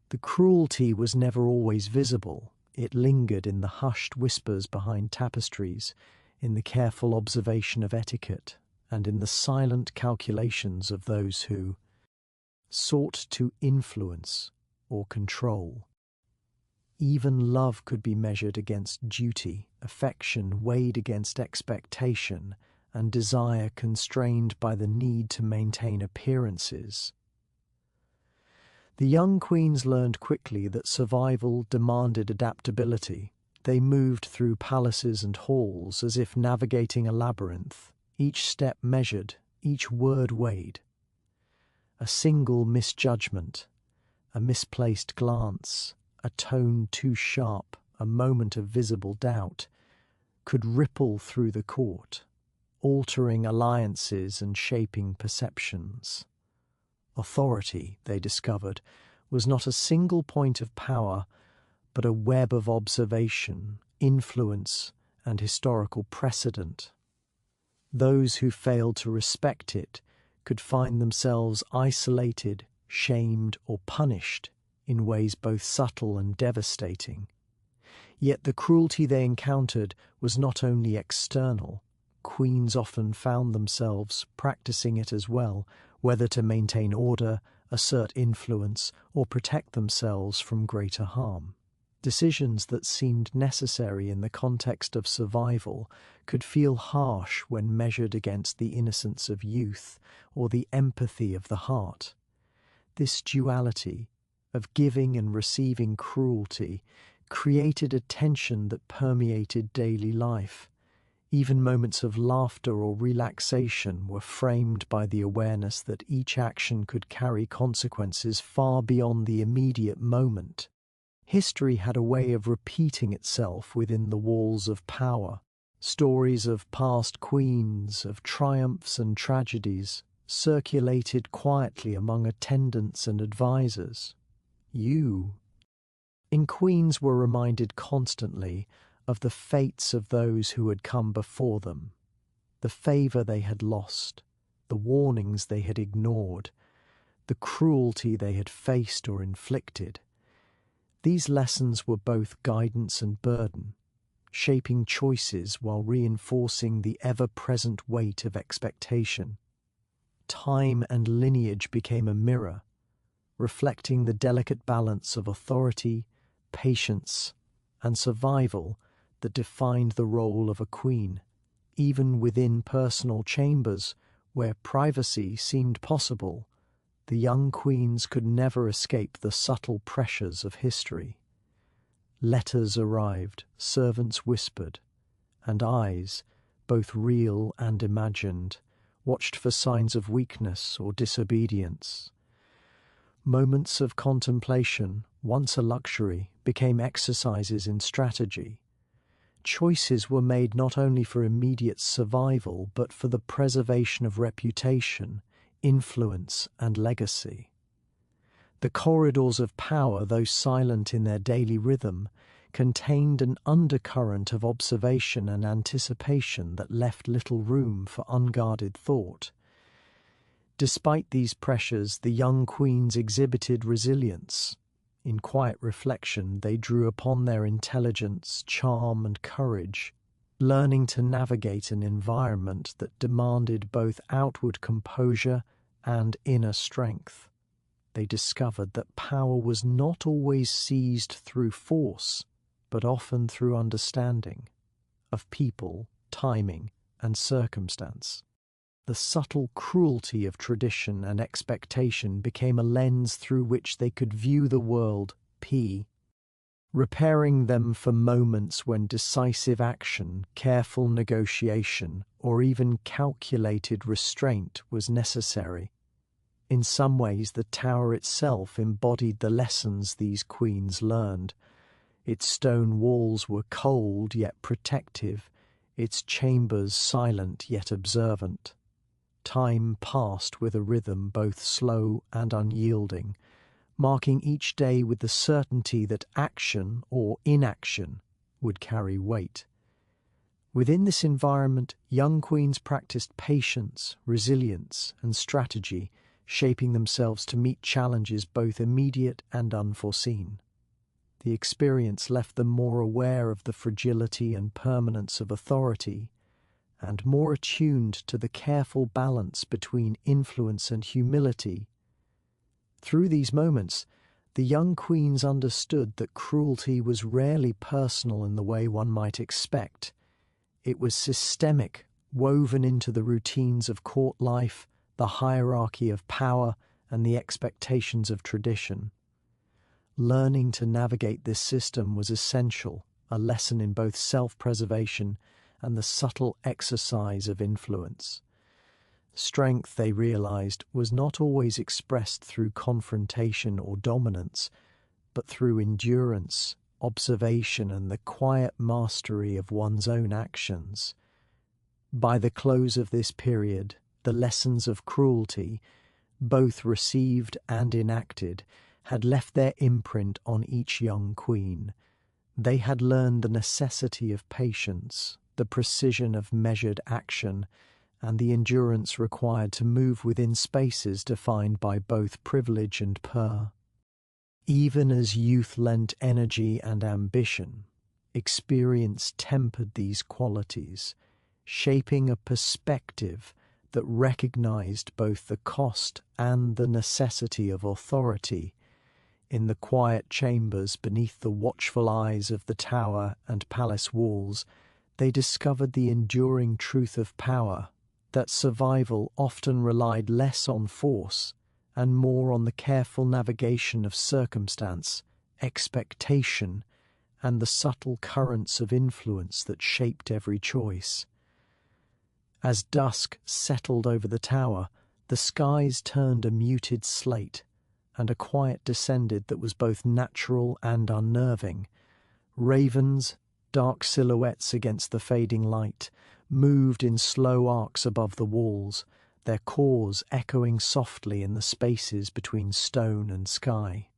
Speaker 1: The cruelty was never always visible. It lingered in the hushed whispers behind tapestries, in the careful observation of etiquette, and in the silent calculations of those who sought to influence or control. Even love could be measured against duty, affection weighed against expectation, and desire constrained by the need to maintain appearances. The young queens learned quickly that survival demanded adaptability. They moved through palaces and halls as if navigating a labyrinth, each step measured, each word weighed. A single misjudgment, a misplaced glance, a tone too sharp, a moment of visible doubt, could ripple through the court, altering alliances and shaping perceptions. Authority, they discovered, was not a single point of power, but a web of observation, influence, and historical precedent. Those who failed to respect it could find themselves isolated, shamed, or punished in ways both subtle and devastating. Yet the cruelty they encountered was not only external. Queens often found themselves practicing it as well, whether to maintain order, assert influence, or protect themselves from greater harm. Decisions that seemed necessary in the context of survival could feel harsh when measured against the innocence of youth or the empathy of the heart. This duality of giving and receiving cruelty created a tension that permeated daily life. Even moments of laughter or relaxation were framed by the awareness that each action could carry consequences far beyond the immediate moment. History had a way of repeating itself within the walls of power. Stories of past queens, of triumphs and tragedies, circulated quietly among attendants and advisors. Queens were reminded constantly of the fates of those who had come before them, the favour they had lost, the warnings they had ignored, the cruelty they had faced or inflicted. These lessons were both guidance and burden, shaping choices while reinforcing the ever-present weight of expectation. Time and lineage became a mirror, reflecting the delicate balance of authority, patience, and survival that defined the role of a queen. Even within personal chambers, where privacy seemed possible, the young queens could never escape the subtle pressures of history. Letters arrived, servants whispered, and eyes, both real and imagined, watched for signs of weakness or disobedience. Moments of contemplation, once a luxury, became exercises in strategy. Choices were made not only for immediate survival, but for the preservation of reputation, influence, and legacy. The corridors of power, though silent in their daily rhythm, contained an undercurrent of observation and anticipation that left little room for unguarded thought. Despite these pressures, the young queens exhibited resilience. In quiet reflection, they drew upon their intelligence, charm, and courage, learning to navigate an environment that demanded both outward composure and inner strength. They discovered that power was not always seized through force, but often through understanding of people, timing, and circumstance. The subtle cruelty of tradition and expectation became a lens through which they could view the world, repairing them for moments when decisive action, careful negotiation, or even calculated restraint was necessary. In some ways, the tower itself embodied the lessons these queens learned. Its stone walls were cold yet protective, its chambers silent yet observant. Time passed with a rhythm both slow and unyielding, marking each day with the certainty that action or inaction would carry weight. Within this environment, young queens practiced patience, resilience, and strategy, shaping themselves to meet challenges both immediate and unforeseen. The experience left them more aware of the fragility and permanence of authority, and more attuned to the careful balance between influence and humility. Through these moments, the young queens understood that cruelty was rarely personal in the way one might expect. It was systemic, woven into the routines of court life, the hierarchy of power, and the expectations of tradition. Learning to navigate this system was essential, a lesson in both self-preservation and the subtle exercise of influence. Strength, they realized, was not always expressed through confrontation or dominance, but through endurance, observation, and the quiet mastery of one's own actions. By the close of this period, the lessons of cruelty, both received and enacted, had left their imprint on each young queen. They had learned the necessity of patience, the precision of measured action, and the endurance required to move within spaces defined by both privilege and power. Even as youth lent energy and ambition, experience tempered these qualities, shaping a perspective that recognized both the cost and the necessity of authority. In the quiet chambers beneath the watchful eyes of the tower and palace walls, they discovered the enduring truth of power, that survival often relied less on force and more on the careful navigation of circumstance, expectation, and the subtle currents of influence that shaped every choice. As dusk settled over the tower, the skies turned a muted slate, and a quiet descended that was both natural and unnerving. Ravens, dark silhouettes against the fading light, moved in slow arcs above the walls, their caws echoing softly in the spaces between stone and sky.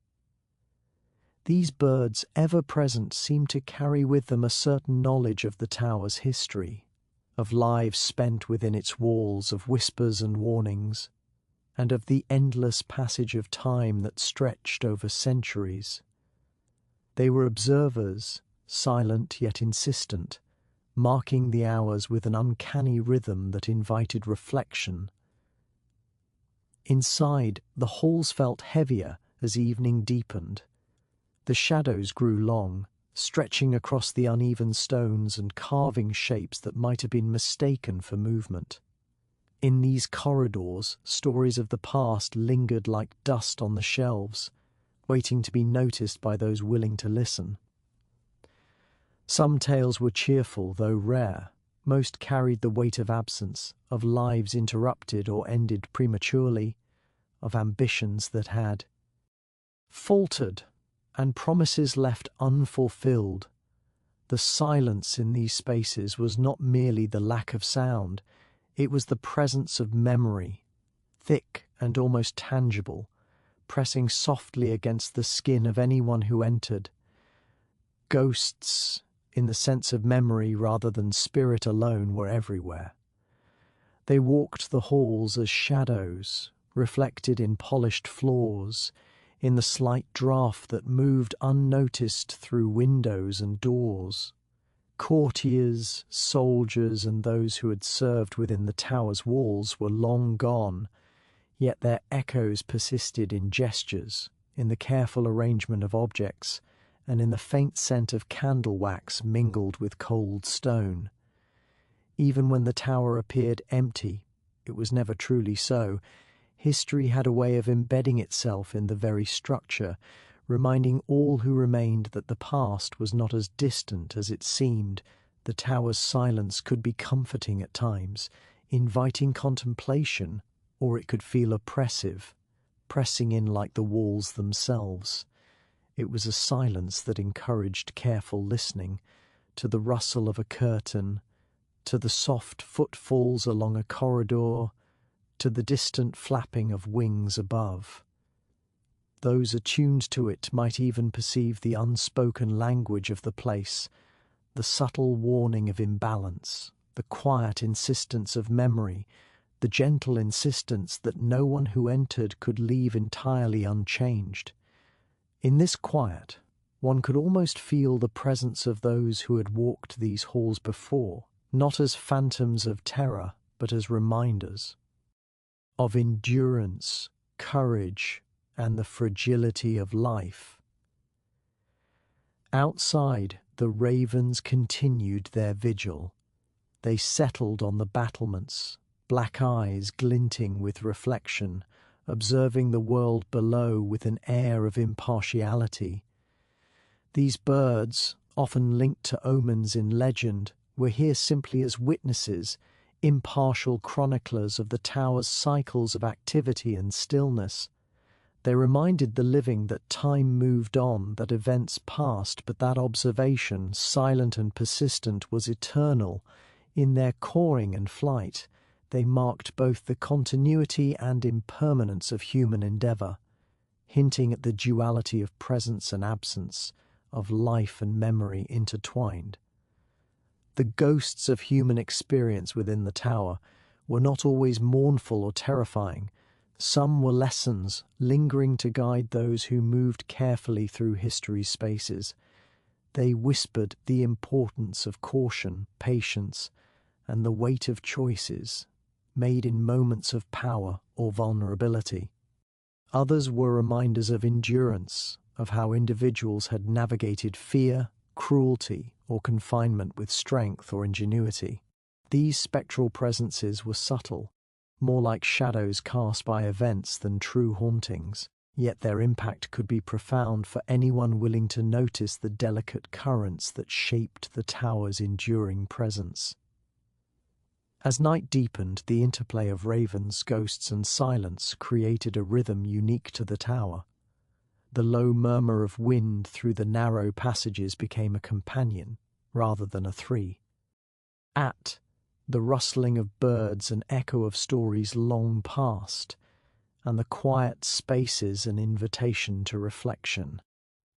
Speaker 1: These birds, ever present, seemed to carry with them a certain knowledge of the tower's history, of lives spent within its walls, of whispers and warnings, and of the endless passage of time that stretched over centuries. They were observers, silent yet insistent, marking the hours with an uncanny rhythm that invited reflection. Inside, the halls felt heavier as evening deepened. The shadows grew long, stretching across the uneven stones and carving shapes that might have been mistaken for movement. In these corridors, stories of the past lingered like dust on the shelves, waiting to be noticed by those willing to listen. Some tales were cheerful, though rare. Most carried the weight of absence, of lives interrupted or ended prematurely, of ambitions that had faltered and promises left unfulfilled. The silence in these spaces was not merely the lack of sound, it was the presence of memory, thick and almost tangible, pressing softly against the skin of anyone who entered. Ghosts, in the sense of memory rather than spirit alone, were everywhere. They walked the halls as shadows, reflected in polished floors, in the slight draught that moved unnoticed through windows and doors. Courtiers, soldiers, and those who had served within the tower's walls were long gone, yet their echoes persisted in gestures, in the careful arrangement of objects, and in the faint scent of candle wax mingled with cold stone. Even when the tower appeared empty, it was never truly so. History had a way of embedding itself in the very structure, reminding all who remained that the past was not as distant as it seemed. The tower's silence could be comforting at times, inviting contemplation, or it could feel oppressive, pressing in like the walls themselves. It was a silence that encouraged careful listening to the rustle of a curtain, to the soft footfalls along a corridor, to the distant flapping of wings above. Those attuned to it might even perceive the unspoken language of the place, the subtle warning of imbalance, the quiet insistence of memory, the gentle insistence that no one who entered could leave entirely unchanged. In this quiet, one could almost feel the presence of those who had walked these halls before, not as phantoms of terror, but as reminders of endurance, courage, and the fragility of life. Outside, the ravens continued their vigil. They settled on the battlements, black eyes glinting with reflection, observing the world below with an air of impartiality. These birds, often linked to omens in legend, were here simply as witnesses, impartial chroniclers of the tower's cycles of activity and stillness. They reminded the living that time moved on, that events passed, but that observation, silent and persistent, was eternal. In their cawing and flight, they marked both the continuity and impermanence of human endeavour, hinting at the duality of presence and absence, of life and memory intertwined. The ghosts of human experience within the tower were not always mournful or terrifying. Some were lessons, lingering to guide those who moved carefully through history's spaces. They whispered the importance of caution, patience, and the weight of choices made in moments of power or vulnerability. Others were reminders of endurance, of how individuals had navigated fear, cruelty, or confinement with strength or ingenuity. These spectral presences were subtle, more like shadows cast by events than true hauntings, yet their impact could be profound for anyone willing to notice the delicate currents that shaped the tower's enduring presence. As night deepened, the interplay of ravens, ghosts, and silence created a rhythm unique to the tower. The low murmur of wind through the narrow passages became a companion, rather than a three. The rustling of birds an echo of stories long past, and the quiet spaces an invitation to reflection.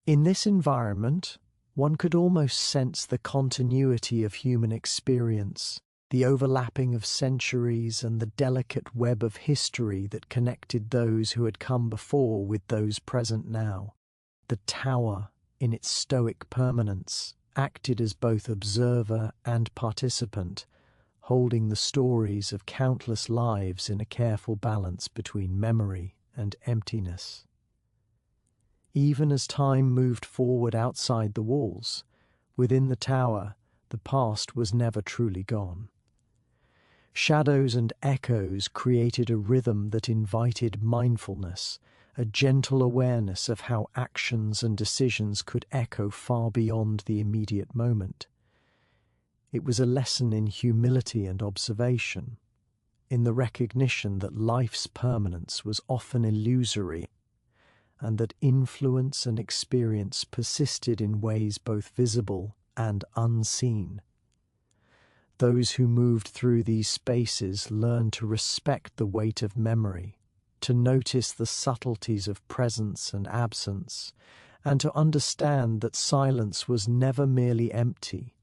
Speaker 1: In this environment, one could almost sense the continuity of human experience, the overlapping of centuries and the delicate web of history that connected those who had come before with those present now. The tower, in its stoic permanence, acted as both observer and participant, holding the stories of countless lives in a careful balance between memory and emptiness. Even as time moved forward outside the walls, within the tower, the past was never truly gone. Shadows and echoes created a rhythm that invited mindfulness, a gentle awareness of how actions and decisions could echo far beyond the immediate moment. It was a lesson in humility and observation, in the recognition that life's permanence was often illusory, and that influence and experience persisted in ways both visible and unseen. Those who moved through these spaces learned to respect the weight of memory, to notice the subtleties of presence and absence, and to understand that silence was never merely empty.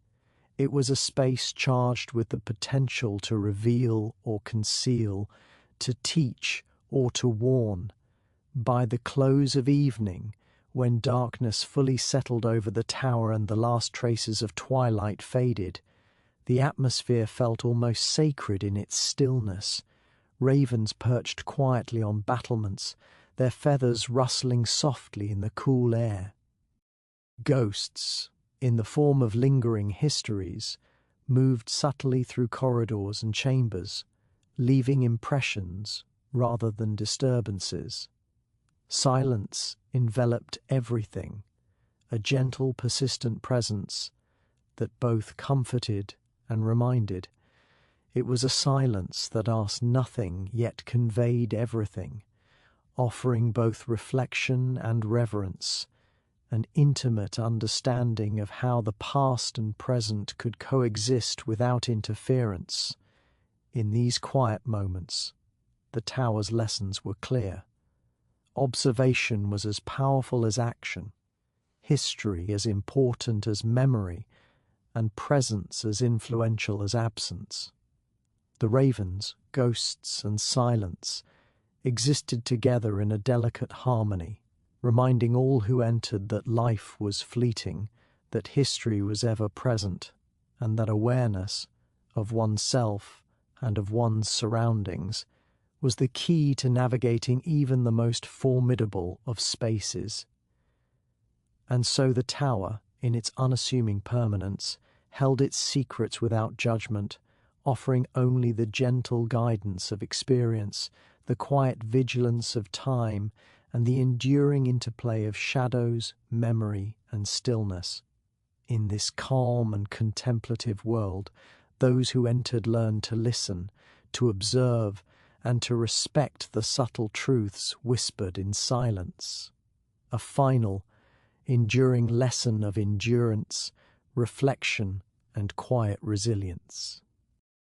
Speaker 1: It was a space charged with the potential to reveal or conceal, to teach or to warn. By the close of evening, when darkness fully settled over the tower and the last traces of twilight faded, the atmosphere felt almost sacred in its stillness. Ravens perched quietly on battlements, their feathers rustling softly in the cool air. Ghosts, in the form of lingering histories, moved subtly through corridors and chambers, leaving impressions rather than disturbances. Silence enveloped everything, a gentle, persistent presence that both comforted and reminded. It was a silence that asked nothing yet conveyed everything, offering both reflection and reverence, an intimate understanding of how the past and present could coexist without interference. In these quiet moments, the tower's lessons were clear. Observation was as powerful as action, history as important as memory, and presence as influential as absence. The ravens, ghosts, and silence existed together in a delicate harmony, reminding all who entered that life was fleeting, that history was ever present, and that awareness of oneself and of one's surroundings was the key to navigating even the most formidable of spaces. And so the tower, in its unassuming permanence, held its secrets without judgment, offering only the gentle guidance of experience, the quiet vigilance of time, and the enduring interplay of shadows, memory, and stillness. In this calm and contemplative world, those who entered learned to listen, to observe, and to respect the subtle truths whispered in silence. A final, enduring lesson of endurance, reflection, and quiet resilience.